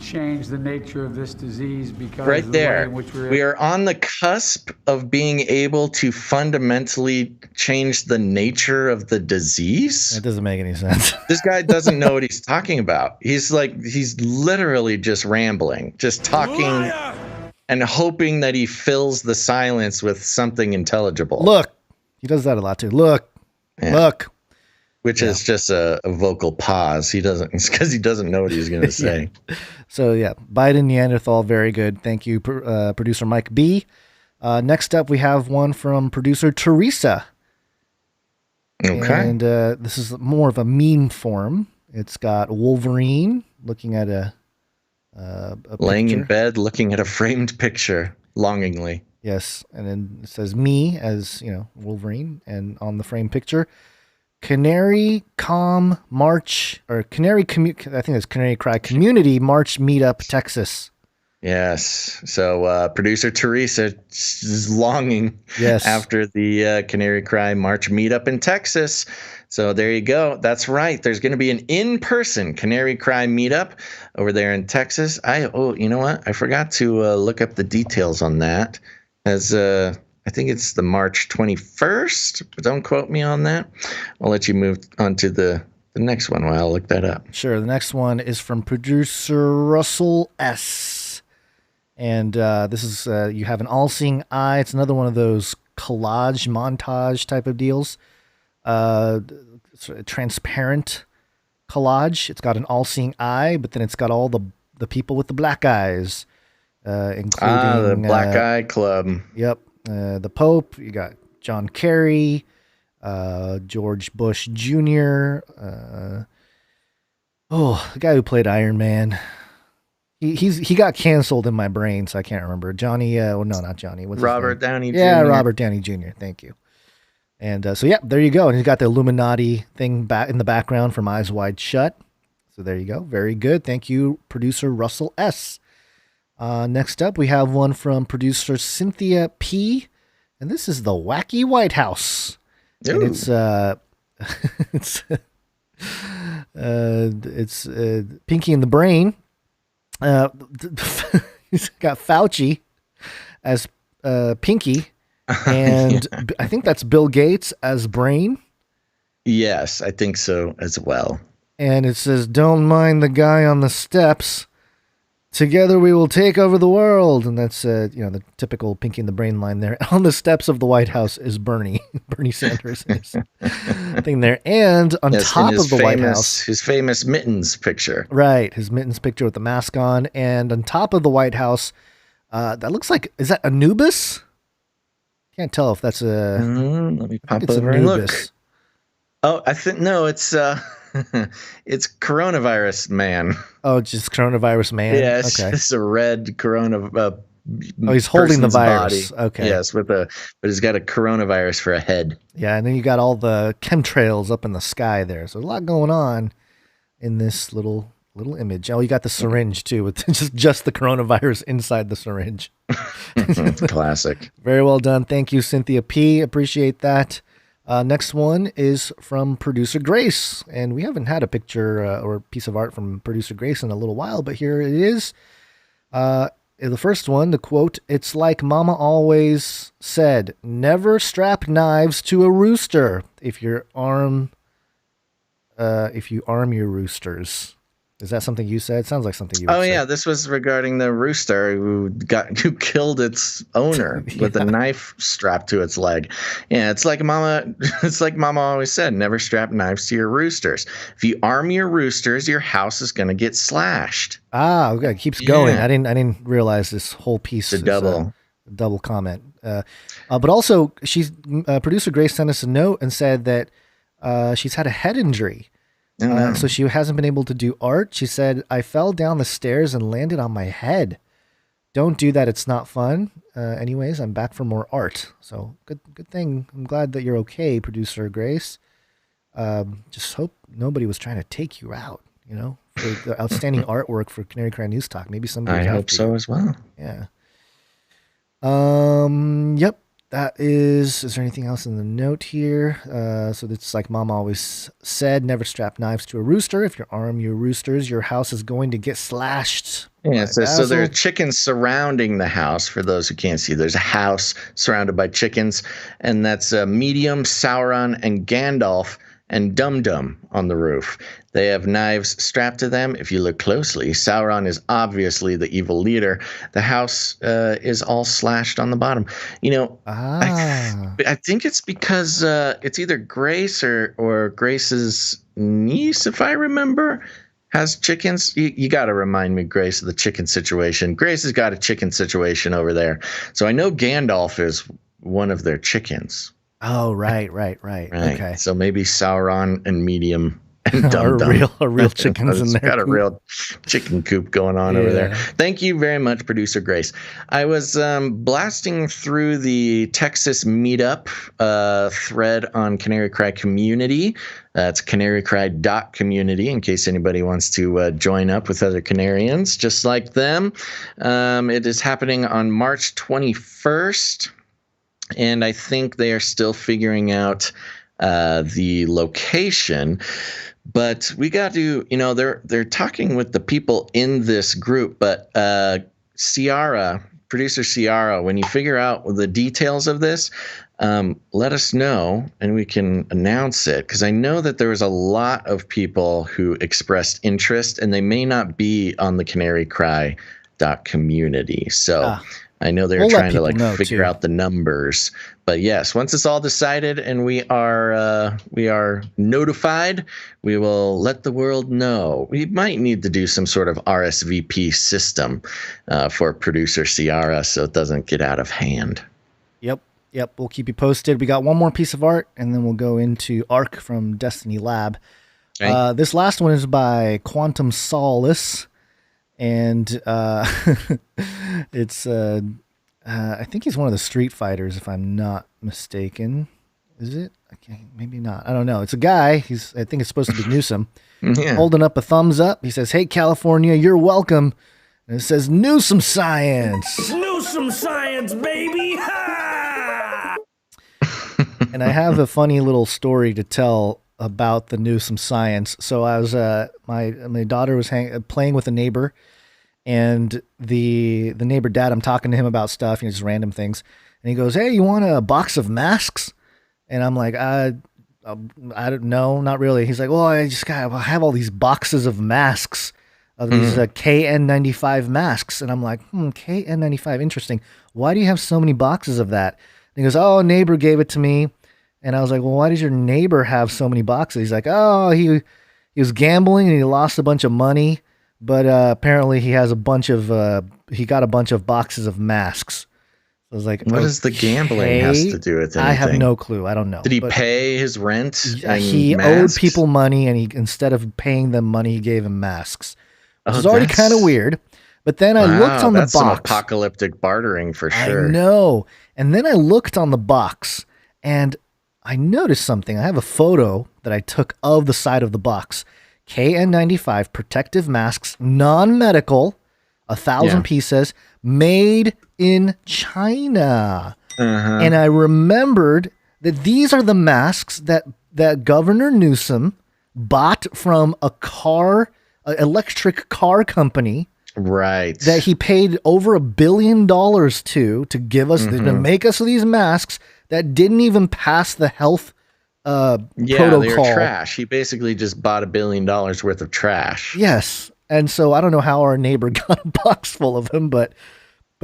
change the nature of this disease because Right of the way there. in which We are on the cusp of being able to fundamentally change the nature of the disease. That doesn't make any sense. This guy doesn't know what he's talking about. He's literally just rambling, just talking and hoping that he fills the silence with something intelligible. Look, he does that a lot too. Look, look. Which is just a vocal pause. It's because he doesn't know what he's going to say. So yeah, Biden Neanderthal, very good. Thank you, producer Mike B. Next up, we have one from producer Teresa. Okay. And this is more of a meme form. It's got Wolverine looking at a laying picture. in bed, looking at a framed picture longingly. Yes, and then it says me as Wolverine, and on the frame picture, Canary Com March or Canary I think it's Canary Cry Community March Meetup, Texas. Yes. So producer Teresa is longing after the Canary Cry March meetup in Texas. So there you go. That's right. There's going to be an in-person Canary Cry meetup over there in Texas. You know what? I forgot to look up the details on that. I think it's the March 21st, but don't quote me on that. I'll let you move on to the next one while I look that up. Sure. The next one is from producer Russell S. And this is, you have an all-seeing eye. It's another one of those collage montage type of deals. It's a transparent collage. It's got an all-seeing eye, but then it's got all the people with the black eyes, including the Black Eye Club. Yep. The Pope, you got John Kerry, George Bush Jr., the guy who played Iron Man. He got canceled in my brain, so I can't remember. Johnny, no, not Johnny. What's Robert Downey Jr. Yeah, Robert Downey Jr. Thank you. And so, yeah, there you go. And he's got the Illuminati thing back in the background from Eyes Wide Shut. So there you go. Very good. Thank you, producer Russell S. Next up, we have one from producer Cynthia P. And this is the Wacky White House. Ooh. And it's Pinky in the Brain. He's got Fauci as Pinky, and I think that's Bill Gates as Brain. Yes, I think so as well. And it says, "Don't mind the guy on the steps. Together we will take over the world." And that's the typical Pinky in the Brain line there. On the steps of the White House is Bernie Sanders is thing there, and on top of the White House, his famous mittens picture. Right, his mittens picture with the mask on, and on top of the White House, that looks like, is that Anubis? Can't tell if that's a. Let me pop over and look. Oh, I think no, it's it's coronavirus man. Oh, just coronavirus man. Yeah, it's okay. just a red corona. He's holding the virus. Body. Okay. Yes, but he's got a coronavirus for a head. Yeah, and then you got all the chemtrails up in the sky there. So a lot going on in this little image. Oh, you got the syringe too, with just the coronavirus inside the syringe. Classic. Very well done. Thank you, Cynthia P. Appreciate that. Next one is from producer Grace, and we haven't had a picture or piece of art from producer Grace in a little while, but here it is. The first one, the quote, "It's like Mama always said, never strap knives to a rooster if you arm your roosters." Is that something you said? Sounds like something you would say. Yeah, this was regarding the rooster who killed its owner with a knife strapped to its leg. Yeah, it's like Mama always said, never strap knives to your roosters. If you arm your roosters, your house is going to get slashed. Ah, okay, it keeps going. I didn't realize this whole piece is double comment. But also, producer Grace sent us a note and said that she's had a head injury. So she hasn't been able to do art. She said, "I fell down the stairs and landed on my head." don't do that. It's not fun. Anyways, I'm back for more art. So good thing. I'm glad that you're okay, producer Grace. Just hope nobody was trying to take you out, for the outstanding artwork for Canary Cry News Talk. Maybe somebody. I hope so as well. Yeah. Yep. That is there anything else in the note here? So it's like Mom always said, never strap knives to a rooster. If you arm your roosters, your house is going to get slashed. Yeah, so there are chickens surrounding the house. For those who can't see, there's a house surrounded by chickens, and that's Medium, Sauron, and Gandalf, and Dum Dum on the roof. They have knives strapped to them. If you look closely, Sauron is obviously the evil leader. The house is all slashed on the bottom. I think it's because it's either Grace or Grace's niece, if I remember, has chickens. You got to remind me, Grace, of the chicken situation. Grace has got a chicken situation over there. So I know Gandalf is one of their chickens. Oh, right. Okay. So maybe Sauron and Medium and Dum Dum are real chickens in there. Got a real chicken coop going on over there. Thank you very much, producer Grace. I was blasting through the Texas meetup thread on Canary Cry Community. That's canarycry.community in case anybody wants to join up with other Canarians just like them. It is happening on March 21st. And I think they are still figuring out the location. But we got to, they're talking with the people in this group. But producer Ciara, when you figure out the details of this, let us know and we can announce it. Because I know that there was a lot of people who expressed interest, and they may not be on the canarycry.community. So I know they're trying to figure out the numbers, but yes, once it's all decided and we are notified, we will let the world know. We might need to do some sort of RSVP system for producer Ciara so it doesn't get out of hand. Yep. We'll keep you posted. We got one more piece of art, and then we'll go into Arc from Destiny Lab. Okay. This last one is by Quantum Solace. And it's I think he's one of the Street Fighters, if I'm not mistaken. Is it? Okay, maybe not. I don't know. It's a guy. I think it's supposed to be Newsom. Holding up a thumbs up. He says, "Hey, California, you're welcome." And it says, "Newsom science." Newsom science, baby. Ha! And I have a funny little story to tell about the Newsom science. So I was my daughter was playing with a neighbor, and the neighbor dad, I'm talking to him about stuff, just random things, and he goes, "Hey, you want a box of masks?" And I'm like, I don't know, not really. He's like, "Well, I have all these boxes of masks, of these KN95 masks," and I'm like, KN95, interesting. Why do you have so many boxes of that? And he goes, "Oh, a neighbor gave it to me." And I was like, "Well, why does your neighbor have so many boxes?" He's like, "Oh, he was gambling and he lost a bunch of money, but apparently he got a bunch of boxes of masks." I was like, "What does the gambling has to do with anything?" I have no clue. I don't know. Did he pay his rent? He owed people money, and instead of paying them money, he gave them masks. Which is already kind of weird. But then I looked on the box. Some apocalyptic bartering for sure. I know. And then I looked on the box, and I noticed something. I have a photo that I took of the side of the box. KN95 protective masks, non-medical, 1,000 pieces, made in China. And I remembered that these are the masks that Governor Newsom bought from an electric car company. Right. That he paid over $1 billion to give us, to make us these masks that didn't even pass the health protocol. They were trash. He basically just bought $1 billion worth of trash. Yes. And so I don't know how our neighbor got a box full of them, but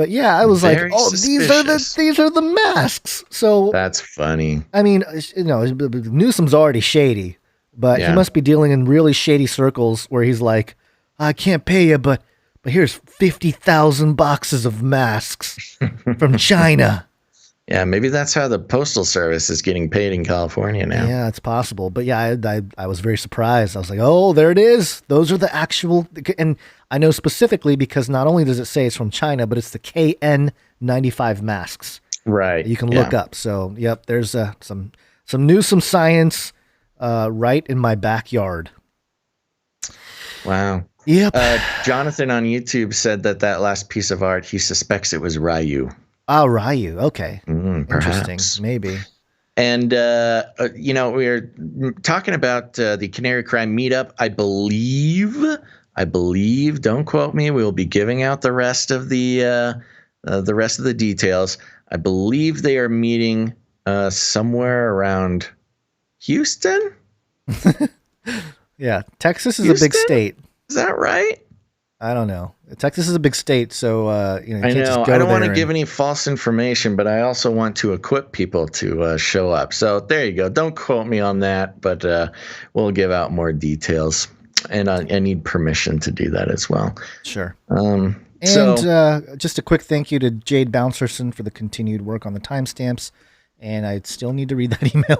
yeah, I was Very like, "Oh, suspicious. these are the masks." So that's funny. I mean, Newsom's already shady, but he must be dealing in really shady circles where he's like, "I can't pay you, but here's 50,000 boxes of masks from China." Yeah, maybe that's how the Postal Service is getting paid in California now. Yeah, it's possible. But yeah, I was very surprised. I was like, oh, there it is. Those are the actual, and I know specifically because not only does it say it's from China, but it's the KN95 masks. Right. You can look up. So, yep, there's some news, some science right in my backyard. Wow. Yep. Jonathan on YouTube said that last piece of art, he suspects it was Ryu. Oh, Ryu. Okay. Perhaps. Interesting. Maybe. And, we're talking about the Canary Cry meetup. I believe, don't quote me, we will be giving out the rest of the details. I believe they are meeting somewhere around Houston. Yeah. Texas is a big state. Is that right? I don't know. Texas is a big state, so you I know. I don't want to give any false information, but I also want to equip people to show up. So there you go. Don't quote me on that, but we'll give out more details, and I need permission to do that as well. Sure. And just a quick thank you to Jade Bouncerson for the continued work on the timestamps, and I still need to read that email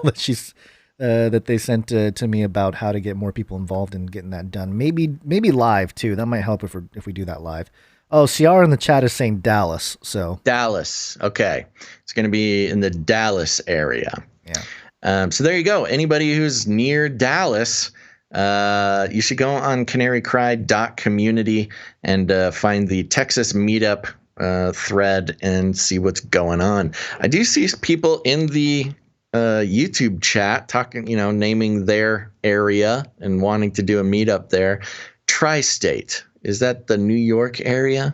that they sent to me about how to get more people involved in getting that done. Maybe live too. That might help if we do that live. Oh, Ciara in the chat is saying Dallas. So Dallas. Okay. It's going to be in the Dallas area. Yeah. So there you go. Anybody who's near Dallas, you should go on canarycry.community and find the Texas meetup thread and see what's going on. I do see people in the YouTube chat talking, naming their area and wanting to do a meetup there. Tri-state, is that the New York area,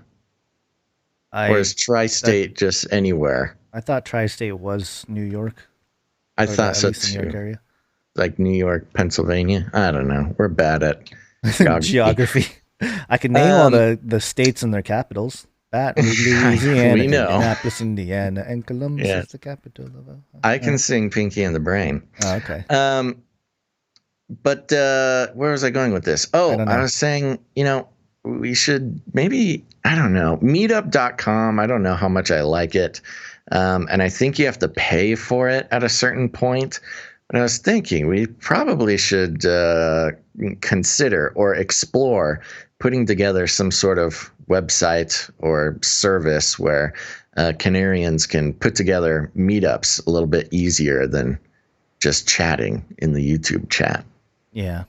or is Tri-state just anywhere? I thought Tri-state was New York. I thought so too. New York area. Like New York, Pennsylvania. I don't know. We're bad at geography. I can name all the states and their capitals. Louisiana, we know. Indianapolis, Indiana, and Columbus is the capital of. I can sing Pinky and the Brain. Oh, okay. But where was I going with this? Oh, I was saying, we should maybe, I don't know, meetup.com. I don't know how much I like it. And I think you have to pay for it at a certain point. But I was thinking we probably should consider or explore putting together some sort of website or service where Canarians can put together meetups a little bit easier than just chatting in the YouTube chat. Yeah.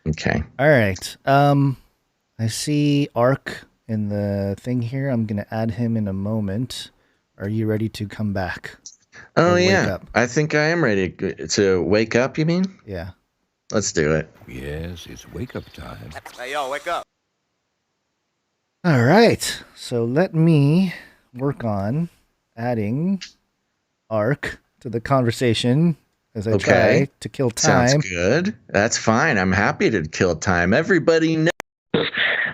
Okay. All right. I see Ark in the thing here. I'm going to add him in a moment. Are you ready to come back? Oh, yeah. I think I am ready to wake up, you mean? Yeah. Let's do it. Yes, it's wake up time. Hey, yo, wake up. All right. So let me work on adding Ark to the conversation as I try to kill time. Sounds good. That's fine. I'm happy to kill time. Everybody knows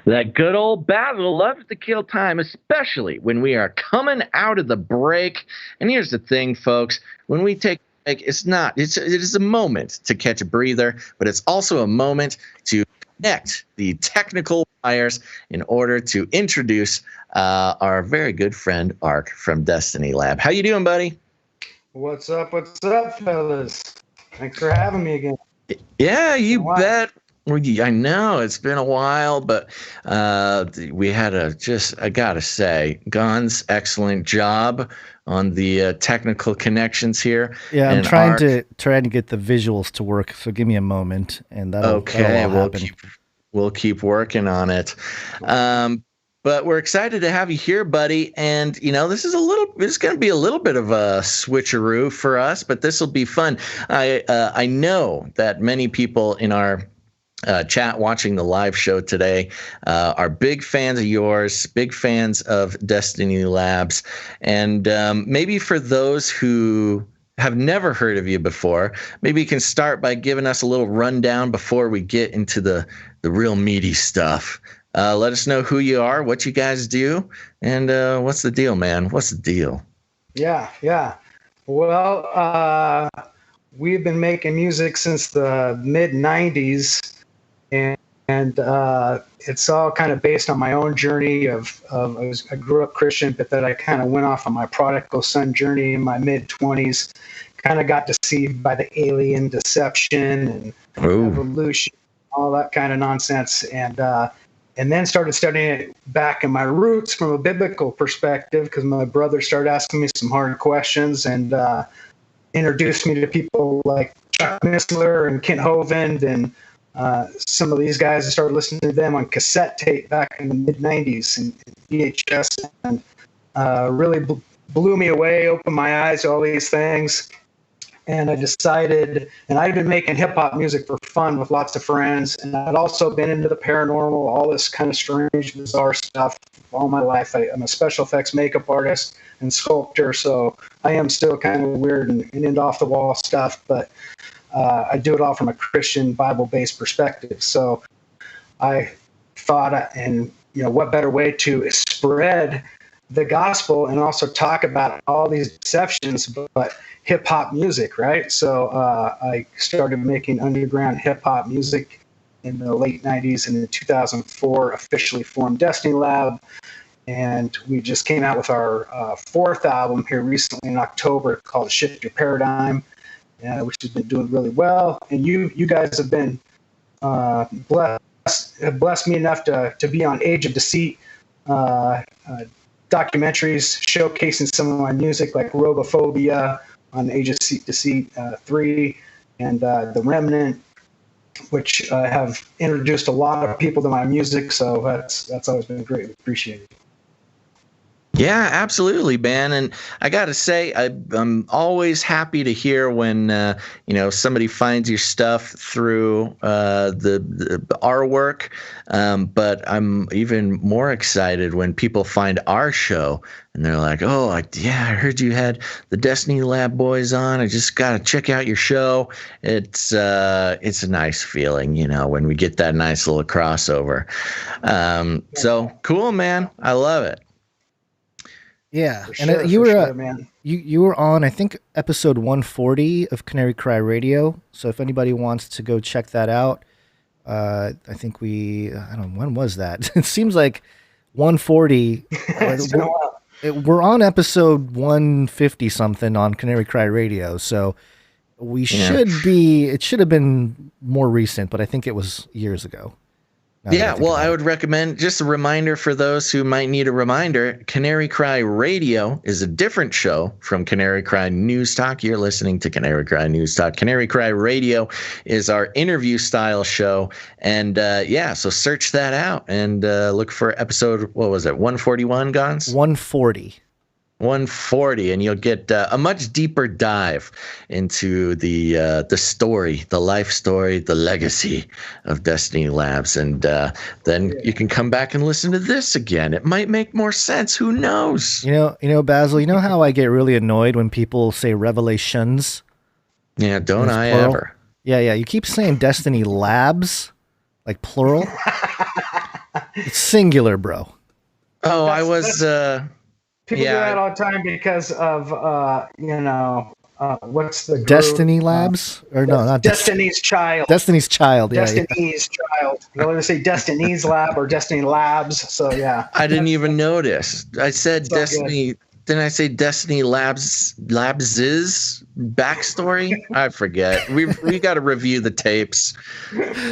that good old Basil loves to kill time, especially when we are coming out of the break. And here's the thing, folks. When we take a break, it is a moment to catch a breather, but it's also a moment to connect the technical wires in order to introduce our very good friend, Ark from Destiny Lab. How you doing, buddy? What's up, fellas? Thanks for having me again. Yeah, you bet. I know it's been a while, but we had I gotta say, Gon's excellent job on the technical connections here. Yeah, I'm trying to get the visuals to work. So give me a moment, and that'll happen. We'll keep working on it. But we're excited to have you here, buddy. And this is going to be a little bit of a switcheroo for us, but this will be fun. I know that many people in our chat watching the live show today are big fans of yours, big fans of Destiny Labs. And maybe for those who have never heard of you before, maybe you can start by giving us a little rundown before we get into the real meaty stuff. Let us know who you are, what you guys do, and what's the deal, man? What's the deal? Yeah. Well, we've been making music since the mid-'90s, and and it's all kind of based on my own journey I grew up Christian, but then I kind of went off on my prodigal son journey in my mid-20s, kind of got deceived by the alien deception and evolution, all that kind of nonsense, and then started studying it back in my roots from a biblical perspective, because my brother started asking me some hard questions and introduced me to people like Chuck Missler and Kent Hovind and some of these guys. I started listening to them on cassette tape back in the mid-'90s and VHS, and really blew me away, opened my eyes to all these things. And I decided, and I'd been making hip-hop music for fun with lots of friends, and I'd also been into the paranormal, all this kind of strange, bizarre stuff all my life. I'm a special effects makeup artist and sculptor, so I am still kind of weird and into off-the-wall stuff, but I do it all from a Christian, Bible-based perspective. So I thought, and what better way to spread the gospel and also talk about all these deceptions, but hip-hop music, right? So I started making underground hip-hop music in the late 90s, and in 2004 officially formed Destiny Lab, and we just came out with our fourth album here recently in October called Shift Your Paradigm, which has been doing really well. And you guys have been blessed me enough to be on Age of Deceit documentaries showcasing some of my music, like Robophobia on Age of Deceit 3 and The Remnant, which have introduced a lot of people to my music. So that's always been greatly appreciated. Yeah, absolutely, man. And I got to say, I'm always happy to hear when, somebody finds your stuff through our work. But I'm even more excited when people find our show and they're like, oh, I heard you had the Destiny Lab boys on. I just got to check out your show. It's a nice feeling, when we get that nice little crossover. So cool, man. I love it. Yeah, and you were on, I think, episode 140 of Canary Cry Radio. So if anybody wants to go check that out, I think I don't know, when was that? It seems like 140. We're on episode 150 something on Canary Cry Radio. So it should have been more recent, but I think it was years ago. Yeah, well, I would recommend, just a reminder for those who might need a reminder, Canary Cry Radio is a different show from Canary Cry News Talk. You're listening to Canary Cry News Talk. Canary Cry Radio is our interview style show. And so search that out and look for episode, what was it, 141, Gons? 140. 140, and you'll get a much deeper dive into the story, the life story, the legacy of Destiny Labs, and then you can come back and listen to this again. It might make more sense. Who knows? Basil. You know how I get really annoyed when people say revelations? Yeah, don't I plural? Ever? Yeah. You keep saying Destiny Labs, like plural. It's singular, bro. Oh, I was. People do that all the time because of, what's the group? Destiny Labs? Or no, not Destiny's Child. Destiny's Child, yeah. Destiny's Child. You want to say Destiny's Lab or Destiny Labs, so yeah. I didn't even notice. I said Destiny. Good. Didn't I say Destiny Labs' backstory? I forget. We got to review the tapes.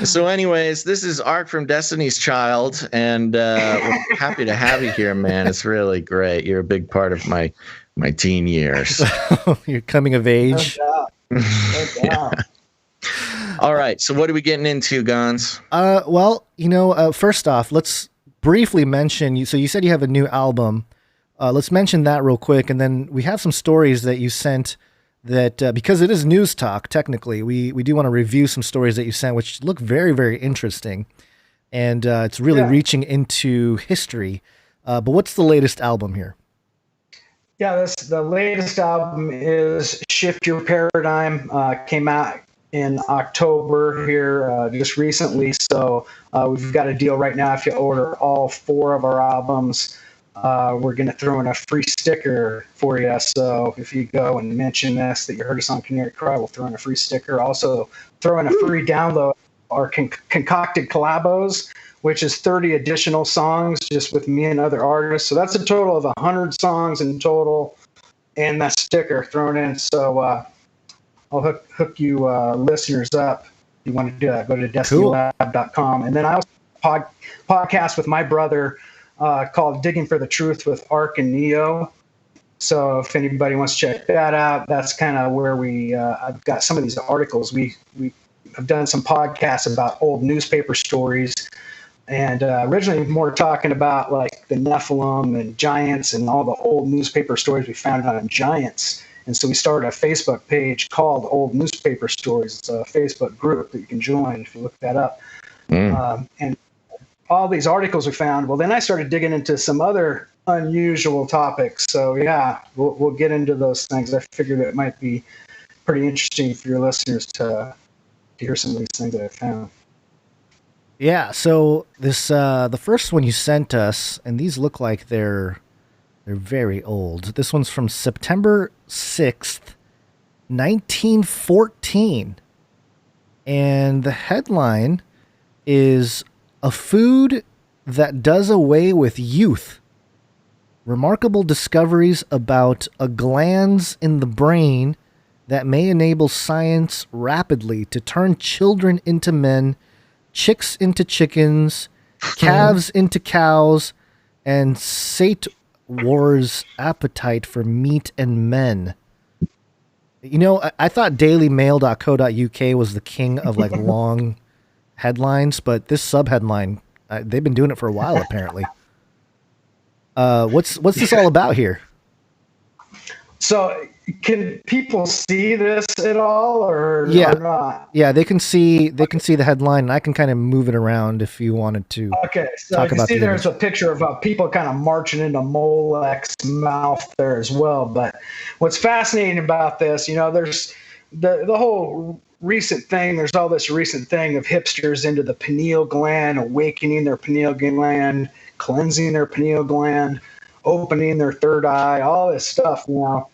So anyways, this is Art from Destiny's Child, and we're happy to have you here, man. It's really great. You're a big part of my teen years. You're coming of age. No doubt. All right. So what are we getting into, Gons? First off, let's briefly mention, so you said you have a new album. Let's mention that real quick, and then we have some stories that you sent that, because it is news talk, technically, we do want to review some stories that you sent, which look very, very interesting, and it's really reaching into history. But what's the latest album here? Yeah, the latest album is Shift Your Paradigm, came out in October here just recently, so we've got a deal right now. If you order all 4 of our albums, we're going to throw in a free sticker for you. So if you go and mention this, that you heard us on Canary Cry, we'll throw in a free sticker. Also throw in a free download our concocted collabos, which is 30 additional songs just with me and other artists. So that's a total of 100 songs in total, and that sticker thrown in. So I'll hook you listeners up. If you want to do that, go to destinylab.com. And then I also podcast with my brother called Digging for the Truth with Ark and Neo. So if anybody wants to check that out, that's kind of where I've got some of these articles. We have done some podcasts about old newspaper stories, and originally more talking about like the Nephilim and giants and all the old newspaper stories we found on giants. And so we started a Facebook page called Old Newspaper Stories. It's a Facebook group that you can join if you look that up. And all these articles we found, well, then I started digging into some other unusual topics. So yeah, we'll get into those things. I figured it might be pretty interesting for your listeners to hear some of these things that I found. Yeah, so this the first one you sent us, and these look like they're very old. This one's from September 6th, 1914. And the headline is "A Food That Does Away with Youth. Remarkable discoveries about a glands in the brain that may enable science rapidly to turn children into men, chicks into chickens, calves into cows, and sate war's appetite for meat and men." You know, I thought dailymail.co.uk was the king of like long headlines, but this subheadline, they've been doing it for a while apparently. What's this all about here? So can people see this at all or not? Yeah, they can see the headline, and I can kind of move it around if you wanted to. Okay, so you can see there's a picture of people kind of marching into Molech's mouth there as well. But what's fascinating about this, you know, there's the whole recent thing. There's all this recent thing of hipsters into the pineal gland, awakening their pineal gland, cleansing their pineal gland, opening their third eye, all this stuff. You know,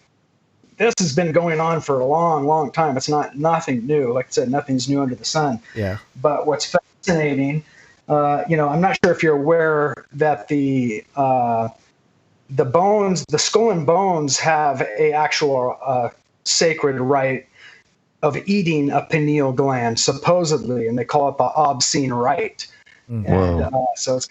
this has been going on for a long, long time. It's nothing new. Like I said, nothing's new under the sun. Yeah. But what's fascinating, you know, I'm not sure if you're aware that the bones, the skull and bones, have a actual sacred rite of eating a pineal gland, supposedly, and they call it the obscene rite. And so it's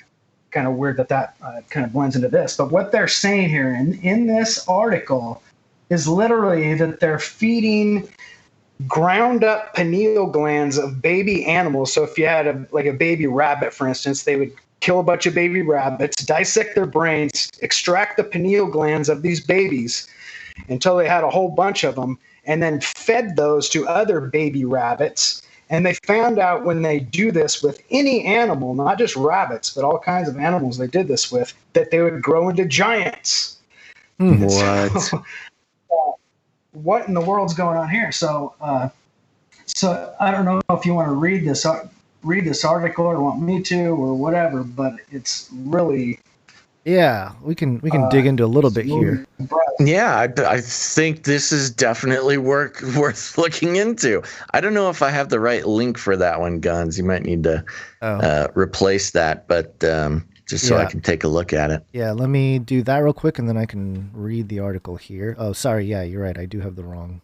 kind of weird that kind of blends into this. But what they're saying here in this article is literally that they're feeding ground up pineal glands of baby animals. So if you had a baby rabbit, for instance, they would kill a bunch of baby rabbits, dissect their brains, extract the pineal glands of these babies until they had a whole bunch of them, and then fed those to other baby rabbits. And they found out when they do this with any animal, not just rabbits, but all kinds of animals they did this with, that they would grow into giants. What? What in the world's going on here? So I don't know if you want to read this article or want me to or whatever, but it's really. Yeah, we can dig into a little bit here. Yeah, I think this is definitely worth looking into. I don't know if I have the right link for that one, Guns. You might need to replace that, but just so I can take a look at it. Yeah, let me do that real quick, and then I can read the article here. Oh, sorry. Yeah, you're right. I do have the wrong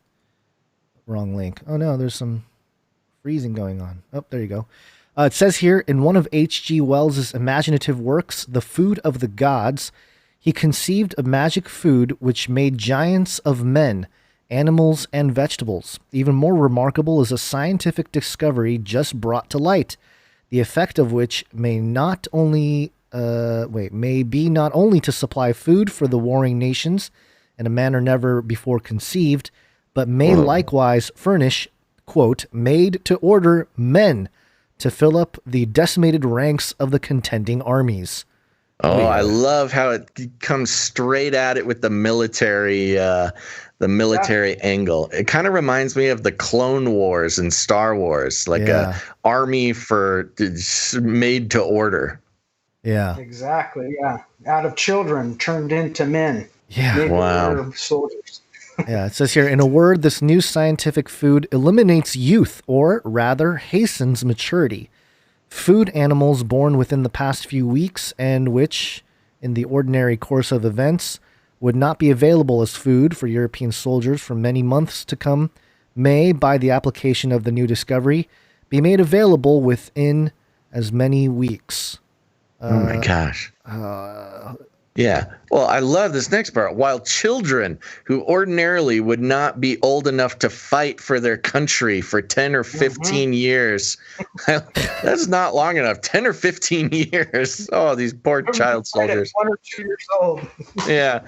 link. Oh, no, there's some freezing going on. Oh, there you go. It says here, in one of H.G. Wells' imaginative works, The Food of the Gods, he conceived a magic food which made giants of men, animals, and vegetables. Even more remarkable is a scientific discovery just brought to light, the effect of which may be not only to supply food for the warring nations in a manner never before conceived, but may likewise furnish, quote, made to order men to fill up the decimated ranks of the contending armies. Oh, I love how it comes straight at it with the military angle. It kind of reminds me of the Clone Wars and Star Wars, like a army made to order. Yeah, exactly. Yeah, out of children turned into men. Yeah, wow. Soldiers. Yeah, it says here, in a word, this new scientific food eliminates youth, or rather hastens maturity. Food animals born within the past few weeks and which, in the ordinary course of events, would not be available as food for European soldiers for many months to come, may, by the application of the new discovery, be made available within as many weeks. Oh my gosh. Yeah. Well, I love this next part. While children who ordinarily would not be old enough to fight for their country for 10 or 15 years, that's not long enough. 10 or 15 years. Oh, these poor child soldiers. 1 or 2 years old. Yeah.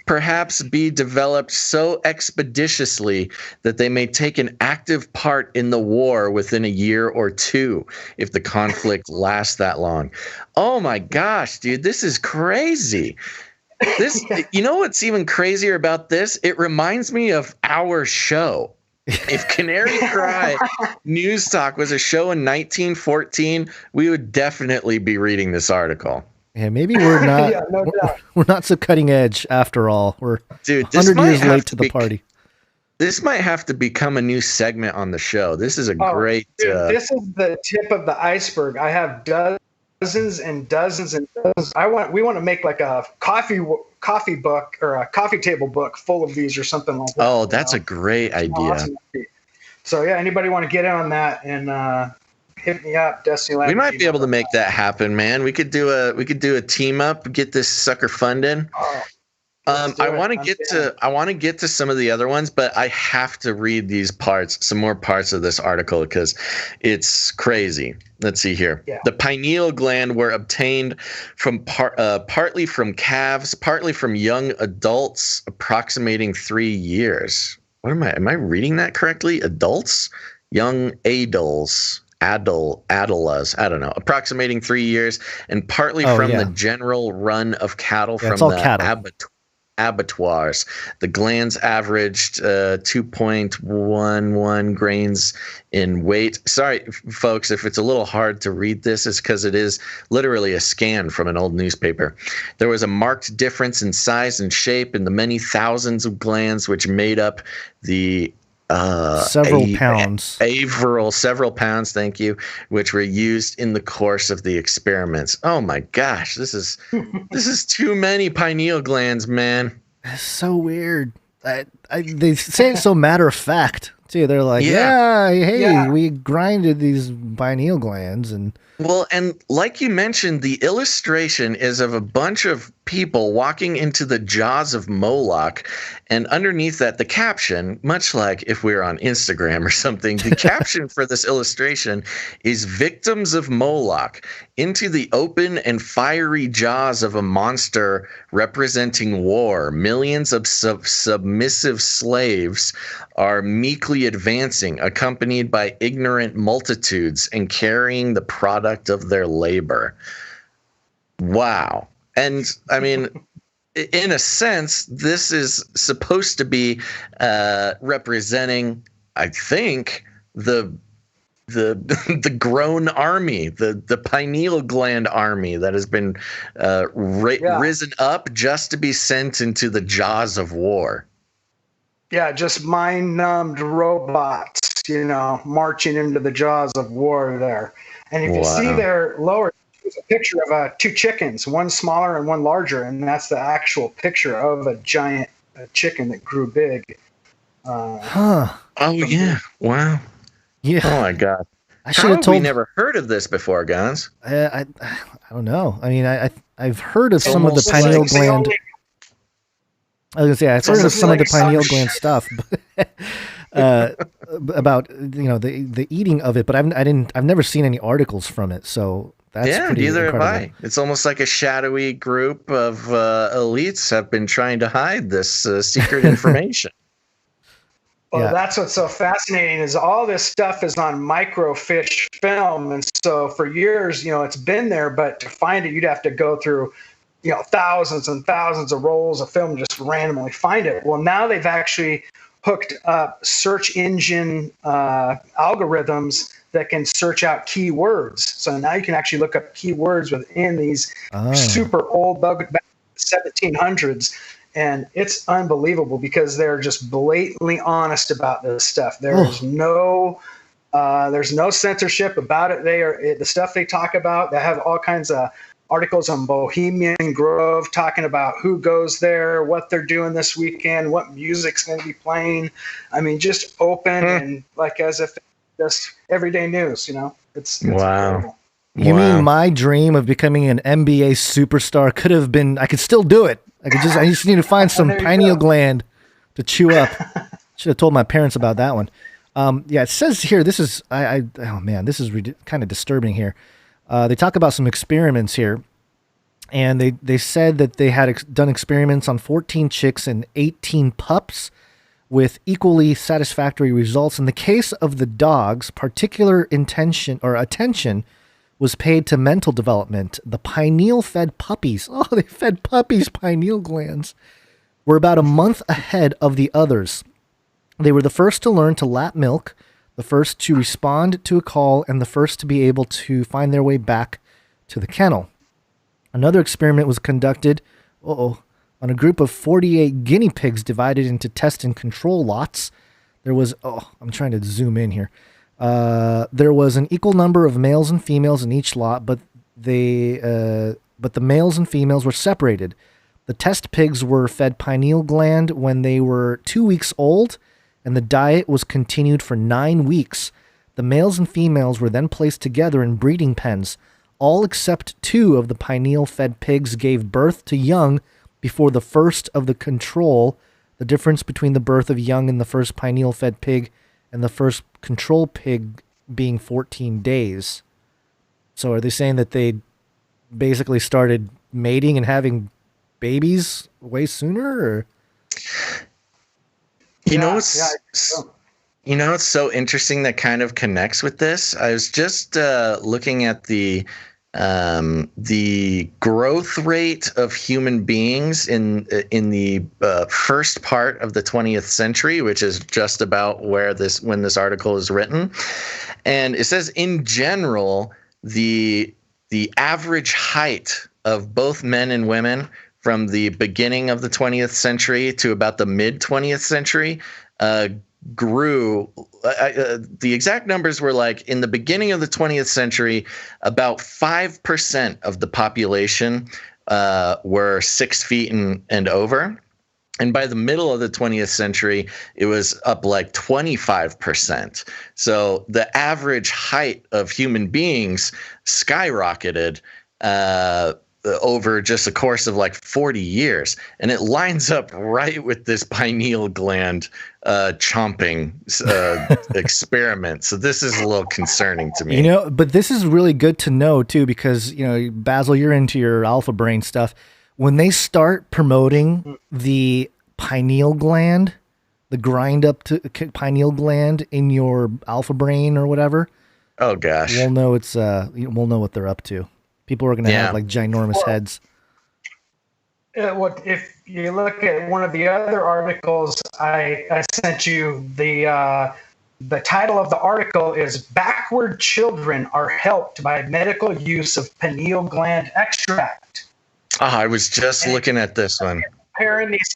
Perhaps be developed so expeditiously that they may take an active part in the war within a year or two if the conflict lasts that long. Oh my gosh, dude, this is crazy. This, you know what's even crazier about this? It reminds me of our show. If Canary Cry News Talk was a show in 1914, we would definitely be reading this article. Yeah, maybe we're not we're not so cutting edge after all. We're 100 years late to the party. This might have to become a new segment on the show. This is a great. Dude, this is the tip of the iceberg. I have dozens and dozens and dozens. We want to make like a coffee book or a coffee table book full of these or something like that. Oh, that's a great idea. Awesome. So yeah, anybody want to get in on that and hit me up, Destiny Lab. We might be able to make that happen, man. We could do a team up, get this sucker funded. I want to get to some of the other ones, but I have to read some more parts of this article because it's crazy. Let's see here. Yeah. The pineal gland were obtained from partly from calves, partly from young adults, approximating 3 years. What am I reading that correctly? Adults, young adults. Adulas, I don't know, approximating 3 years, and partly from the general run of cattle from the abattoirs. The glands averaged 2.11 grains in weight. Sorry, folks, if it's a little hard to read this, it's because it is literally a scan from an old newspaper. There was a marked difference in size and shape in the many thousands of glands which made up the several pounds, thank you, which were used in the course of the experiments. Oh my gosh, this is too many pineal glands, man. It's so weird. They say it so matter of fact too. They're like, we grinded these pineal glands and. Well, and like you mentioned, the illustration is of a bunch of people walking into the jaws of Moloch, and underneath that, the caption, much like if we were on Instagram or something, the caption for this illustration is "Victims of Moloch into the open and fiery jaws of a monster representing war. Millions of submissive slaves are meekly advancing, accompanied by ignorant multitudes and carrying the product of their labor." Wow. And I mean, in a sense, this is supposed to be representing, I think, the grown army, the pineal gland army that has been risen up just to be sent into the jaws of war. Yeah, just mind-numbed robots, marching into the jaws of war there. And if you see there lower, there's a picture of 2 chickens, one smaller and one larger, and that's the actual picture of a giant chicken that grew big. Oh, yeah. Wow. Yeah. Oh, my God. How have we never heard of this before, Gons? I don't know. I mean, I've heard of some of the pineal gland. I was gonna say I've heard of some of the pineal gland stuff about the eating of it, but I've never seen any articles from it. So that's neither incredible. have I. It's almost like a shadowy group of elites have been trying to hide this secret information. Well, that's what's so fascinating is all this stuff is on microfiche film, and so for years, it's been there, but to find it, you'd have to go through thousands and thousands of rolls of film just randomly find it. Well, now they've actually hooked up search engine algorithms that can search out keywords. So now you can actually look up keywords within these super old, back 1700s, And it's unbelievable because they're just blatantly honest about this stuff. There's no censorship about it. The stuff they talk about. They have all kinds of articles on Bohemian Grove talking about who goes there, what they're doing this weekend, what music's going to be playing. I mean, just open and like as if just everyday news. It's incredible. You mean my dream of becoming an NBA superstar could have been? I could still do it. I just need to find some pineal gland to chew up. Should have told my parents about that one. It says here, this is, oh man, this is kind of disturbing here. They talk about some experiments here, and they said that they had done experiments on 14 chicks and 18 pups with equally satisfactory results. In the case of the dogs, particular attention was paid to mental development. The pineal-fed puppies, they fed puppies pineal glands, were about a month ahead of the others. They were the first to learn to lap milk, the first to respond to a call, and the first to be able to find their way back to the kennel. Another experiment was conducted on a group of 48 guinea pigs divided into test and control lots. There was, I'm trying to zoom in here. There was an equal number of males and females in each lot, but the males and females were separated. The test pigs were fed pineal gland when they were 2 weeks old, and the diet was continued for 9 weeks. The males and females were then placed together in breeding pens. All except 2 of the pineal-fed pigs gave birth to young before the first of the control. The difference between the birth of young in the first pineal-fed pig and the first control pig being 14 days. So are they saying that they basically started mating and having babies way sooner? Or? It's so interesting that kind of connects with this. I was just looking at the growth rate of human beings in the first part of the 20th century, which is just about when this article is written. And it says, in general, the average height of both men and women from the beginning of the 20th century to about the mid 20th century grew. The exact numbers were like in the beginning of the 20th century, about 5% of the population were 6 feet and over. And by the middle of the 20th century, it was up like 25%. So the average height of human beings skyrocketed over just a course of like 40 years. And it lines up right with this pineal gland chomping experiment. So this is a little concerning to me. But this is really good to know too, because, Basil, you're into your alpha brain stuff. When they start promoting the pineal gland, the grind up to pineal gland in your alpha brain or whatever. Oh gosh. We'll know we'll know what they're up to. People are going to have like ginormous heads. If you look at one of the other articles I sent you, the title of the article is "Backward Children Are Helped by Medical Use of Pineal Gland Extract." I was just looking at this one. Comparing these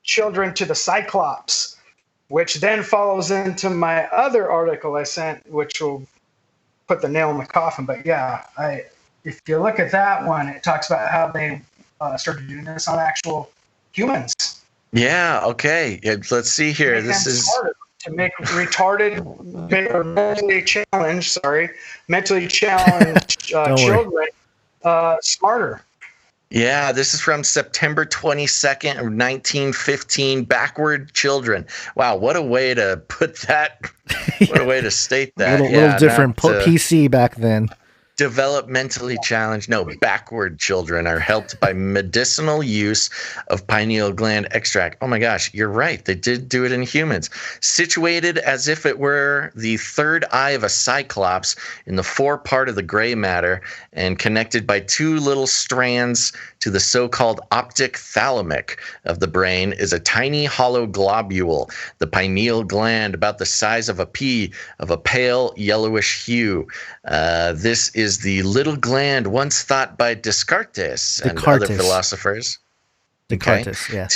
children to the Cyclops, which then follows into my other article I sent, which will put the nail in the coffin. But if you look at that one, it talks about how they started doing this on actual humans. Yeah. Okay. Let's see here. This is to make retarded or mentally challenged children smarter. Yeah, this is from September 22nd of 1915, Backward Children. Wow, what a way to put that. What a way to state that. little different. PC back then. Developmentally challenged, backward children are helped by medicinal use of pineal gland extract. Oh my gosh, you're right. They did do it in humans. Situated as if it were the third eye of a cyclops in the forepart of the gray matter and connected by 2 little strands to the so-called optic thalamic of the brain is a tiny hollow globule, the pineal gland, about the size of a pea, of a pale yellowish hue. This is the little gland once thought by Descartes and other philosophers Descartes, yeah.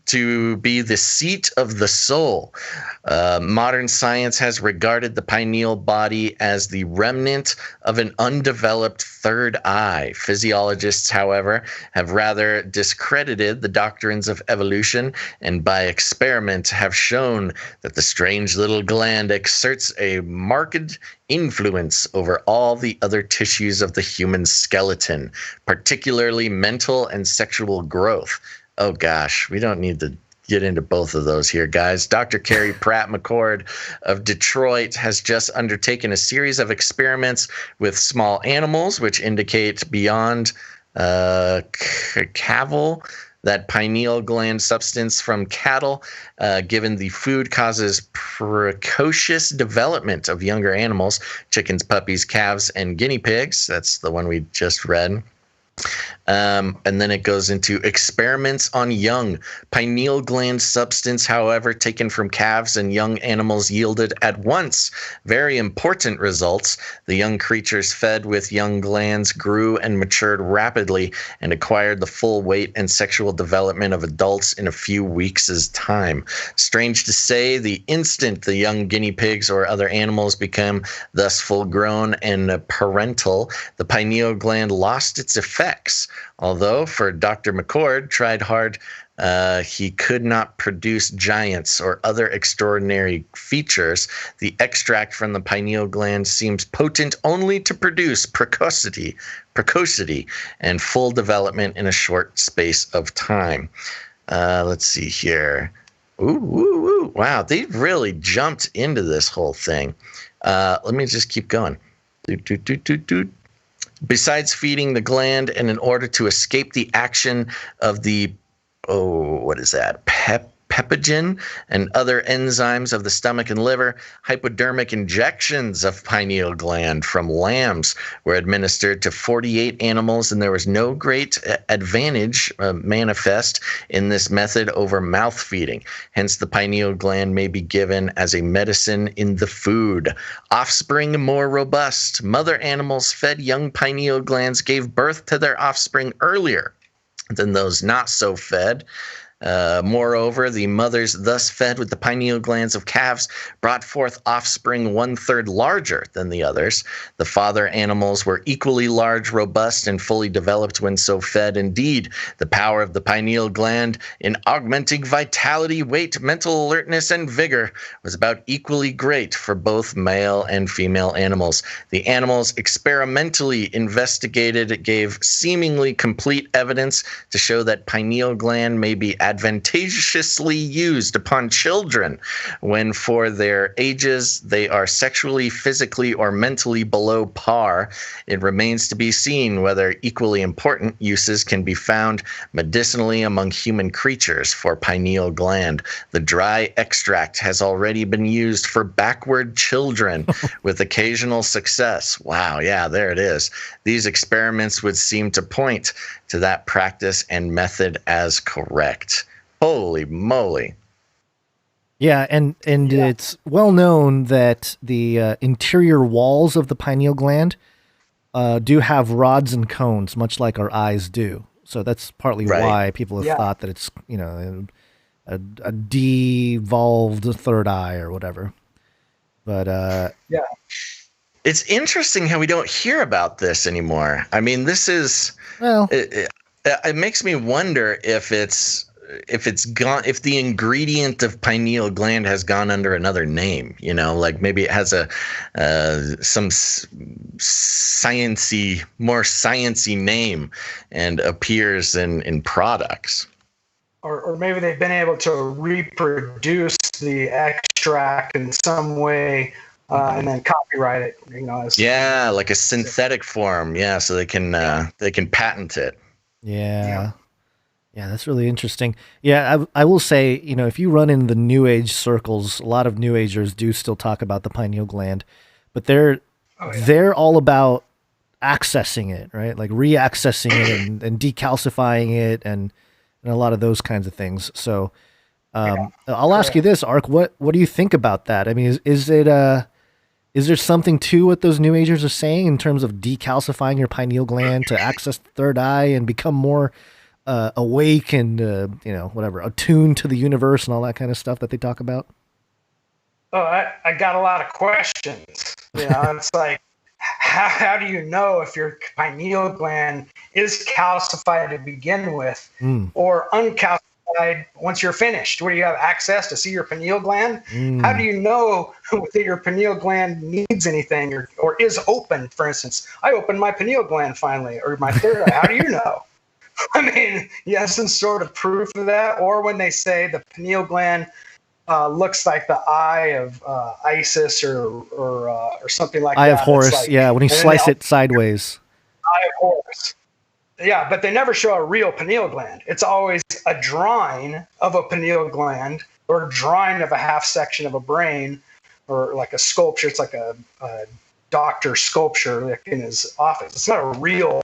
To be the seat of the soul. Modern science has regarded the pineal body as the remnant of an undeveloped third eye. Physiologists, however, have rather discredited the doctrines of evolution and by experiment have shown that the strange little gland exerts a marked influence over all the other tissues of the human skeleton, particularly mental and sexual growth. Oh gosh, we don't need to get into both of those here, guys. Dr. Carrie Pratt McCord of Detroit has just undertaken a series of experiments with small animals, which indicate beyond cavil that pineal gland substance from cattle, given the food, causes precocious development of younger animals, chickens, puppies, calves, and guinea pigs. That's the one we just read. And then it goes into experiments on young. Pineal gland substance, however, taken from calves and young animals yielded at once very important results. The young creatures fed with young glands grew and matured rapidly and acquired the full weight and sexual development of adults in a few weeks' time. Strange to say, the instant the young guinea pigs or other animals become thus full-grown and parental, the pineal gland lost its effects. Although, for Dr. McCord, tried hard, he could not produce giants or other extraordinary features. The extract from the pineal gland seems potent only to produce precocity, and full development in a short space of time. Let's see here. Ooh, wow, they really jumped into this whole thing. Let me just keep going. Besides feeding the gland, and in order to escape the action of the, peptogen and other enzymes of the stomach and liver, hypodermic injections of pineal gland from lambs were administered to 48 animals, and there was no great advantage manifest in this method over mouth feeding. Hence, the pineal gland may be given as a medicine in the food. Offspring more robust. Mother animals fed young pineal glands gave birth to their offspring earlier than those not so fed. Moreover, the mothers thus fed with the pineal glands of calves brought forth offspring 1/3 larger than the others. The father animals were equally large, robust, and fully developed when so fed. Indeed, the power of the pineal gland in augmenting vitality, weight, mental alertness, and vigor was about equally great for both male and female animals. The animals experimentally investigated gave seemingly complete evidence to show that pineal gland may be advantageously used upon children when for their ages they are sexually, physically, or mentally below par. It remains to be seen whether equally important uses can be found medicinally among human creatures for pineal gland. The dry extract has already been used for backward children with occasional success. Wow, yeah, there it is. These experiments would seem to point to that practice and method as correct. Holy moly. Yeah, and it's well known that the interior walls of the pineal gland do have rods and cones, much like our eyes do. So that's partly why people have thought that it's, a devolved third eye or whatever. But it's interesting how we don't hear about this anymore. I mean, this is it makes me wonder if the ingredient of pineal gland has gone under another name, like maybe it has some more sciencey name and appears in products. Or maybe they've been able to reproduce the extract in some way and then copyright it, like a synthetic form. Yeah, so they can patent it. Yeah. Yeah, that's really interesting. Yeah, I will say, if you run in the New Age circles, a lot of New Agers do still talk about the pineal gland, but they're all about accessing it, right? Like reaccessing it and decalcifying it and a lot of those kinds of things. So I'll ask you this, Ark, what do you think about that? I mean, is there something to what those New Agers are saying in terms of decalcifying your pineal gland to access the third eye and become more awake and whatever, attuned to the universe and all that kind of stuff that they talk about? Oh, I got a lot of questions. It's like, how do you know if your pineal gland is calcified to begin with or uncalcified once you're finished? Where you have access to see your pineal gland? How do you know that your pineal gland needs anything or is open? For instance, I opened my pineal gland finally, or my third eye. How do you know? I mean, you have some sort of proof of that. Or when they say the pineal gland looks like the eye of Isis or something like that. Eye of Horus, when you slice it sideways. Eye of Horus. Yeah, but they never show a real pineal gland. It's always a drawing of a pineal gland or a drawing of a half section of a brain or like a sculpture. It's like a doctor's sculpture like in his office. It's not a real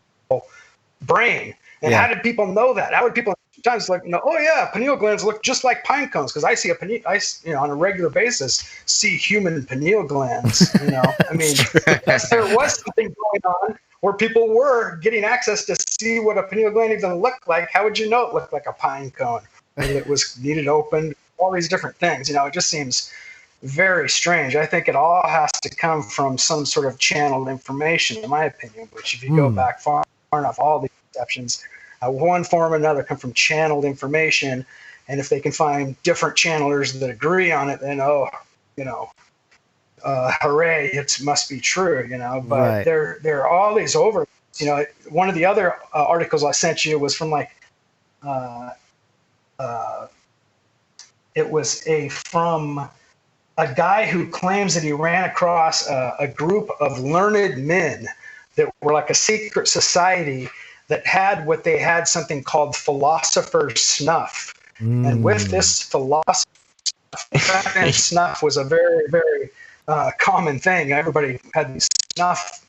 brain. And how did people know that? How would people sometimes oh yeah, pineal glands look just like pine cones? Because I see on a regular basis see human pineal glands. I mean, if there was something going on where people were getting access to see what a pineal gland even looked like, how would you know it looked like a pine cone? And it was needed open, all these different things. It just seems very strange. I think it all has to come from some sort of channeled information, in my opinion. Which, if you go back far enough, all these exceptions, one form or another, come from channeled information. And if they can find different channelers that agree on it, then hooray, it must be true. But there are all these over. One of the other articles I sent you was from it was from a guy who claims that he ran across a group of learned men that were like a secret society that had something called Philosopher Snuff. And with this Philosopher Snuff was a very, very common thing. Everybody had these snuff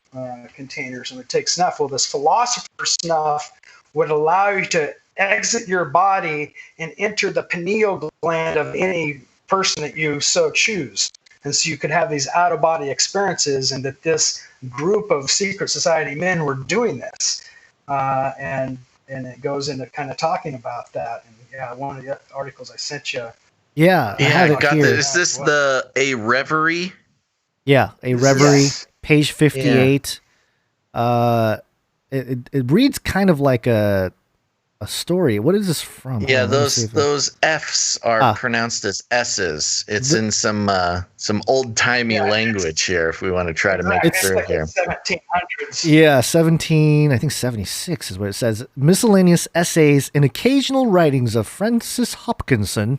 containers and would take snuff. Well, this Philosopher Snuff would allow you to exit your body and enter the pineal gland of any person that you so choose. And so you could have these out-of-body experiences, and that this group of secret society men were doing this. And it goes into kind of talking about that. And one of the articles I sent you. Yeah, I got this. Is this a reverie? Yeah, a reverie, yes. Page 58. Yeah. It reads kind of like a story. What is this from? Yeah, those F's are pronounced as S's. It's in some old-timey language here, if we want to try to make it through here. 1700s. Yeah, 76 is what it says. Miscellaneous essays and occasional writings of Francis Hopkinson,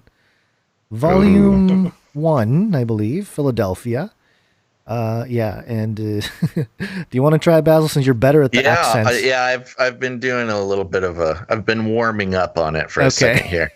Volume 1, I believe, Philadelphia. And do you want to try, Basil, since you're better at the accents? I've been doing a little bit of I've been warming up on it for a second here.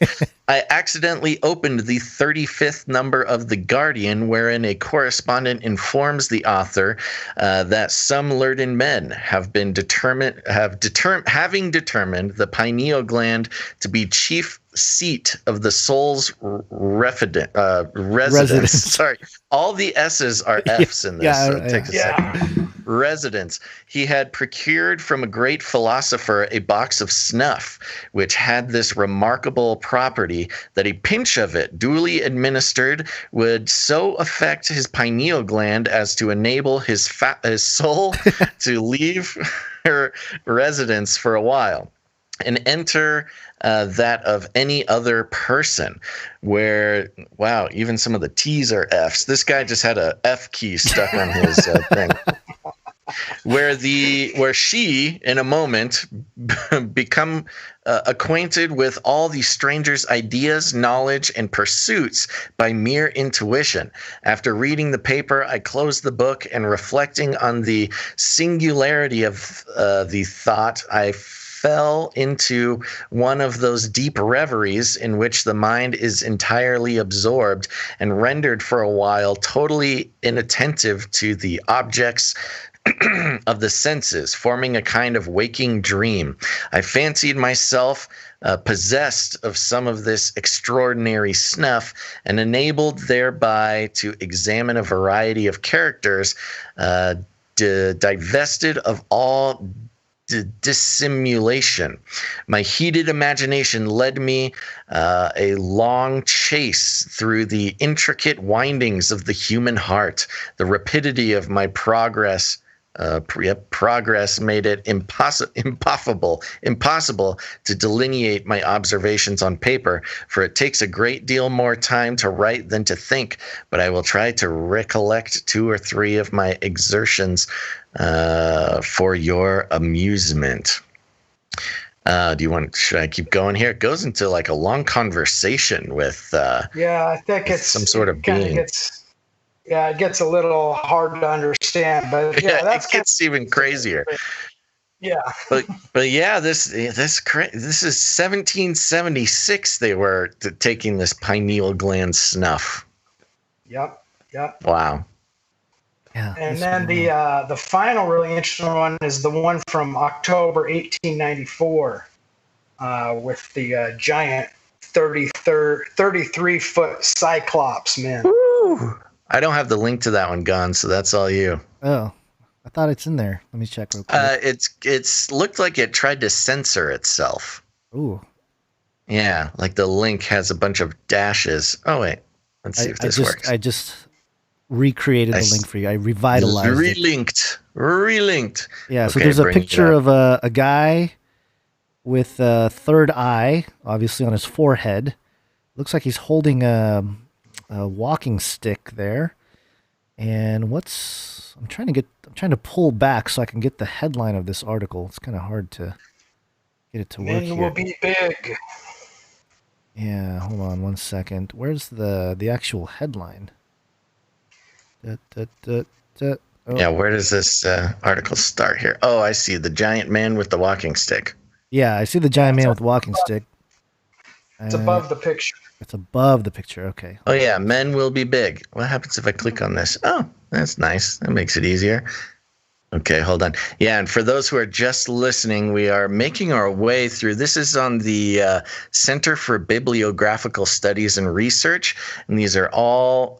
I accidentally opened the 35th number of The Guardian, wherein a correspondent informs the author that some learned men having determined the pineal gland to be chief seat of the soul's residence. Sorry, all the S's are F's in this, so it takes a second. Residence. He had procured from a great philosopher a box of snuff, which had this remarkable property that a pinch of it, duly administered, would so affect his pineal gland as to enable his soul to leave her residence for a while and enter that of any other person. Where, wow, even some of the T's are F's. This guy just had a F key stuck on his thing. Where she, in a moment, become acquainted with all the stranger's ideas, knowledge, and pursuits by mere intuition. After reading the paper, I closed the book, and reflecting on the singularity of the thought, I fell into one of those deep reveries in which the mind is entirely absorbed and rendered for a while totally inattentive to the objects of the senses, forming a kind of waking dream. I fancied myself possessed of some of this extraordinary snuff, and enabled thereby to examine a variety of characters, divested of all dissimulation. My heated imagination led me a long chase through the intricate windings of the human heart. The rapidity of my progress made it impossible to delineate my observations on paper, for it takes a great deal more time to write than to think. But I will try to recollect 2 or 3 of my exertions for your amusement. Should I keep going here? It goes into like a long conversation with I think it's some sort of being. It gets a little hard to understand, but it gets even crazier. Yeah, but yeah, this is 1776. They were taking this pineal gland snuff. Yep. Wow. Yeah. And then the final really interesting one is the one from October 1894, with the giant 33-foot Cyclops man. Woo! I don't have the link to that one, Gun, so that's all you. Oh, I thought it's in there. Let me check real quick. It's looked like it tried to censor itself. Ooh. Yeah, like the link has a bunch of dashes. Oh wait, let's see if this works. I just recreated the link for you. I revitalized Relinked. Yeah, so there's a picture of a guy with a third eye, obviously on his forehead. Looks like he's holding a walking stick there. And I'm trying to pull back so I can get the headline of this article. It's kind of hard to get it to work here. Men will be big. Yeah, hold on one second. Where's the actual headline? Oh. Yeah, where does this article start here? Oh, I see. The giant man with the walking stick. Yeah, I see the giant man with the walking stick. It's above the picture. It's above the picture. Okay. Oh, yeah. Men will be big. What happens if I click on this? Oh, that's nice. That makes it easier. Okay, hold on. Yeah, and for those who are just listening, we are making our way through. This is on the Center for Bibliographical Studies and Research, and these are all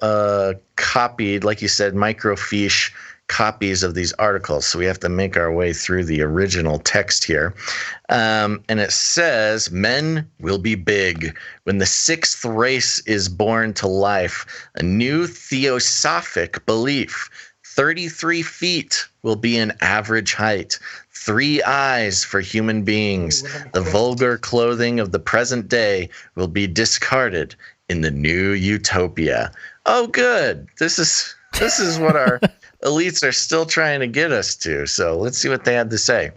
copied, like you said, microfiche copies of these articles. So we have to make our way through the original text here. And it says, men will be big. When the 6th race is born to life, a new theosophic belief. 33 feet will be an average height. 3 eyes for human beings. The vulgar clothing of the present day will be discarded in the new utopia. Oh, good. This is what our elites are still trying to get us to. So let's see what they had to say.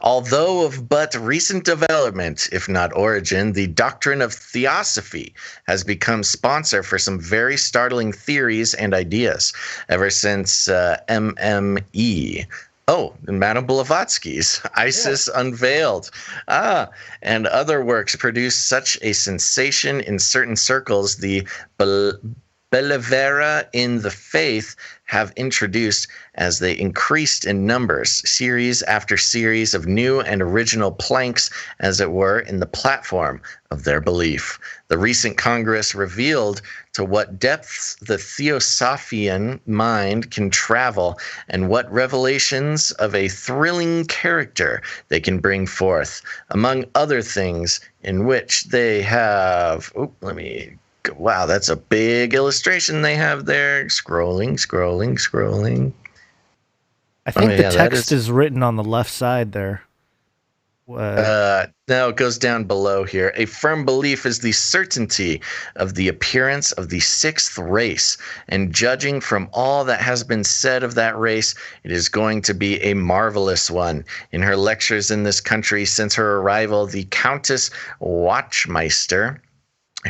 Although of but recent development, if not origin, the doctrine of theosophy has become sponsor for some very startling theories and ideas. Ever since MME. Oh, Madame Blavatsky's Isis Unveiled. And other works produced such a sensation in certain circles, the Belivera in the faith have introduced, as they increased in numbers, series after series of new and original planks, as it were, in the platform of their belief. The recent Congress revealed to what depths the Theosophian mind can travel and what revelations of a thrilling character they can bring forth, among other things in which they have... Wow, that's a big illustration they have there. Scrolling. I think the text is written on the left side there. No, it goes down below here. A firm belief is the certainty of the appearance of the 6th race, and judging from all that has been said of that race, it is going to be a marvelous one. In her lectures in this country since her arrival, the Countess Wachtmeister,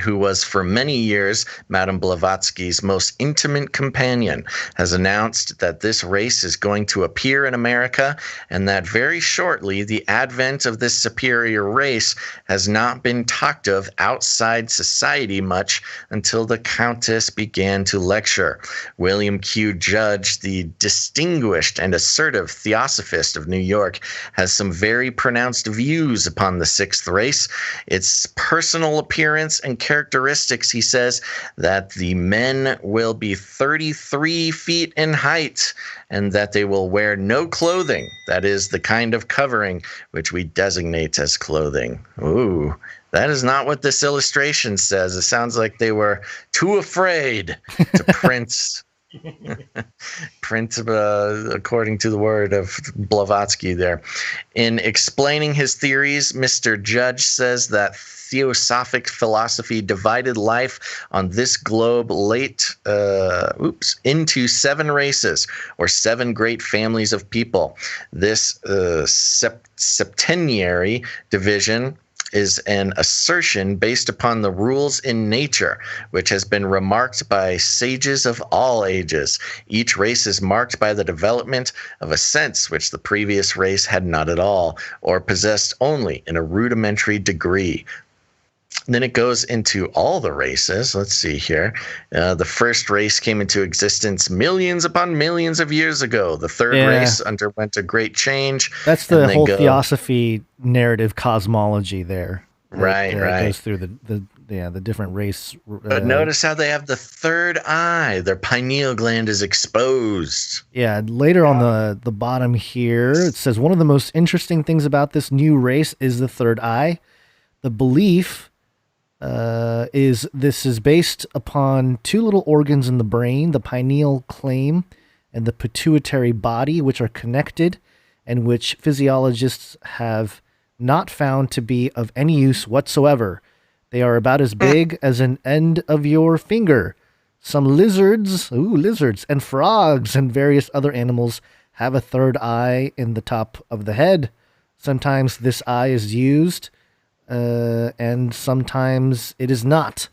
who was for many years Madame Blavatsky's most intimate companion, has announced that this race is going to appear in America, and that very shortly the advent of this superior race has not been talked of outside society much until the Countess began to lecture. William Q. Judge, the distinguished and assertive theosophist of New York, has some very pronounced views upon the 6th race, its personal appearance and characteristics, he says that the men will be 33 feet in height and that they will wear no clothing. That is the kind of covering which we designate as clothing. Ooh, that is not what this illustration says. It sounds like they were too afraid to print according to the word of Blavatsky there. In explaining his theories, Mr. Judge says that Theosophic philosophy divided life on this globe into 7 races, or 7 great families of people. This septenary division is an assertion based upon the rules in nature, which has been remarked by sages of all ages. Each race is marked by the development of a sense which the previous race had not at all, or possessed only in a rudimentary degree. Then it goes into all the races. Let's see here. The first race came into existence millions upon millions of years ago. The third race underwent a great change. That's the whole theosophy narrative cosmology there. Right. Goes through the different race. But notice how they have the third eye. Their pineal gland is exposed. Yeah, later on the bottom here, it says one of the most interesting things about this new race is the third eye. The belief is based upon 2 little organs in the brain, the pineal gland and the pituitary body, which are connected and which physiologists have not found to be of any use whatsoever. They are about as big as an end of your finger. Some lizards and frogs and various other animals have a third eye in the top of the head. Sometimes this eye is used and sometimes it is not.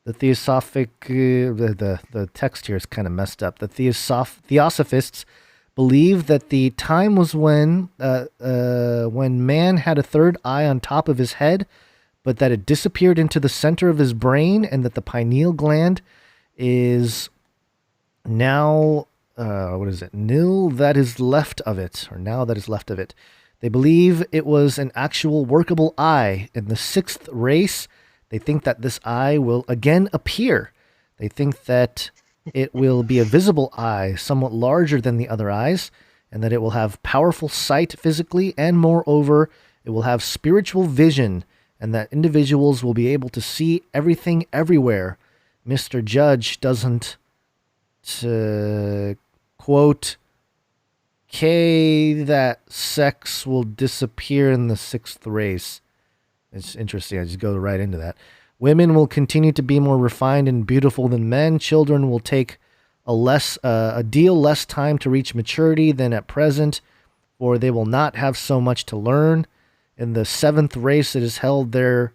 The theosophic, the text here is kind of messed up. The theosophists believe that the time was when man had a third eye on top of his head, but that it disappeared into the center of his brain, and that the pineal gland is now, nil that is left of it, or now that is left of it. They believe it was an actual workable eye. In the 6th race, they think that this eye will again appear. They think that it will be a visible eye, somewhat larger than the other eyes, and that it will have powerful sight physically, and moreover, it will have spiritual vision, and that individuals will be able to see everything everywhere. Mr. Judge doesn't, quote, that sex will disappear in the 6th race. It's interesting. I just go right into that. Women will continue to be more refined and beautiful than men. Children will take a deal less time to reach maturity than at present, or they will not have so much to learn. In the 7th race it is held there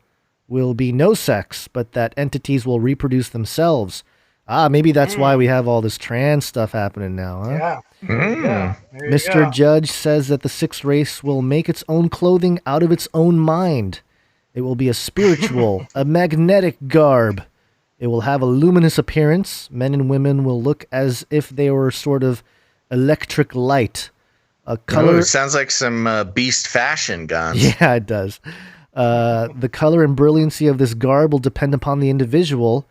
will be no sex, but that entities will reproduce themselves. Maybe that's why we have all this trans stuff happening now, huh? Yeah. Mr. Judge says that the 6th race will make its own clothing out of its own mind. It will be a spiritual, a magnetic garb. It will have a luminous appearance. Men and women will look as if they were sort of electric light. A color. It sounds like some beast fashion guns. Yeah, it does. The color and brilliancy of this garb will depend upon the individual,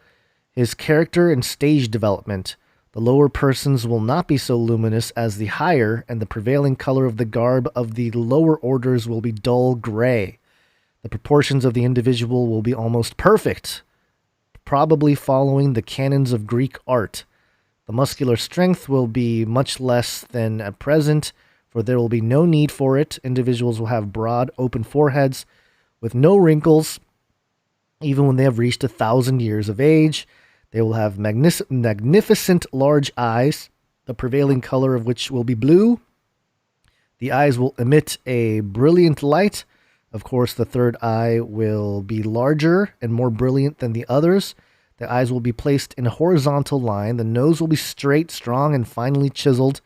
his character, and stage development. The lower persons will not be so luminous as the higher, and the prevailing color of the garb of the lower orders will be dull gray. The proportions of the individual will be almost perfect, probably following the canons of Greek art. The muscular strength will be much less than at present, for there will be no need for it. Individuals will have broad, open foreheads with no wrinkles, even when they have reached 1,000 years of age. They will have magnificent large eyes, the prevailing color of which will be blue. The eyes will emit a brilliant light. Of course, the third eye will be larger and more brilliant than the others. The eyes will be placed in a horizontal line. The nose will be straight, strong, and finely chiseled.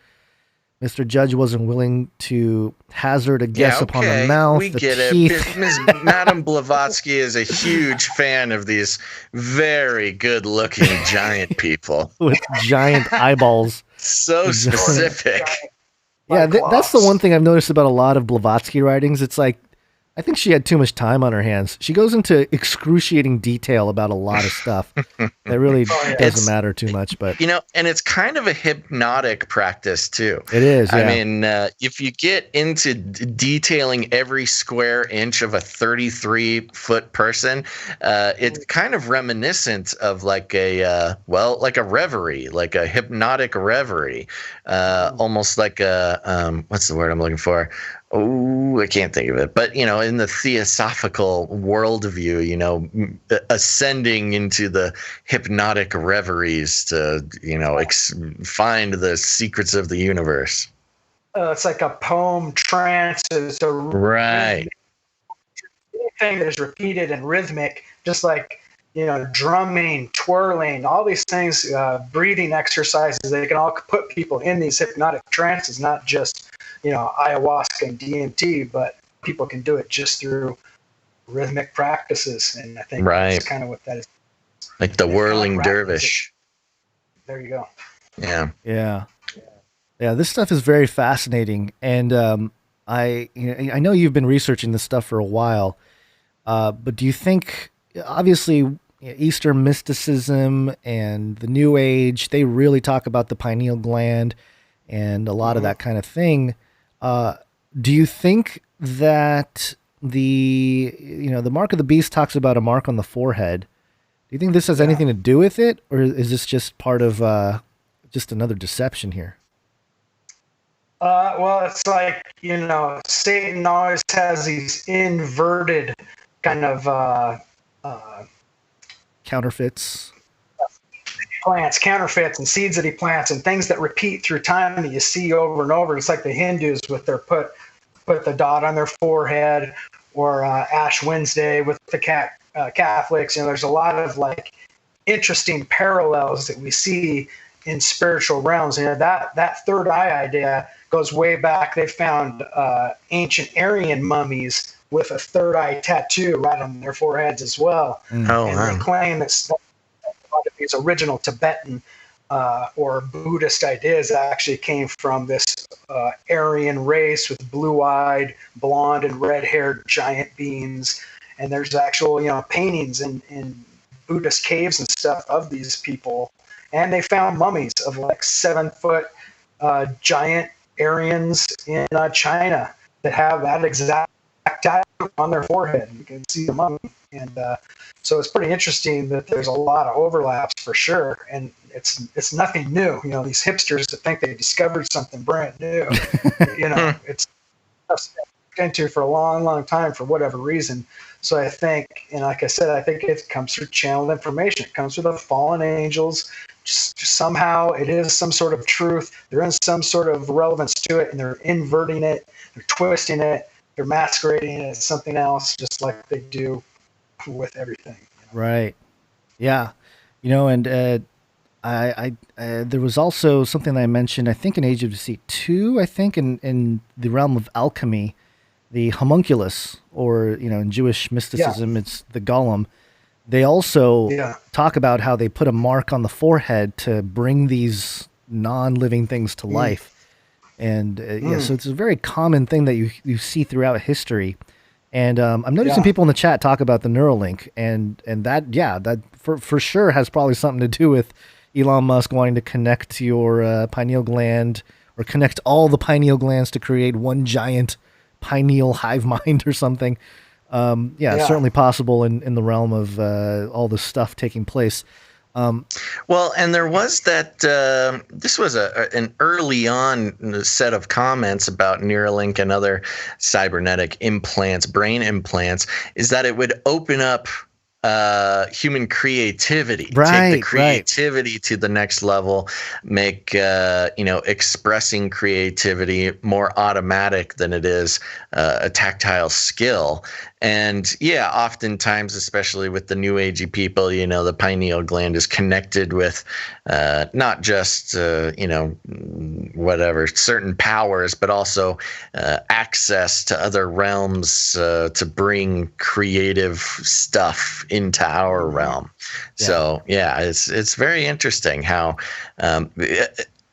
Mr. Judge wasn't willing to hazard a guess upon the mouth, we the get teeth. it. Madame Blavatsky is a huge fan of these very good-looking giant people. With giant eyeballs. So specific. Yeah, that's the one thing I've noticed about a lot of Blavatsky writings. It's like I think she had too much time on her hands. She goes into excruciating detail about a lot of stuff that really doesn't matter too much. But and it's kind of a hypnotic practice too. It is. Yeah. I mean, if you get into detailing every square inch of a 33-foot person, it's kind of reminiscent of like a reverie, like a hypnotic reverie, almost like a what's the word I'm looking for? Oh, I can't think of it. But, in the theosophical worldview, ascending into the hypnotic reveries to, find the secrets of the universe. It's like a poem trance. It's a right. Anything that is repeated and rhythmic, just like, drumming, twirling, all these things, breathing exercises, they can all put people in these hypnotic trances, not just ayahuasca and DMT, but people can do it just through rhythmic practices. And I think that's kind of what that is. Like the whirling dervish. There you go. Yeah. Yeah. Yeah. This stuff is very fascinating. And I know you've been researching this stuff for a while, but do you think, obviously, Eastern mysticism and the New Age, they really talk about the pineal gland and a lot of that kind of thing. Do you think that the mark of the beast talks about a mark on the forehead? Do you think this has anything to do with it, or is this just part of just another deception here? Well, it's like, Satan always has these inverted kind of counterfeits. Counterfeits and seeds that he plants and things that repeat through time that you see over and over. It's like the Hindus with their put the dot on their forehead, or Ash Wednesday with the Catholics. There's a lot of like interesting parallels that we see in spiritual realms. That third eye idea goes way back. They found ancient Aryan mummies with a third eye tattoo right on their foreheads as well. They claim that a lot of these original Tibetan or Buddhist ideas actually came from this Aryan race with blue-eyed, blonde and red-haired giant beings. And there's actual, paintings in Buddhist caves and stuff of these people. And they found mummies of like 7-foot giant Aryans in China that have that exact tattoo on their forehead. You can see the mummy. And so it's pretty interesting that there's a lot of overlaps for sure. And it's nothing new. These hipsters that think they discovered something brand new, it's into for a long, long time for whatever reason. So I think, and like I said, I think it comes through channeled information. It comes through the fallen angels. Just somehow it is some sort of truth. There is some sort of relevance to it, and they're inverting it, they're twisting it, they're masquerading it as something else, just like they do with everything. Right. Yeah. And I there was also something that I mentioned, I think in Age of Deceit 2, I think in the realm of alchemy, the homunculus, or, in Jewish mysticism, it's the golem. They also talk about how they put a mark on the forehead to bring these non-living things to life. And so it's a very common thing that you see throughout history. And I'm noticing people in the chat talk about the Neuralink, and that for sure has probably something to do with Elon Musk wanting to connect your pineal gland, or connect all the pineal glands to create one giant pineal hive mind or something. It's certainly possible in the realm of all this stuff taking place. Well, and there was that, this was an early on set of comments about Neuralink and other cybernetic implants, brain implants, is that it would open up human creativity, take the creativity to the next level, make expressing creativity more automatic than it is a tactile skill. And oftentimes, especially with the new agey people, the pineal gland is connected with not just certain powers, but also access to other realms to bring creative stuff into our realm. So it's very interesting how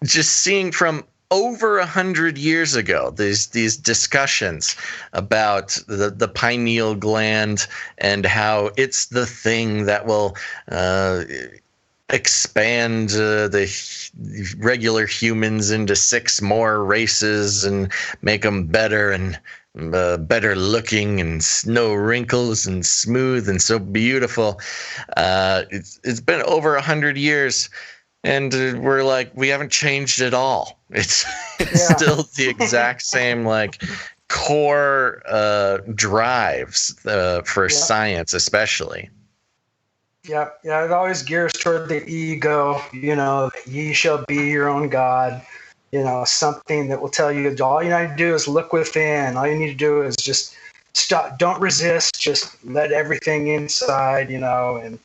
just seeing from over 100 years ago, these discussions about the pineal gland and how it's the thing that will expand the regular humans into 6 more races and make them better and better looking and no wrinkles and smooth and so beautiful. It's been over 100 years. And we're like, we haven't changed at all. It's still the exact same like core drives for science, especially. Yeah, it always gears toward the ego. Ye shall be your own God. Something that will tell you all you need to do is look within. All you need to do is just stop. Don't resist. Just let everything inside. And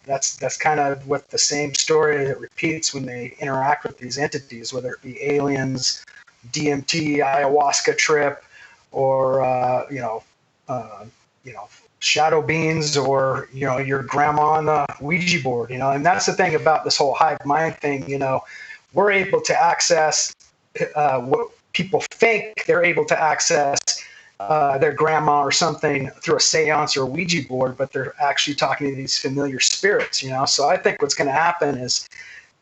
that's kind of what the same story that repeats when they interact with these entities, whether it be aliens, DMT, ayahuasca trip, or shadow beings, or your grandma on the Ouija board. And that's the thing about this whole hive mind thing. We're able to access what people think they're able to access. Their grandma or something through a seance or a Ouija board, but they're actually talking to these familiar spirits, So I think what's going to happen is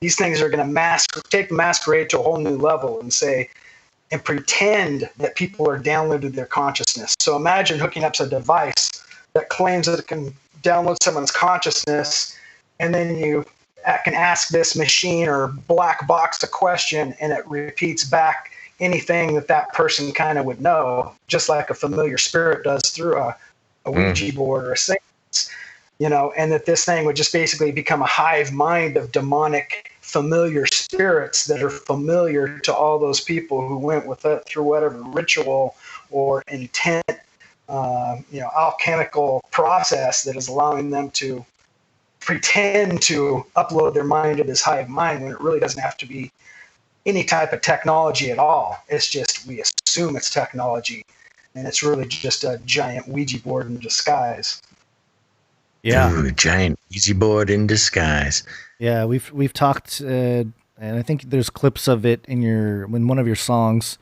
these things are going to take the masquerade to a whole new level and pretend that people are downloaded their consciousness. So imagine hooking up to a device that claims that it can download someone's consciousness, and then you can ask this machine or black box a question, and it repeats back anything that person kind of would know, just like a familiar spirit does through a Ouija board or a seance, and that this thing would just basically become a hive mind of demonic familiar spirits that are familiar to all those people who went with it through whatever ritual or intent, alchemical process that is allowing them to pretend to upload their mind to this hive mind when it really doesn't have to be any type of technology at all. It's just we assume it's technology, and it's really just a giant Ouija board in disguise. Yeah, ooh, giant Ouija board in disguise. Yeah, we've talked, and I think there's clips of it in one of your songs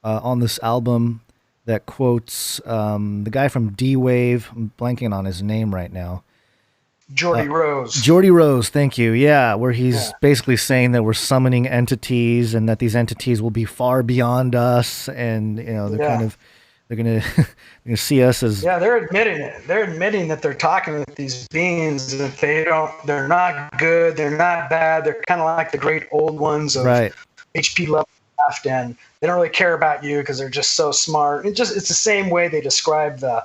on this album that quotes the guy from D-Wave. I'm blanking on his name right now. Jordy Rose. Jordy Rose, thank you. Yeah, where he's basically saying that we're summoning entities and that these entities will be far beyond us, and they're gonna see us as they're admitting it. They're admitting that they're talking with these beings, that they're not good, they're not bad. They're kind of like the great old ones of HP Lovecraft, and they don't really care about you because they're just so smart. It's the same way they describe the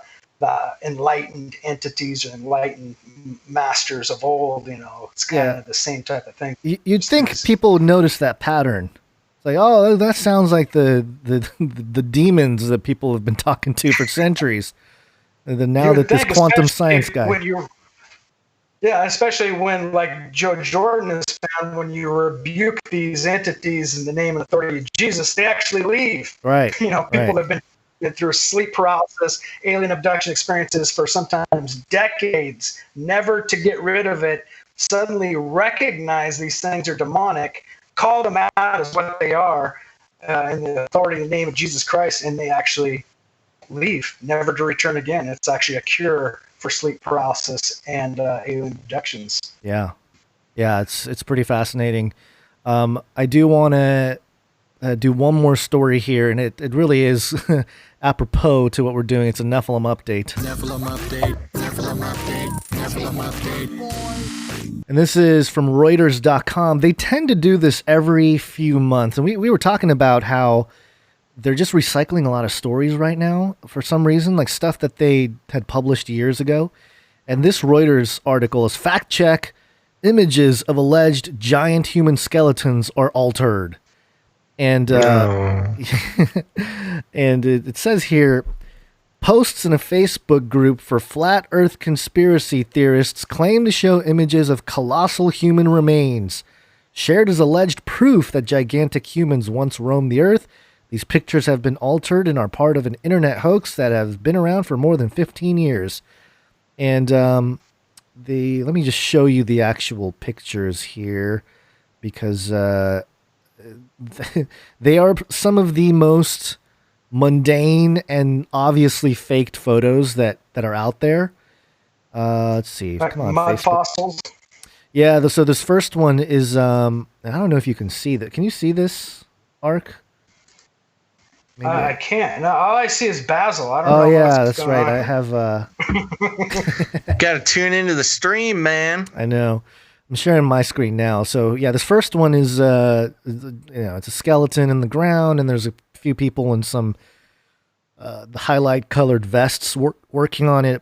enlightened entities or enlightened masters of old. It's kind of the same type of thing. You'd think people would notice that pattern. It's like, oh, that sounds like the demons that people have been talking to for centuries. And now that this quantum science guy. Especially when, like Joe Jordan has found, when you rebuke these entities in the name and authority of Jesus, they actually leave. Right. People have been through sleep paralysis, alien abduction experiences for sometimes decades, never to get rid of it, suddenly recognize these things are demonic, call them out as what they are in the authority and name of Jesus Christ, and they actually leave, never to return again. It's actually a cure for sleep paralysis and alien abductions. Yeah, it's pretty fascinating. I do want to do one more story here, and it really is apropos to what we're doing. It's a Nephilim update. And this is from Reuters.com. They tend to do this every few months. And we were talking about how they're just recycling a lot of stories right now for some reason, like stuff that they had published years ago. And this Reuters article is fact check: images of alleged giant human skeletons are altered. And and it says here, posts in a Facebook group for flat earth conspiracy theorists claim to show images of colossal human remains shared as alleged proof that gigantic humans once roamed the earth. These pictures have been altered and are part of an internet hoax that has been around for more than 15 years. And let me just show you the actual pictures here, because they are some of the most mundane and obviously faked photos that are out there. Let's see. Like Come on, mud Facebook. fossils. Yeah, so this first one is, I don't know if you can see that. Can you see this, Ark? I can't. No, all I see is Basil. I don't know. Oh, yeah, what's that's going right. on. I have... Got to tune into the stream, man. I know. I'm sharing my screen now. So, yeah, this first one is, it's a skeleton in the ground, and there's a few people in some the highlight-colored vests working on it.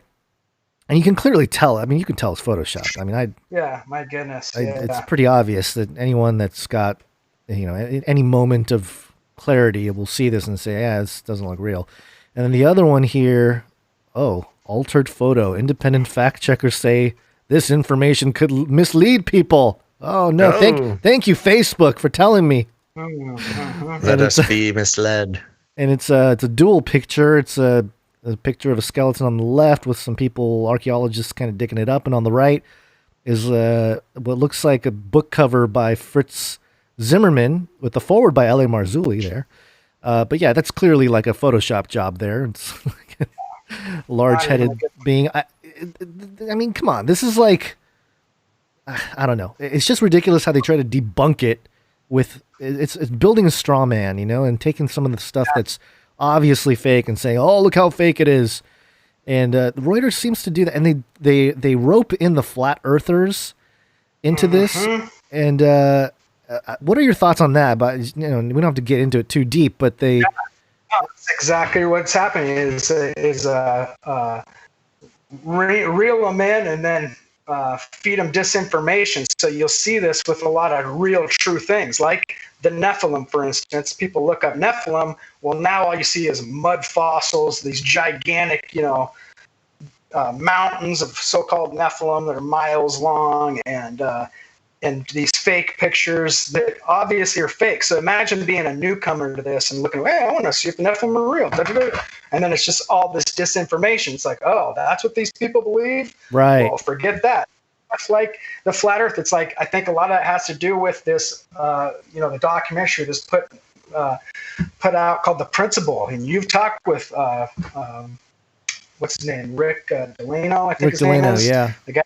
And you can clearly tell. I mean, you can tell it's Photoshopped. I mean, Yeah, my goodness. it's pretty obvious that anyone that's got, any moment of clarity will see this and say, yeah, this doesn't look real. And then the other one here, altered photo. Independent fact checkers say this information could mislead people. Oh, no. Thank you, Facebook, for telling me. Let us be misled. And it's a dual picture. It's a picture of a skeleton on the left with some people, archaeologists, kind of digging it up. And on the right is what looks like a book cover by Fritz Zimmerman with the forward by L.A. Marzulli there. But yeah, that's clearly like a Photoshop job there. It's like a large-headed being. I mean, come on. This is like, I don't know. It's just ridiculous how they try to debunk it with, it's building a straw man, and taking some of the stuff that's obviously fake and saying, oh, look how fake it is. And Reuters seems to do that. And they rope in the flat earthers into this. And what are your thoughts on that? But we don't have to get into it too deep, but they... That's exactly what's happening is reel them in and then feed them disinformation. So you'll see this with a lot of real true things, like the Nephilim, for instance. People look up Nephilim. Well, now all you see is mud fossils, these gigantic, mountains of so-called Nephilim that are miles long, and these fake pictures that obviously are fake. So imagine being a newcomer to this and looking, hey, I want to see if the Nephilim are real. And then it's just all this disinformation. It's like, oh, that's what these people believe? Right. Well, forget that. It's like the flat earth. It's like, I think a lot of it has to do with this, the documentary that's put out called The Principle. And you've talked with, what's his name? Rick Delano, I think his name is. Yeah. The guy.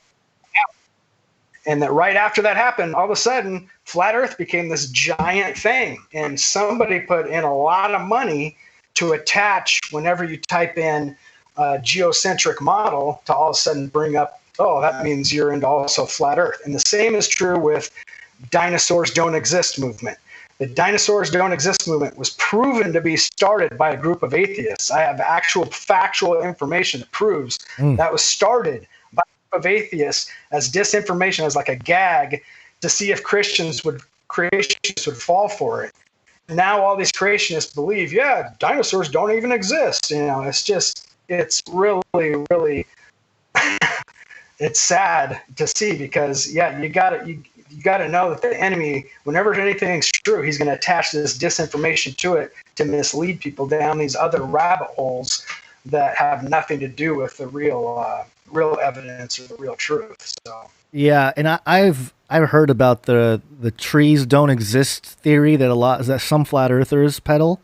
And that right after that happened, all of a sudden, flat earth became this giant thing. And somebody put in a lot of money to attach whenever you type in geocentric model to all of a sudden bring up, oh, that means you're into also flat earth. And the same is true with dinosaurs don't exist movement. The dinosaurs don't exist movement was proven to be started by a group of atheists. I have actual factual information that proves that was started by of atheists as disinformation, as like a gag to see if creationists would fall for it. Now all these creationists believe, yeah, dinosaurs don't even exist. It's really, really, it's sad to see because you gotta know that the enemy, whenever anything's true, he's going to attach this disinformation to it to mislead people down these other rabbit holes that have nothing to do with the real evidence or the real truth. So yeah, and I've heard about the trees don't exist theory that some flat earthers peddle,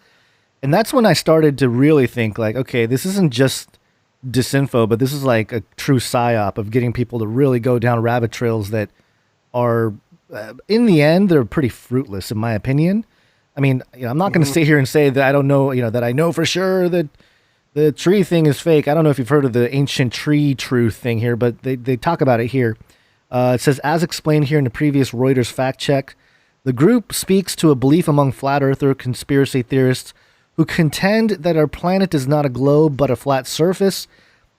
and that's when I started to really think like, okay, this isn't just disinfo, but this is like a true psyop of getting people to really go down rabbit trails that are, in the end, they're pretty fruitless, in my opinion. I mean, I'm not going to sit here and say that I don't know, that I know for sure that the tree thing is fake. I don't know if you've heard of the ancient tree truth thing here, but they talk about it here. It says, as explained here in the previous Reuters fact check, the group speaks to a belief among flat earther conspiracy theorists who contend that our planet is not a globe but a flat surface,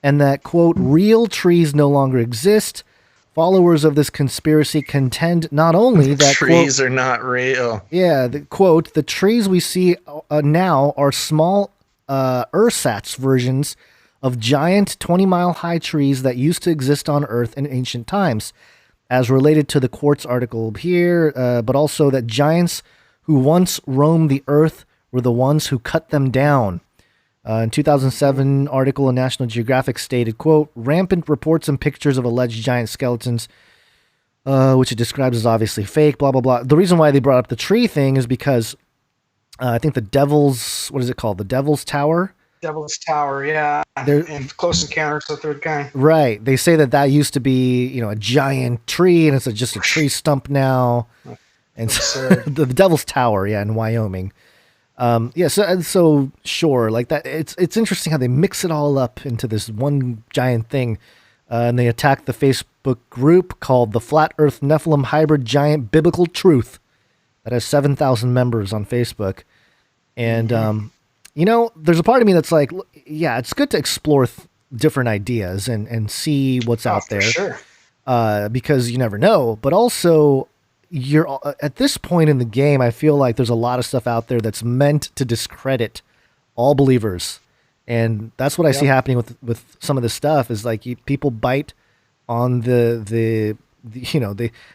and that, quote, real trees no longer exist. Followers of this conspiracy contend not only that trees are not real. Yeah, quote, the trees we see now are small ersatz versions of giant 20-mile-high trees that used to exist on Earth in ancient times, as related to the Quartz article here, but also that giants who once roamed the Earth were the ones who cut them down. In 2007 article in National Geographic stated, quote, rampant reports and pictures of alleged giant skeletons which it describes as obviously fake, blah, blah, blah. The reason why they brought up the tree thing is because I think the Devil's, what is it called? The Devil's Tower? Devil's Tower, yeah. And Close Encounters of the Third Kind. Right. They say that that used to be, a giant tree, and it's just a tree stump now. And so, the Devil's Tower, yeah, in Wyoming. So sure, like that. It's interesting how they mix it all up into this one giant thing, and they attack the Facebook group called the Flat Earth Nephilim Hybrid Giant Biblical Truth that has 7,000 members on Facebook, and there's a part of me that's like, yeah, it's good to explore different ideas and see what's out there, sure. Because you never know, but also. You're at this point in the game, I feel like there's a lot of stuff out there that's meant to discredit all believers. And that's what I see happening with some of this stuff is like people bite on they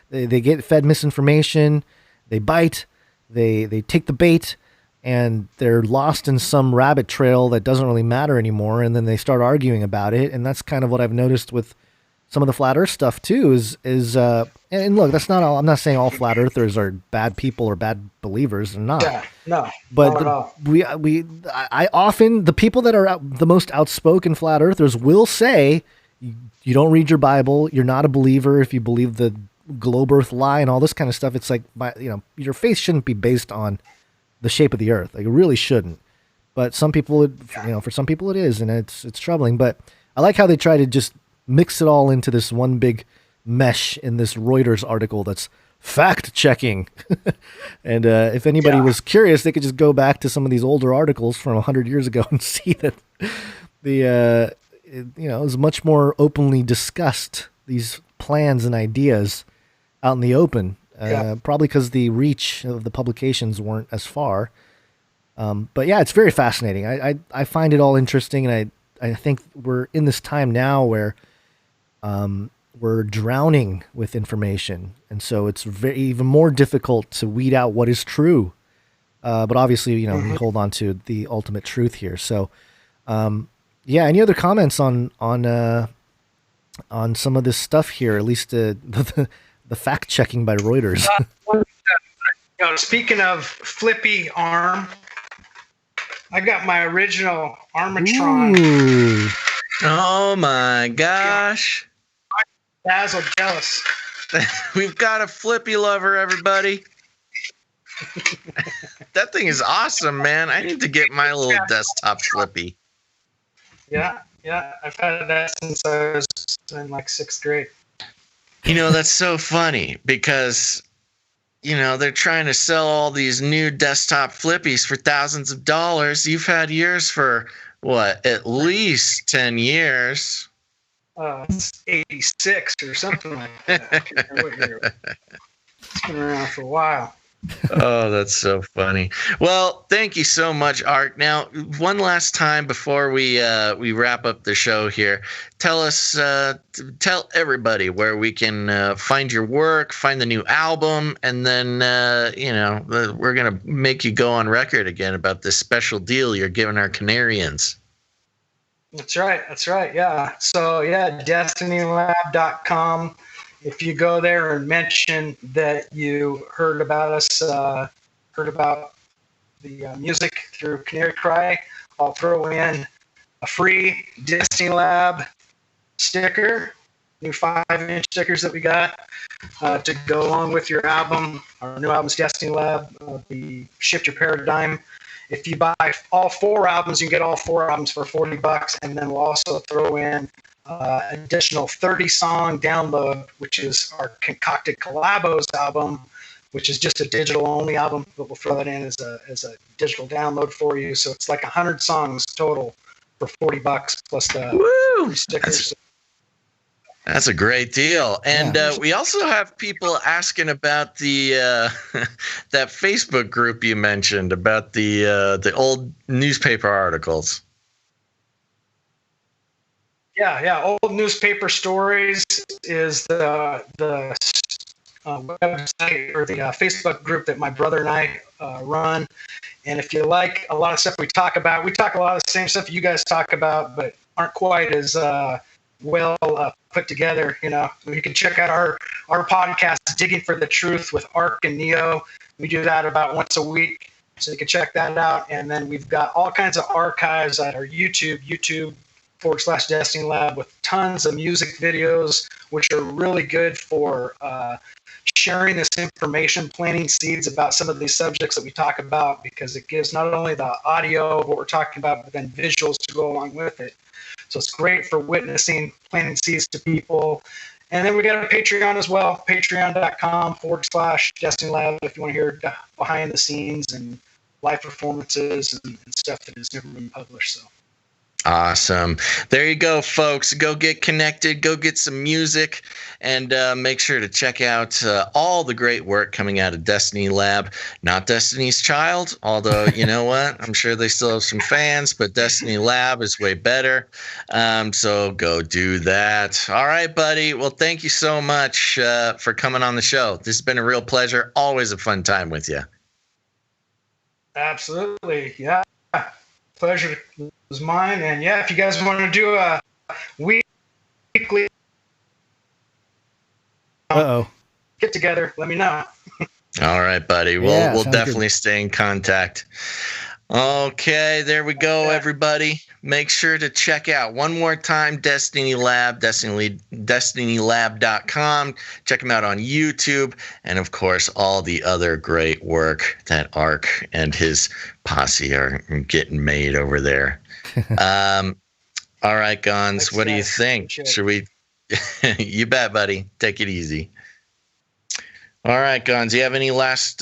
get fed misinformation, they bite, they take the bait, and they're lost in some rabbit trail that doesn't really matter anymore. And then they start arguing about it. And that's kind of what I've noticed with some of the flat earth stuff too and look, that's not all. I'm not saying all flat earthers are bad people or bad believers. They're not. Yeah, no. But not at all. I often, the people that are the most outspoken flat earthers will say, you don't read your Bible. You're not a believer if you believe the globe earth lie and all this kind of stuff. It's like, your faith shouldn't be based on the shape of the earth. Like it really shouldn't. But some people, for some people it is, and it's troubling. But I like how they try to just mix it all into this one big mesh in this Reuters article that's fact checking. And if anybody was curious, they could just go back to some of these older articles from 100 years ago and see that it was much more openly discussed, these plans and ideas out in the open, probably because the reach of the publications weren't as far. But yeah, it's very fascinating. I find it all interesting, and I think we're in this time now where we're drowning with information, and so it's even more difficult to weed out what is true. But obviously, we hold on to the ultimate truth here. So, any other comments on some of this stuff here? At least the fact checking by Reuters. Speaking of Flippy arm, I got my original Armatron. Ooh. Oh my gosh. Basil jealous. We've got a Flippy lover, everybody. That thing is awesome, man. I need to get my little desktop Flippy. Yeah. I've had that since I was in like 6th grade. That's so funny because, they're trying to sell all these new desktop Flippies for thousands of dollars. You've had yours for what? At least 10 years. It's 86 or something like that. I can't remember what year. It's been around for a while. Oh, that's so funny. Well, thank you so much, Art. Now, one last time before we wrap up the show here, tell everybody where we can find your work, find the new album, and then we're gonna make you go on record again about this special deal you're giving our Canarians. That's right. Yeah. So destinylab.com. If you go there and mention that you heard about us, heard about the music through Canary Cry, I'll throw in a free Destiny Lab sticker, new 5-inch stickers that we got to go along with your album. Our new album's Destiny Lab, the Shift Your Paradigm. If you buy all 4 albums, you can get all 4 albums for $40, and then we'll also throw in additional 30-song download, which is our Concocted Collabos album, which is just a digital-only album, but we'll throw that in as a digital download for you. So it's like 100 songs total for $40 plus the free stickers. That's a great deal. And we also have people asking about the that Facebook group you mentioned about the old newspaper articles. Yeah. Old Newspaper Stories is the website or the Facebook group that my brother and I run. And if you like a lot of stuff we talk a lot of the same stuff you guys talk about, but aren't quite as well put together. You know, you can check out our podcast, Digging for the Truth with Ark and Neo. We do that about once a week, so you can check that out. And then we've got all kinds of archives at our YouTube.com/Destiny Lab, with tons of music videos, which are really good for sharing this information, planting seeds about some of these subjects that we talk about, because it gives not only the audio of what we're talking about, but then visuals to go along with it. So it's great for witnessing, planting seeds to people. And then we got a Patreon as well, patreon.com/Destiny Lab, if you want to hear behind the scenes and live performances and stuff that has never been published. So. Awesome. There you go, folks. Go get connected. Go get some music, and make sure to check out all the great work coming out of Destiny Lab. Not Destiny's Child, although, you know what? I'm sure they still have some fans, but Destiny Lab is way better. So go do that. All right, buddy. Well, thank you so much for coming on the show. This has been a real pleasure. Always a fun time with you. Absolutely. Yeah. Pleasure was mine. And yeah, if you guys want to do a weekly get together, let me know. All right, buddy. We'll definitely stay in contact. Okay, there we go, everybody. Make sure to check out one more time Destiny Lab, DestinyLab.com. Check them out on YouTube, and of course, all the other great work that Ark and his posse are getting made over there. All right, Gons, what do you think? Should we? You bet, buddy. Take it easy. All right, Gons, do you have any last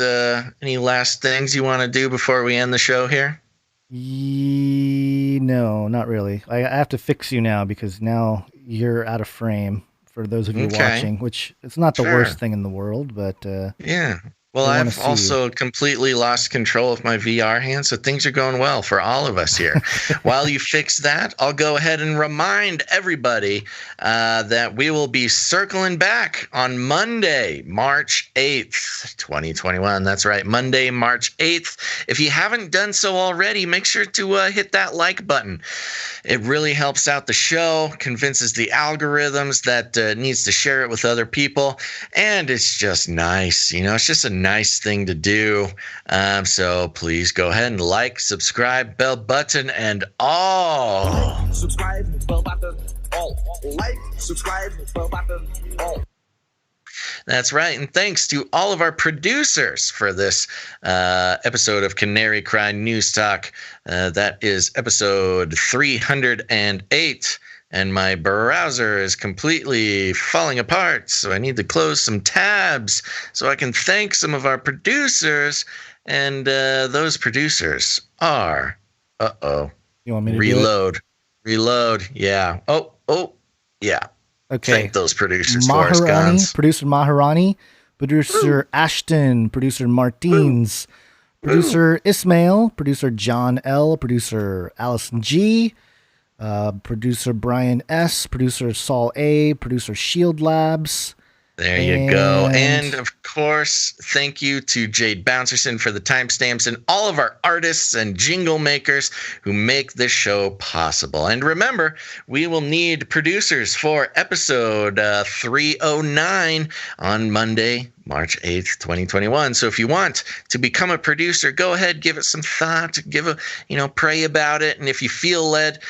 things you want to do before we end the show here? No, not really. I have to fix you now, because now you're out of frame for those of you watching, which it's not the worst thing in the world, but yeah. Well, I've also completely lost control of my VR hand, so things are going well for all of us here. While you fix that, I'll go ahead and remind everybody that we will be circling back on Monday, March 8th, 2021. That's right, Monday, March 8th. If you haven't done so already, make sure to hit that like button. It really helps out the show, convinces the algorithms that it needs to share it with other people, and it's just nice. You know, it's just a nice thing to do. So please go ahead and like, subscribe, bell button, and all. Subscribe, bell button, all. Like, subscribe, bell button, all. That's right. And thanks to all of our producers for this episode of Canary Cry News Talk. That is episode 308. And my browser is completely falling apart, so I need to close some tabs so I can thank some of our producers. And those producers are, You want me to reload. Yeah. Oh, yeah. Okay. Thank those producers for us, Gons. Producer Maharani, producer Ashton, producer Martins, producer Ismail, producer John L, producer Allison G, producer Brian S, producer Saul A, producer Shield Labs. There you go. And of course, thank you to Jade Bouncerson for the timestamps, and all of our artists and jingle makers who make this show possible. And remember, we will need producers for episode 309 on Monday, March 8th, 2021. So if you want to become a producer, go ahead, give it some thought, pray about it. And if you feel led,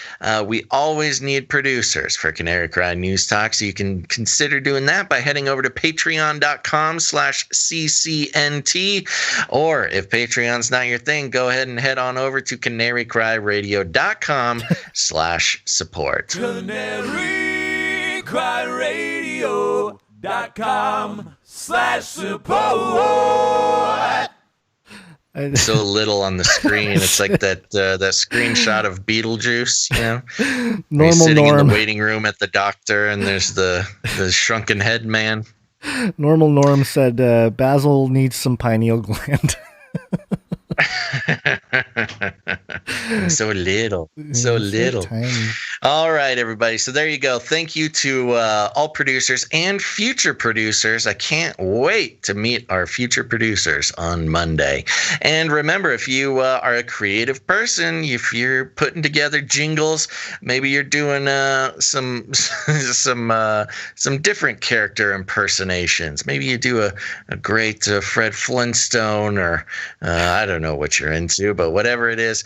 we always need producers for Canary Cry News Talk. So you can consider doing that by heading over to patreon.com/CCNT. Or if Patreon's not your thing, go ahead and head on over to canarycryradio.com/support. canarycryradio.com/support. So little on the screen. It's like that screenshot of Beetlejuice, you know? Normal He's sitting Norm in the waiting room at the doctor, and there's the shrunken head man. Normal Norm said Basil needs some pineal gland. So little. So little. Tiny. All right, everybody. So there you go. Thank you to all producers and future producers. I can't wait to meet our future producers on Monday. And remember, if you are a creative person, if you're putting together jingles, maybe you're doing some different character impersonations. Maybe you do a great Fred Flintstone, or I don't know what you're into, but whatever it is.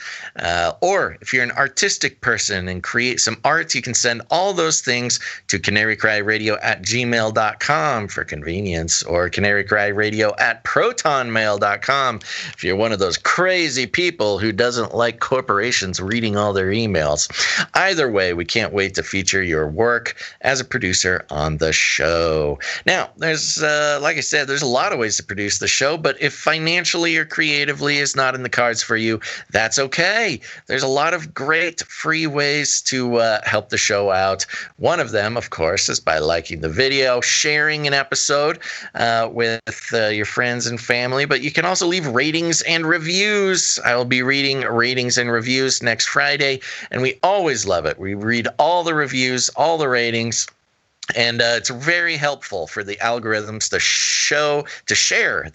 Or if you're an artistic person and create some art, you can send all those things to canarycryradio@gmail.com for convenience, or canarycryradio@protonmail.com if you're one of those crazy people who doesn't like corporations reading all their emails. Either way, we can't wait to feature your work as a producer on the show. Now, there's like I said, there's a lot of ways to produce the show, but if financially or creatively is not in the cards for you, that's okay. There's a lot of great free ways to help the show out. One of them, of course, is by liking the video, sharing an episode with your friends and family, but you can also leave ratings and reviews. I will be reading ratings and reviews next Friday, and we always love it. We read all the reviews, all the ratings. And it's very helpful for the algorithms to share the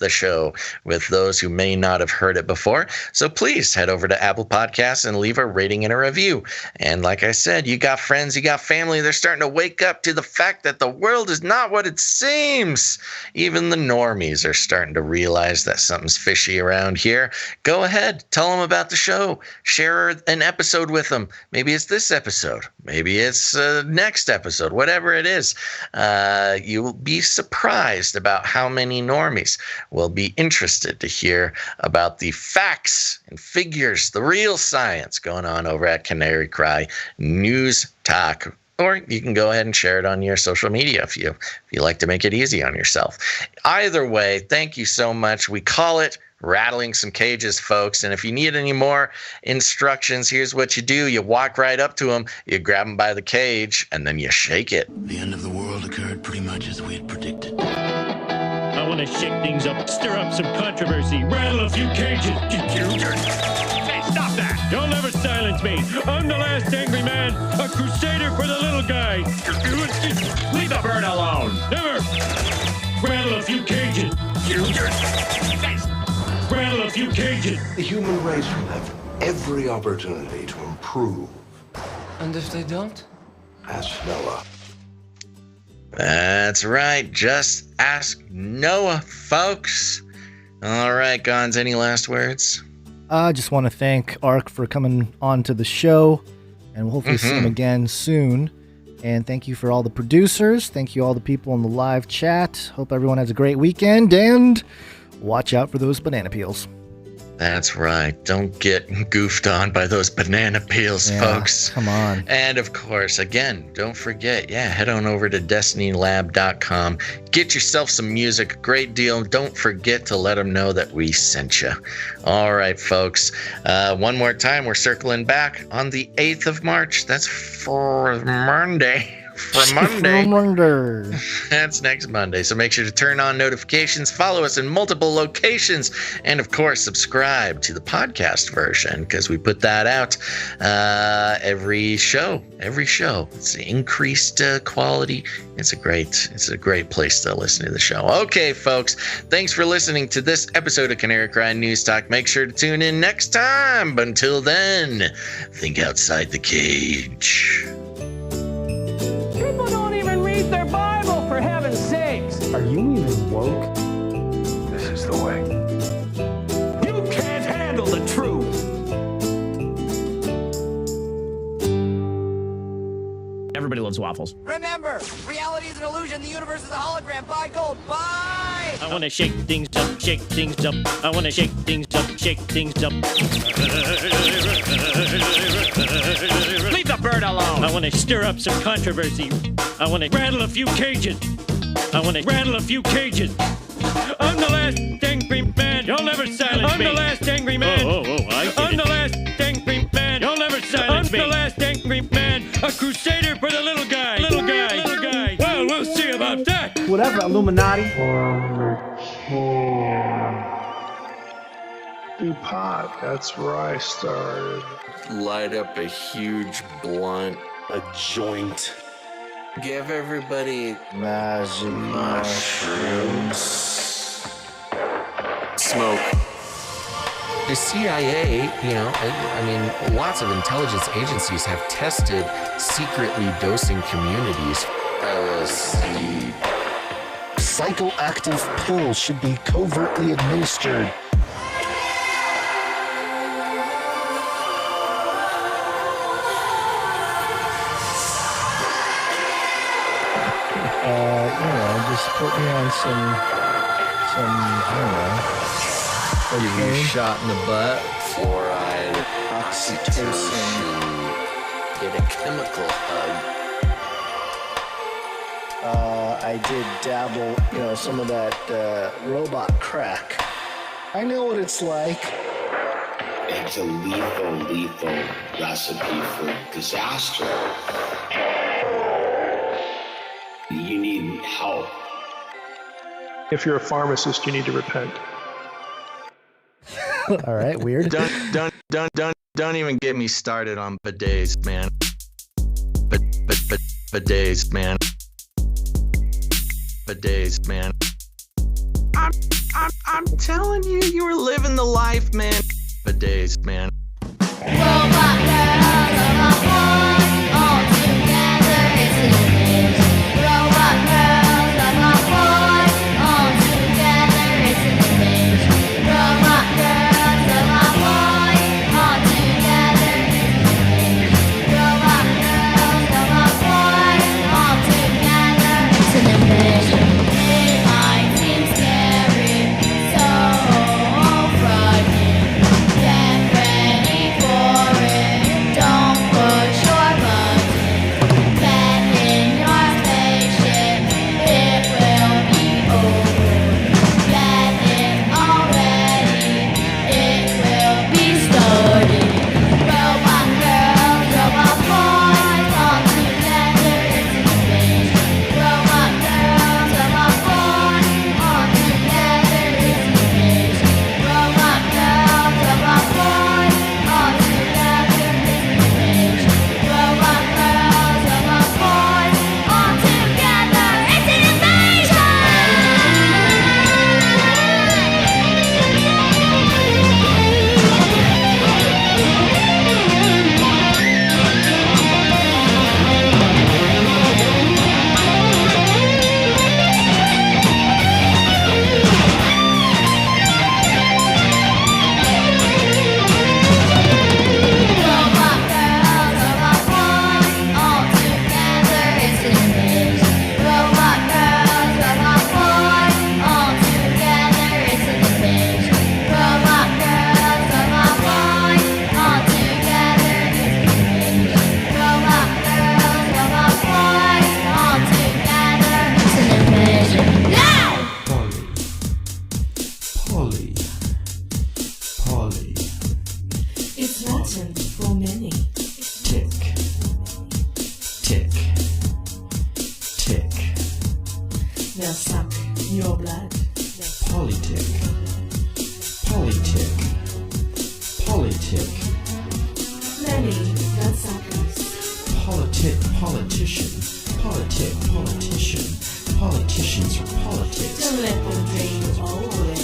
show with those who may not have heard it before. So please head over to Apple Podcasts and leave a rating and a review. And like I said, you got friends, you got family. They're starting to wake up to the fact that the world is not what it seems. Even the normies are starting to realize that something's fishy around here. Go ahead, tell them about the show. Share an episode with them. Maybe it's this episode. Maybe it's next episode. Whatever it is. You will be surprised about how many normies will be interested to hear about the facts and figures, the real science going on over at Canary Cry News Talk. Or you can go ahead and share it on your social media if you like to make it easy on yourself. Either way, thank you so much. We call it rattling some cages, folks. And if you need any more instructions, here's what you do. You walk right up to them, you grab them by the cage, and then you shake it. The end of the world occurred pretty much as we had predicted. I want to shake things up, stir up some controversy, rattle a few cages. Hey, stop that! You'll never silence me. I'm the last angry man, a crusader for the little guy. Leave the bird alone. Never. Rattle a few cages. Rattle a few cages. The human race will have every opportunity to improve. And if they don't? Ask Noah. That's right. Just ask Noah, folks. All right, Gons, any last words? I just want to thank Ark for coming on to the show, and we'll hopefully see him again soon. And thank you for all the producers. Thank you all the people in the live chat. Hope everyone has a great weekend, and watch out for those banana peels. That's right. Don't get goofed on by those banana peels, folks. Come on. And of course, again, don't forget, head on over to destinylab.com. Get yourself some music. Great deal. Don't forget to let them know that we sent you. All right, folks. One more time, we're circling back on the 8th of March. That's for Monday. For Monday. That's next Monday. So make sure to turn on notifications, follow us in multiple locations, and of course, subscribe to the podcast version because we put that out every show. It's increased quality. It's a great place to listen to the show. Okay, folks, thanks for listening to this episode of Canary Cry News Talk. Make sure to tune in next time. But until then, think outside the cage. People don't even read their Bible, for heaven's sakes. Are you even woke? This is the way. You can't handle the truth. Everybody loves waffles. Remember, reality is an illusion. The universe is a hologram. Buy gold. Buy! I want to shake things up, shake things up. I want to shake things up, shake things up. Leave the bird alone. I want to stir up some controversy. I want to rattle a few cages. I'm the last angry man. You'll never silence me. I'm the last angry man. I'm the last angry man. You'll never silence me. I'm the last angry man. A crusader for the little guy. Well, we'll see about that. Whatever, Illuminati. Flippy pot. That's where I started. Light up a huge blunt. A joint. Give everybody magic mushrooms. Smoke. The CIA, I mean, lots of intelligence agencies have tested secretly dosing communities. LSD. Psychoactive pills should be covertly administered. Just put me on some, I don't know. Give you a shot in the butt. Fluoride, oxytocin. Get a chemical hug. I did dabble, some of that robot crack. I know what it's like. It's a lethal recipe for disaster. You need help. If you're a pharmacist, you need to repent. All right, weird. Don't even get me started on bidets, man. Bidets, man. Bidets, man. I'm telling you, you were living the life, man. Bidets, man. Robot girls, robot boys, all together it's an image. Robot girls, robot boys, all together it's an image. Robot girls, robot boys, all together it's an image. Robot girls, robot boys, all together it's an image. It might seem scary, so frightening. Get ready for it. Don't push your button. Get in your spaceship. It will be over. Get in already. It will be started. Robot girls, robot boys, all together it's an image. Robot girls, robot boys, all together it's an image. Robot girls, robot boys, all together it's an image. Robot girls, robot boys, all together it's an invasion! Robot girls, robot boys, all together it's an image. Robot girls, robot boys, all together it's an image. Robot girls, robot boys, all together it's an image. Robot girls, robot boys, all together it's an image. Now! Poly. It's Latin for many. Tick. Tick. Tick. They'll suck your blood. Politic. Politic. Politic. Many bloodsuckers. Politician. Politician. Politicians for politics. Don't let them drain you all away.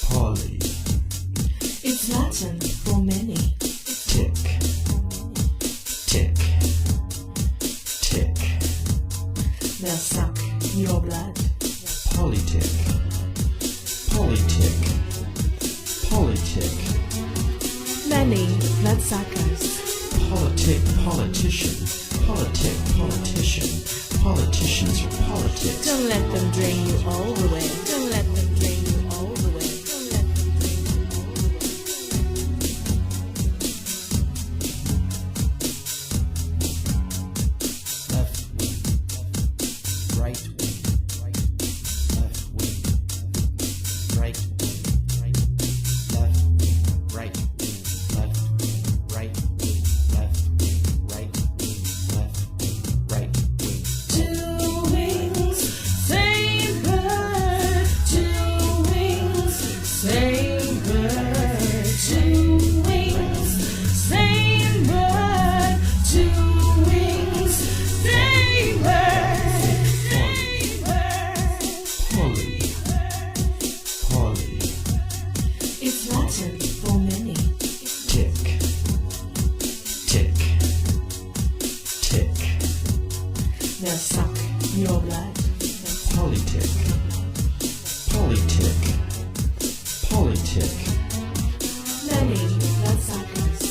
Poly. It's Latin for many. Tick. Tick. Tick. They'll suck your blood. Politic. Politic. Politic. Many bloodsuckers. Politician. Politician. Politicians for politics. Don't let them drain you all the way. Don't let them drain you all the way. Don't let them drain you all the way. Left wing. Right wing. Left wing. Right wing. They'll suck your blood. Politic. Politic. Politic. Many bloodsuckers.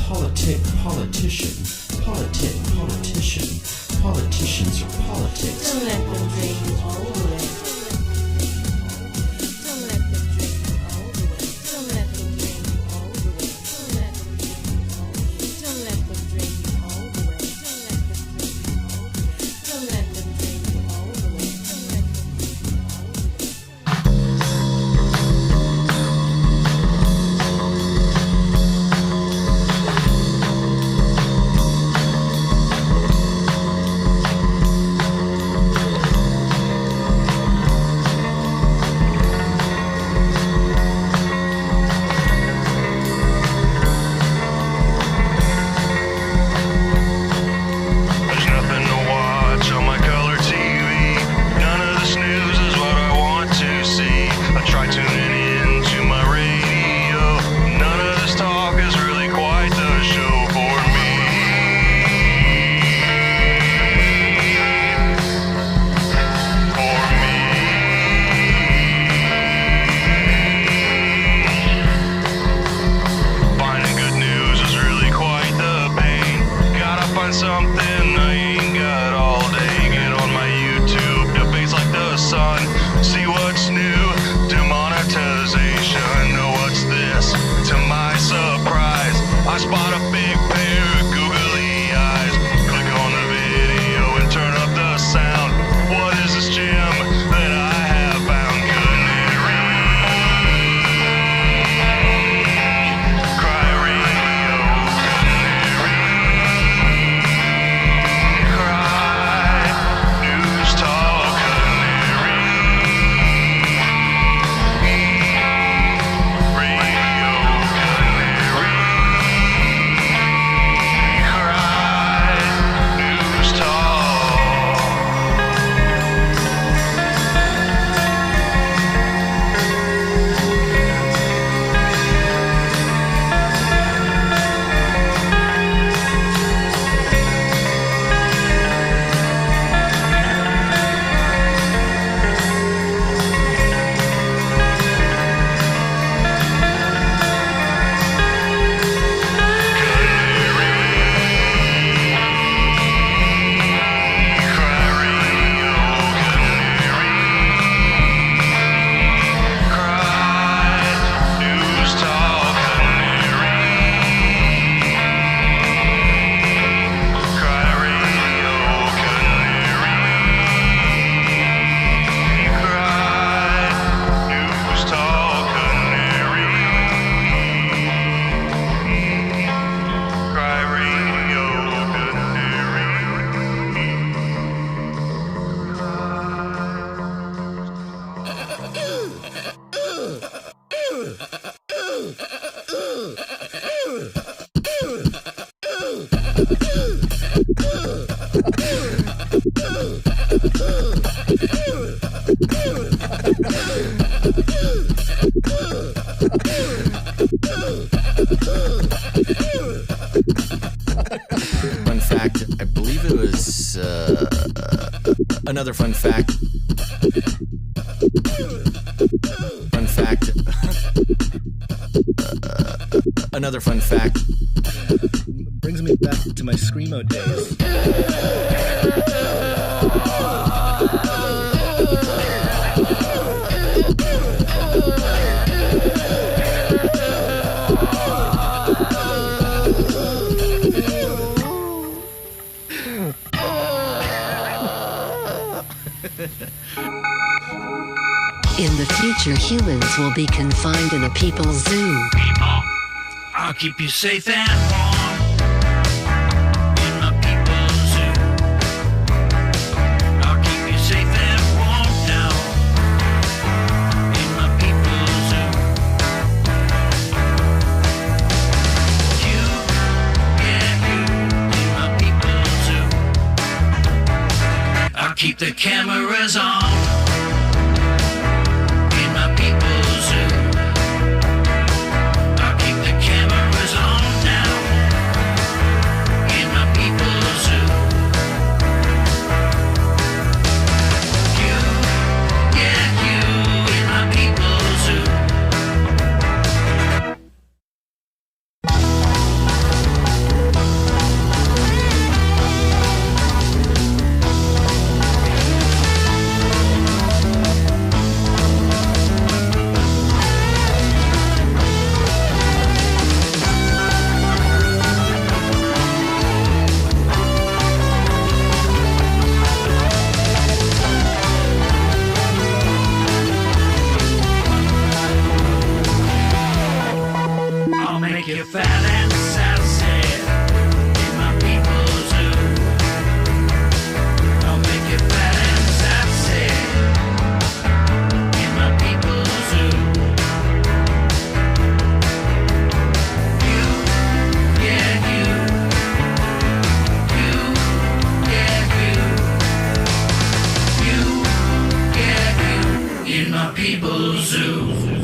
Politic, politician. Politic, politician. Politicians are politics. Don't let them drain you all the way. Don't let them drain you all the way. Don't let them drain you all the way. Don't let them drain you all the way. Don't let them drain you all the way. There's nothing to watch on my color TV. None of this news is what I want to see. I try tuning in to my radio. None of this talk is really quite the show for me. For me. Finding good news is really quite the pain. Gotta find something I ain't got all day. Get on my YouTube, debates like the sun. See what's new, demonetization. Know what's this? To my surprise, I spot a big pair of googly eyes. Click on the video and turn up the sound. What is this gem that I have found? Canary. Cry radio, cry, news talk, canary. Radio, canary. Cry, news talk. Fun fact, I believe it was another fun fact. Fun fact. Another fun fact. Brings me back to my Screamo days. In the future, humans will be confined in a people's zoo. People, I'll keep you safe and warm in my people's zoo. I'll keep you safe and warm now in my people's zoo. You, yeah, you in my people's zoo. I'll keep the cameras on. my people zoo.